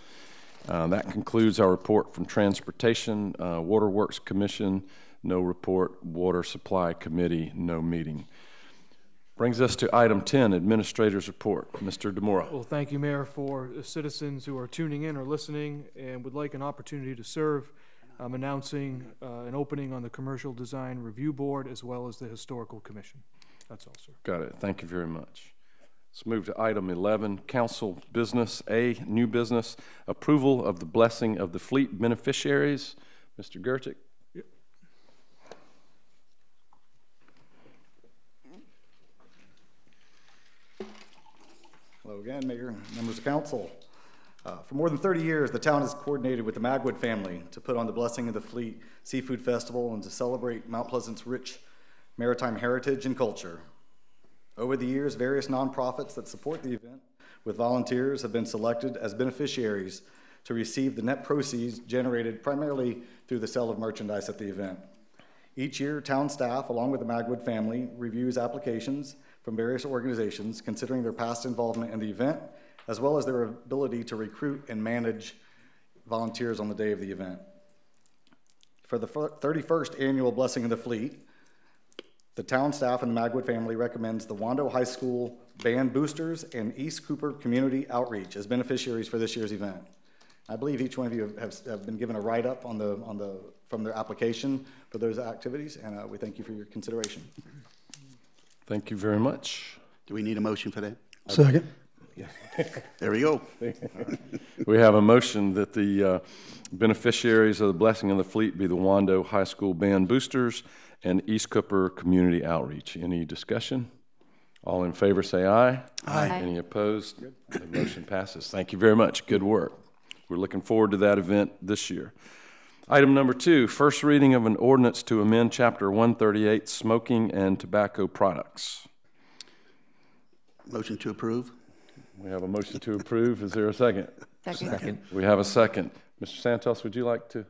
That concludes our report from Transportation. Waterworks Commission, no report. Water Supply Committee, no meeting. Brings us to item 10, Administrator's Report. Mr. DeMora. Well, thank you, Mayor, for citizens who are tuning in or listening and would like an opportunity to serve I'm announcing an opening on the Commercial Design Review Board as well as the Historical Commission. That's all, sir. Got it. Thank you very much. Let's move to item 11, council business. A, new business, approval of the blessing of the fleet beneficiaries. Mr. Gertic. Yep. Hello again, Mayor and members of council. For more than 30 years, the town has coordinated with the Magwood family to put on the Blessing of the Fleet Seafood Festival and to celebrate Mount Pleasant's rich maritime heritage and culture. Over the years, various nonprofits that support the event with volunteers have been selected as beneficiaries to receive the net proceeds generated primarily through the sale of merchandise at the event. Each year, town staff, along with the Magwood family, reviews applications from various organizations considering their past involvement in the event, as well as their ability to recruit and manage volunteers on the day of the event. For the 31st annual Blessing of the Fleet, the town staff and the Magwood family recommends the Wando High School Band Boosters and East Cooper Community Outreach as beneficiaries for this year's event. I believe each one of you have been given a write-up from their application for those activities, and we thank you for your consideration. Thank you very much. Do we need a motion for that? Second. Yeah. There we go. We have a motion that the beneficiaries of the Blessing of the Fleet be the Wando High School Band Boosters and East Cooper Community Outreach. Any discussion? All in favor say aye. Aye. Any opposed? The motion passes. Thank you very much. Good work. We're looking forward to that event this year. Item number 2, first reading of an ordinance to amend Chapter 138, Smoking and Tobacco Products. Motion to approve. We have a motion to approve. Is there a second? Second. We have a second. Mr. Santos, would you like to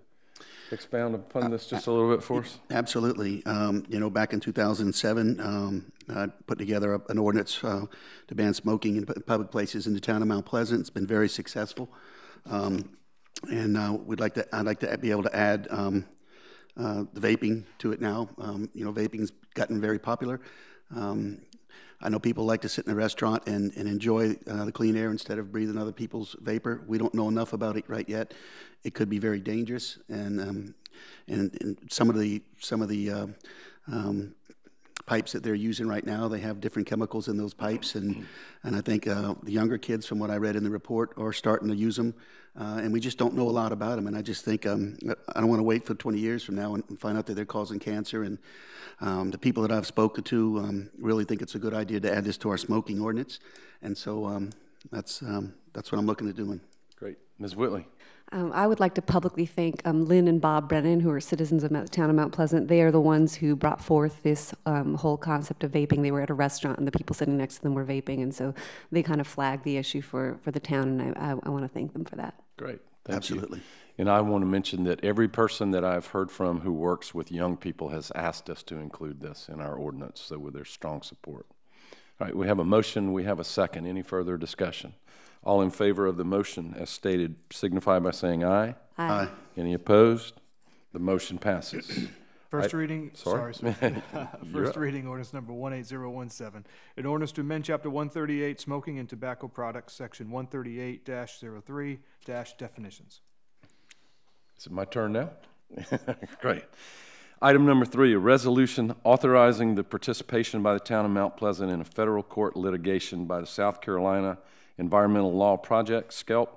expound upon this just a little bit for us? Absolutely. You know, back in 2007, I put together an ordinance to ban smoking in public places in the town of Mount Pleasant. It's been very successful. And I'd like to be able to add the vaping to it now. You know, vaping's gotten very popular. I know people like to sit in a restaurant and enjoy the clean air instead of breathing other people's vapor. We don't know enough about it right yet. It could be very dangerous, and some of the pipes that they're using right now, they have different chemicals in those pipes, and I think the younger kids, from what I read in the report, are starting to use them, and we just don't know a lot about them. And I just think I don't want to wait for 20 years from now and find out that they're causing cancer. And the people that I've spoken to really think it's a good idea to add this to our smoking ordinance, and so that's what I'm looking at doing. Great. Ms. Whitley. I would like to publicly thank Lynn and Bob Brennan, who are citizens of the town of Mount Pleasant. They are the ones who brought forth this whole concept of vaping. They were at a restaurant, and the people sitting next to them were vaping, and so they kind of flagged the issue for the town, and I want to thank them for that. Great. Thank Absolutely. You. And I want to mention that every person that I've heard from who works with young people has asked us to include this in our ordinance, so with their strong support. All right, we have a motion. We have a second. Any further discussion? All in favor of the motion as stated signify by saying aye. Aye. Any opposed? The motion passes. First reading, sorry sir. First up. reading ordinance number 18017. An ordinance to amend Chapter 138, Smoking and Tobacco Products, Section 138-03-definitions. Is it my turn now? Great. Item number 3, a resolution authorizing the participation by the town of Mount Pleasant in a federal court litigation by the South Carolina Environmental Law Project, SCELP,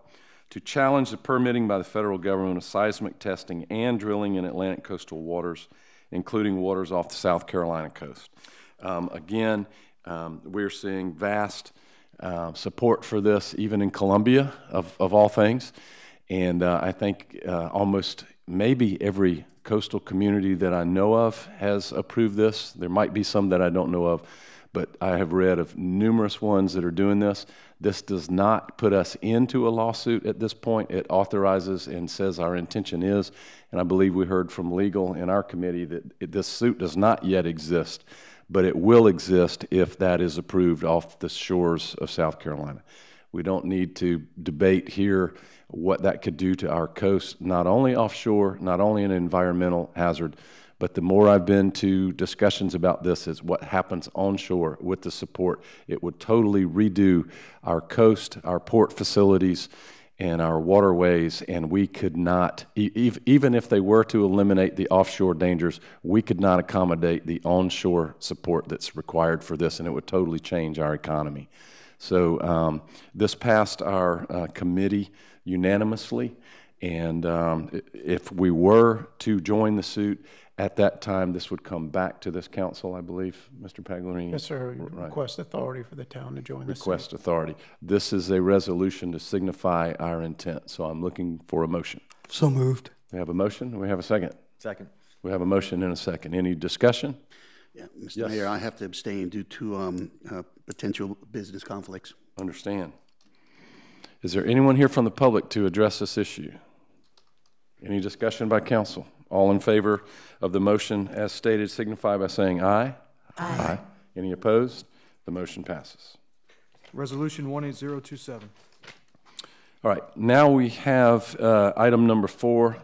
to challenge the permitting by the federal government of seismic testing and drilling in Atlantic coastal waters, including waters off the South Carolina coast. Again, we're seeing vast support for this, even in Columbia, of all things. And I think almost maybe every coastal community that I know of has approved this. There might be some that I don't know of, but I have read of numerous ones that are doing this. This does not put us into a lawsuit at this point. It authorizes and says our intention is, and I believe we heard from legal in our committee that this suit does not yet exist, but it will exist if that is approved off the shores of South Carolina. We don't need to debate here what that could do to our coast, not only offshore, not only an environmental hazard, but the more I've been to discussions about this is what happens onshore with the support. It would totally redo our coast, our port facilities, and our waterways, and we could not, even if they were to eliminate the offshore dangers, we could not accommodate the onshore support that's required for this, and it would totally change our economy. So this passed our committee unanimously, and if we were to join the suit, at that time, this would come back to this council, I believe, Mr. Pagliarini? Yes, sir. Right. Request authority for the town to join the suit. Request authority. This is a resolution to signify our intent, so I'm looking for a motion. So moved. We have a motion. We have a second. Second. We have a motion and a second. Any discussion? Yeah, Mr. Yes. Mayor, I have to abstain due to potential business conflicts. Understand. Is there anyone here from the public to address this issue? Any discussion by council? All in favor of the motion as stated signify by saying aye. Aye. Any opposed? The motion passes. Resolution 18027. All right, now we have item number 4,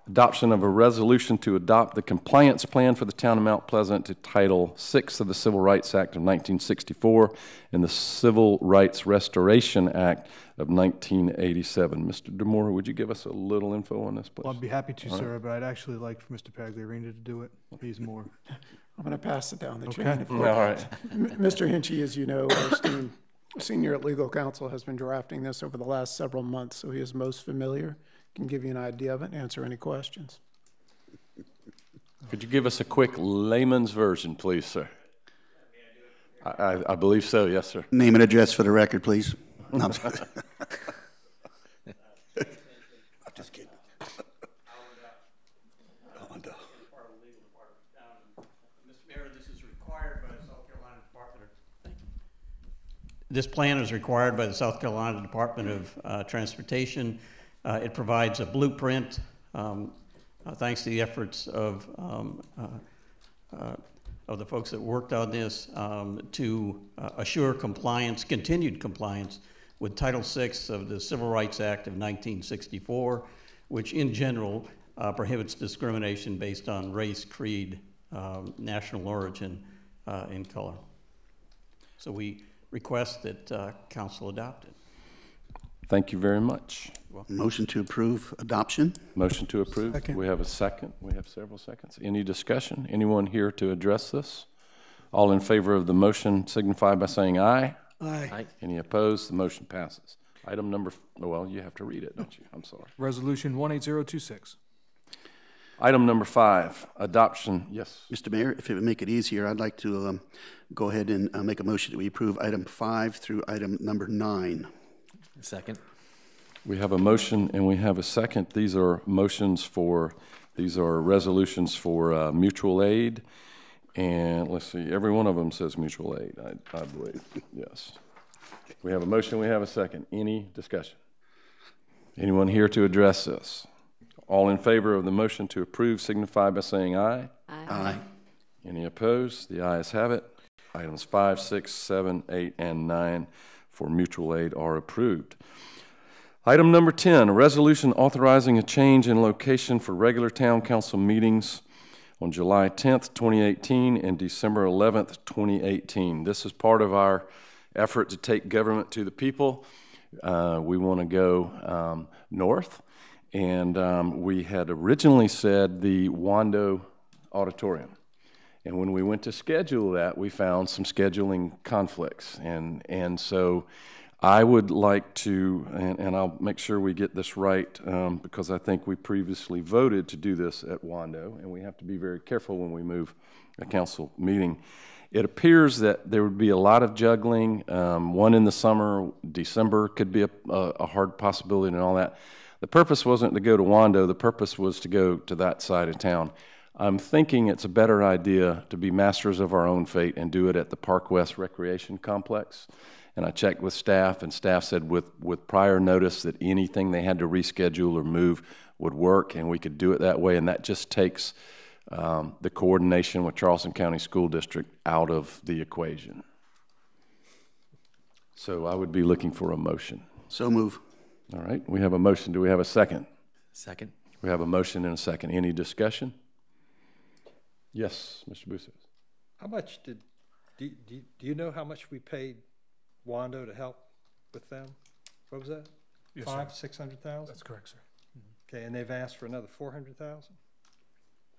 adoption of a resolution to adopt the compliance plan for the town of Mount Pleasant to Title VI of the Civil Rights Act of 1964 and the Civil Rights Restoration Act of 1987. Mr. DeMora, would you give us a little info on this, please? Well, I'd be happy to, All sir, right. but I'd actually like for Mr. Pagliarini to do it. He's more. I'm going to pass it down the Okay. chain. All right. Mr. Hinchy, as you know, our esteemed senior legal counsel has been drafting this over the last several months, so he is most familiar, can give you an idea of it and answer any questions. Could you give us a quick layman's version, please, sir? I believe so, yes, sir. Name and address for the record, please. No, I'm sorry. I'm just kidding. This plan is required by the South Carolina Department of Transportation. It provides a blueprint, thanks to the efforts of the folks that worked on this, to assure compliance, continued compliance with Title VI of the Civil Rights Act of 1964, which in general prohibits discrimination based on race, creed, national origin, and color. So we request that council adopt it. Thank you very much. Motion to approve adoption. Motion to approve. Second. We have a second. We have several seconds. Any discussion? Anyone here to address this? All in favor of the motion signify by saying aye. Aye. Aye. Any opposed? The motion passes. Item number, well, you have to read it, don't you? I'm sorry. Resolution 18026. Item number 5, adoption. Yes. Mr. Mayor, if it would make it easier, I'd like to go ahead and make a motion that we approve item 5 through item number 9. Second. We have a motion and we have a second. These are resolutions for mutual aid. And let's see, every one of them says mutual aid, I believe. Yes. We have a motion, we have a second. Any discussion? Anyone here to address this? All in favor of the motion to approve signify by saying aye. Aye. Aye. Any opposed? The ayes have it. Items 5, 6, 7, 8, and 9 for mutual aid are approved. Item number 10, a resolution authorizing a change in location for regular town council meetings on July 10th, 2018 and December 11th, 2018. This is part of our effort to take government to the people. We want to go north, and we had originally said the Wando Auditorium. And when we went to schedule that, we found some scheduling conflicts. And so I would like to, and I'll make sure we get this right, because I think we previously voted to do this at Wando, and we have to be very careful when we move a council meeting. It appears that there would be a lot of juggling. One in the summer, December could be a hard possibility and all that. The purpose wasn't to go to Wando. The purpose was to go to that side of town. I'm thinking it's a better idea to be masters of our own fate and do it at the Park West Recreation Complex. And I checked with staff, and staff said with prior notice that anything they had to reschedule or move would work, and we could do it that way. And that just takes the coordination with Charleston County School District out of the equation. So I would be looking for a motion. So move. All right, we have a motion. Do we have a second? Second. We have a motion and a second. Any discussion? Yes, Mr. Bustos. How much do you know how much we paid Wando to help with them? What was that? Yes, Five, sir. 600,000? That's correct, sir. Okay, and they've asked for another 400,000?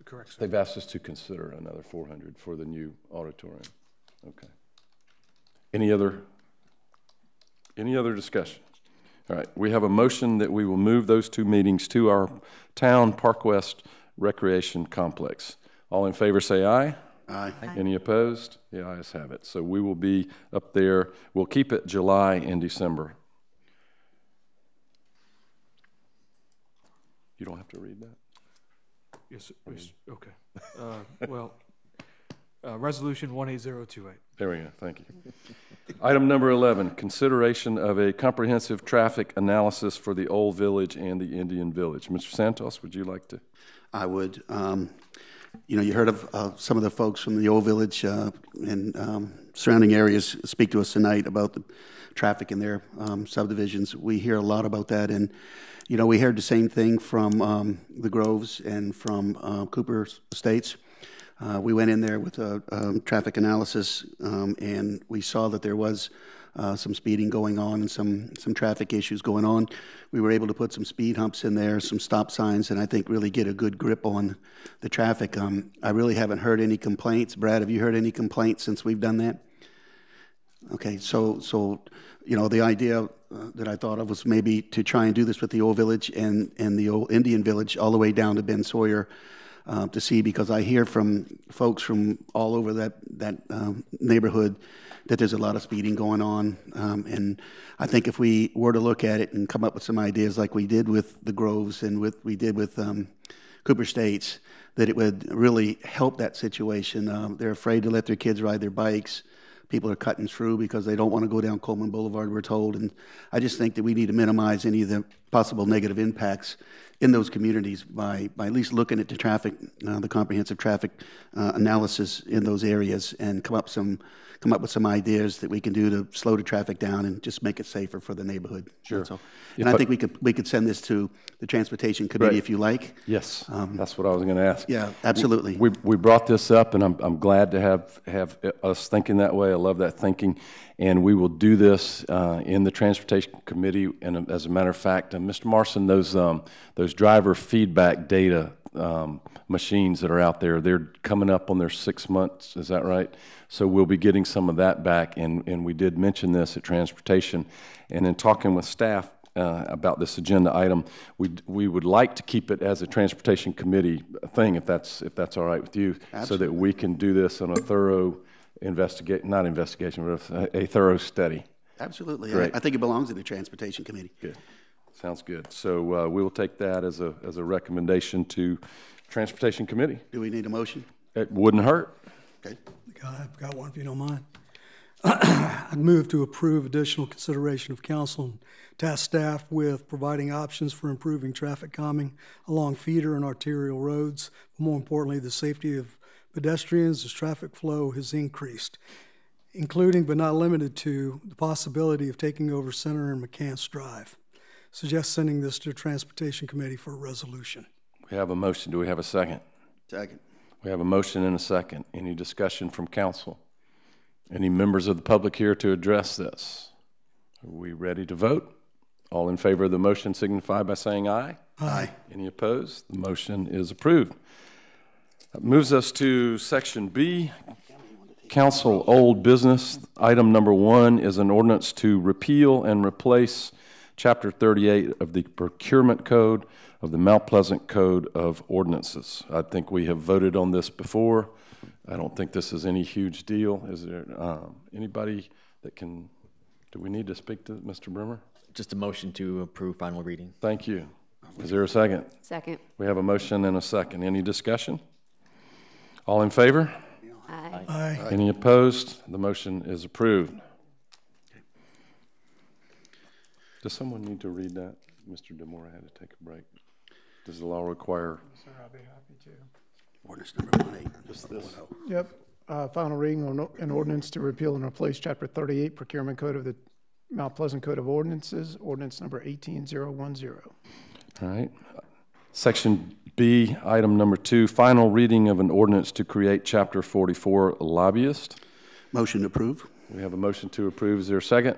Correct, sir. They've asked us to consider another 400 for the new auditorium. Okay. Any other discussion? All right, we have a motion that we will move those two meetings to our town Park West Recreation Complex. All in favor say aye. Aye. Any opposed? The ayes have it. So we will be up there. We'll keep it July and December. You don't have to read that? Yes, yes, okay. Resolution 18028. There we go, thank you. Item number 11, consideration of a comprehensive traffic analysis for the Old Village and the Indian Village. Mr. Santos, would you like to? I would. You know, you heard of some of the folks from the Old Village and surrounding areas speak to us tonight about the traffic in their subdivisions. We hear a lot about that, and you know, we heard the same thing from the Groves and from Cooper Estates. We went in there with a traffic analysis, and we saw that there was some speeding going on and some traffic issues going on. We were able to put some speed humps in there, some stop signs, and I think really get a good grip on the traffic. I really haven't heard any complaints. Brad, have you heard any complaints since we've done that? Okay, so you know, the idea that I thought of was maybe to try and do this with the Old Village and the Old Indian Village all the way down to Ben Sawyer to see, because I hear from folks from all over that neighborhood that there's a lot of speeding going on, and I think if we were to look at it and come up with some ideas like we did with the Groves and we did with Cooper Estates, that it would really help that situation. They're afraid to let their kids ride their bikes. People are cutting through because they don't want to go down Coleman Boulevard, we're told, and I just think that we need to minimize any of the possible negative impacts in those communities by at least looking at the traffic, the comprehensive traffic analysis in those areas, and come up with some ideas that we can do to slow the traffic down and just make it safer for the neighborhood. Sure. That's all. And I think we could send this to the Transportation Committee if you like. Yes, that's what I was going to ask. Yeah, absolutely. We brought this up, and I'm glad to have us thinking that way. I love that thinking, and we will do this in the Transportation Committee. And as a matter of fact, Mr. Marson, those driver feedback data machines that are out there, they're coming up on their 6 months. Is that right? So we'll be getting some of that back, and we did mention this at Transportation, and in talking with staff about this agenda item, we would like to keep it as a Transportation Committee thing, if that's all right with you. Absolutely. So that we can do this on a thorough not investigation, but a thorough study. Absolutely. I think it belongs in the Transportation Committee. Good. Sounds good. So we will take that as a recommendation to Transportation Committee. Do we need a motion? It wouldn't hurt. Okay. I've got one if you don't mind. I'd move to approve additional consideration of council and task staff with providing options for improving traffic calming along feeder and arterial roads, but more importantly, the safety of pedestrians as traffic flow has increased, including but not limited to the possibility of taking over Center and McCants Drive. Suggest sending this to the Transportation Committee for a resolution. We have a motion. Do we have a second? Second. We have a motion and a second. Any discussion from council? Any members of the public here to address this? Are we ready to vote? All in favor of the motion signify by saying aye. Aye. Any opposed? The motion is approved. That moves us to Section B, Council Old Business. Item number 1 is an ordinance to repeal and replace Chapter 38 of the Procurement Code of the Mount Pleasant Code of Ordinances. I think we have voted on this before. I don't think this is any huge deal. Is there anybody that can, do we need to speak to Mr. Brimmer? Just a motion to approve final reading. Thank you. Is there a second? Second. We have a motion and a second. Any discussion? All in favor? Aye. Aye. Any opposed? The motion is approved. Does someone need to read that? Mr. DeMora had to take a break. Does the law require? Sir, I'll be happy to. Ordinance number 18. Just this. Yep. Final reading on an ordinance to repeal and replace Chapter 38 Procurement Code of the Mount Pleasant Code of Ordinances, ordinance number 18010. All right. Section B, item number 2, final reading of an ordinance to create Chapter 44 lobbyist. Motion to approve. We have a motion to approve. Is there a second?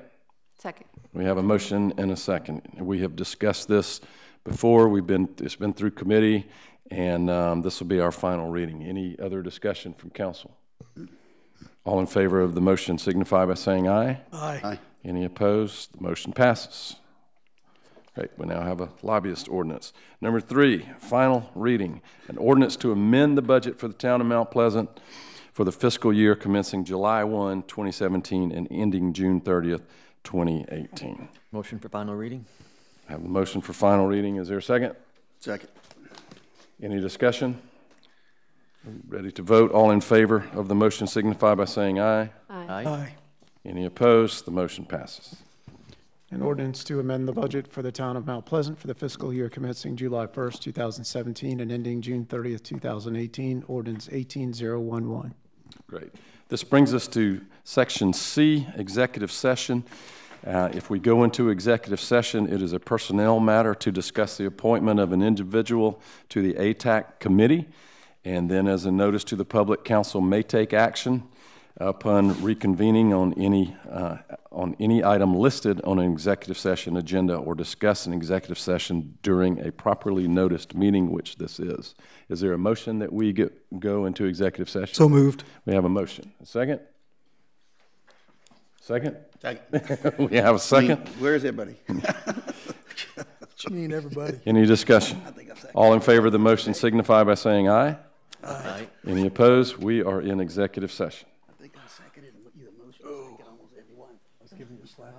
Second. We have a motion and a second. We have discussed this before. It's been through committee, and this will be our final reading. Any other discussion from council? All in favor of the motion signify by saying aye. Aye. Aye. Any opposed? The motion passes. Great, we now have a lobbyist ordinance. Number 3, final reading. An ordinance to amend the budget for the town of Mount Pleasant for the fiscal year commencing July 1, 2017 and ending June 30th, 2018. Motion for final reading. I have a motion for final reading. Is there a second? Second. Any discussion? Ready to vote? All in favor of the motion signify by saying aye. Aye. Aye. Any opposed? The motion passes. An ordinance to amend the budget for the town of Mount Pleasant for the fiscal year commencing July 1st, 2017 and ending June 30th, 2018, ordinance 18011. Great. This brings us to section C, executive session. If we go into executive session, it is a personnel matter to discuss the appointment of an individual to the ATAC committee. And then as a notice to the public, council may take action upon reconvening on any item listed on an executive session agenda or discuss an executive session during a properly noticed meeting, which this is. Is there a motion that we go into executive session? So moved. We have a motion. A second? Second? Second. We have a second. Where's everybody? What you mean, everybody? Any discussion? All in favor of the motion signify by saying aye. Aye. Any opposed? We are in executive session. I think I seconded either motion. I think almost everyone. I was giving you a slap.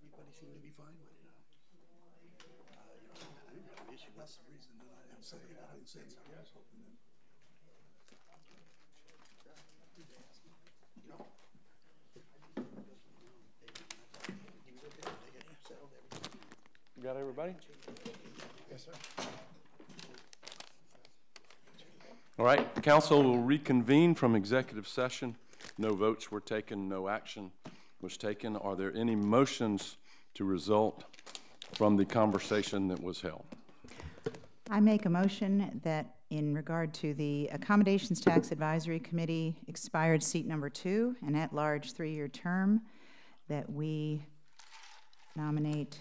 Everybody seemed to be fine with it. I didn't have an issue. That's the reason that I didn't say it. I didn't say it. I was hoping that. You got everybody? Yes, sir. All right, council will reconvene from executive session. No votes were taken, no action was taken. Are there any motions to result from the conversation that was held? I make a motion that in regard to the Accommodations Tax Advisory Committee expired seat number 2, an at-large 3-year term, that we nominate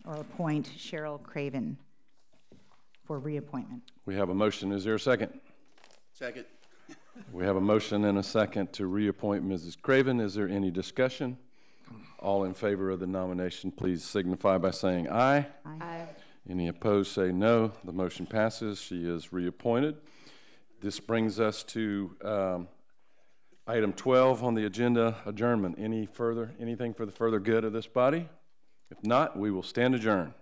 or appoint Cheryl Craven for reappointment. We have a motion. Is there a second? Second. We have a motion and a second to reappoint Mrs. Craven. Is there any discussion? All in favor of the nomination, please signify by saying aye. Aye. Any opposed, say no. The motion passes. She is reappointed. This brings us to item 12 on the agenda, adjournment. Anything for the further good of this body? If not, we will stand adjourned.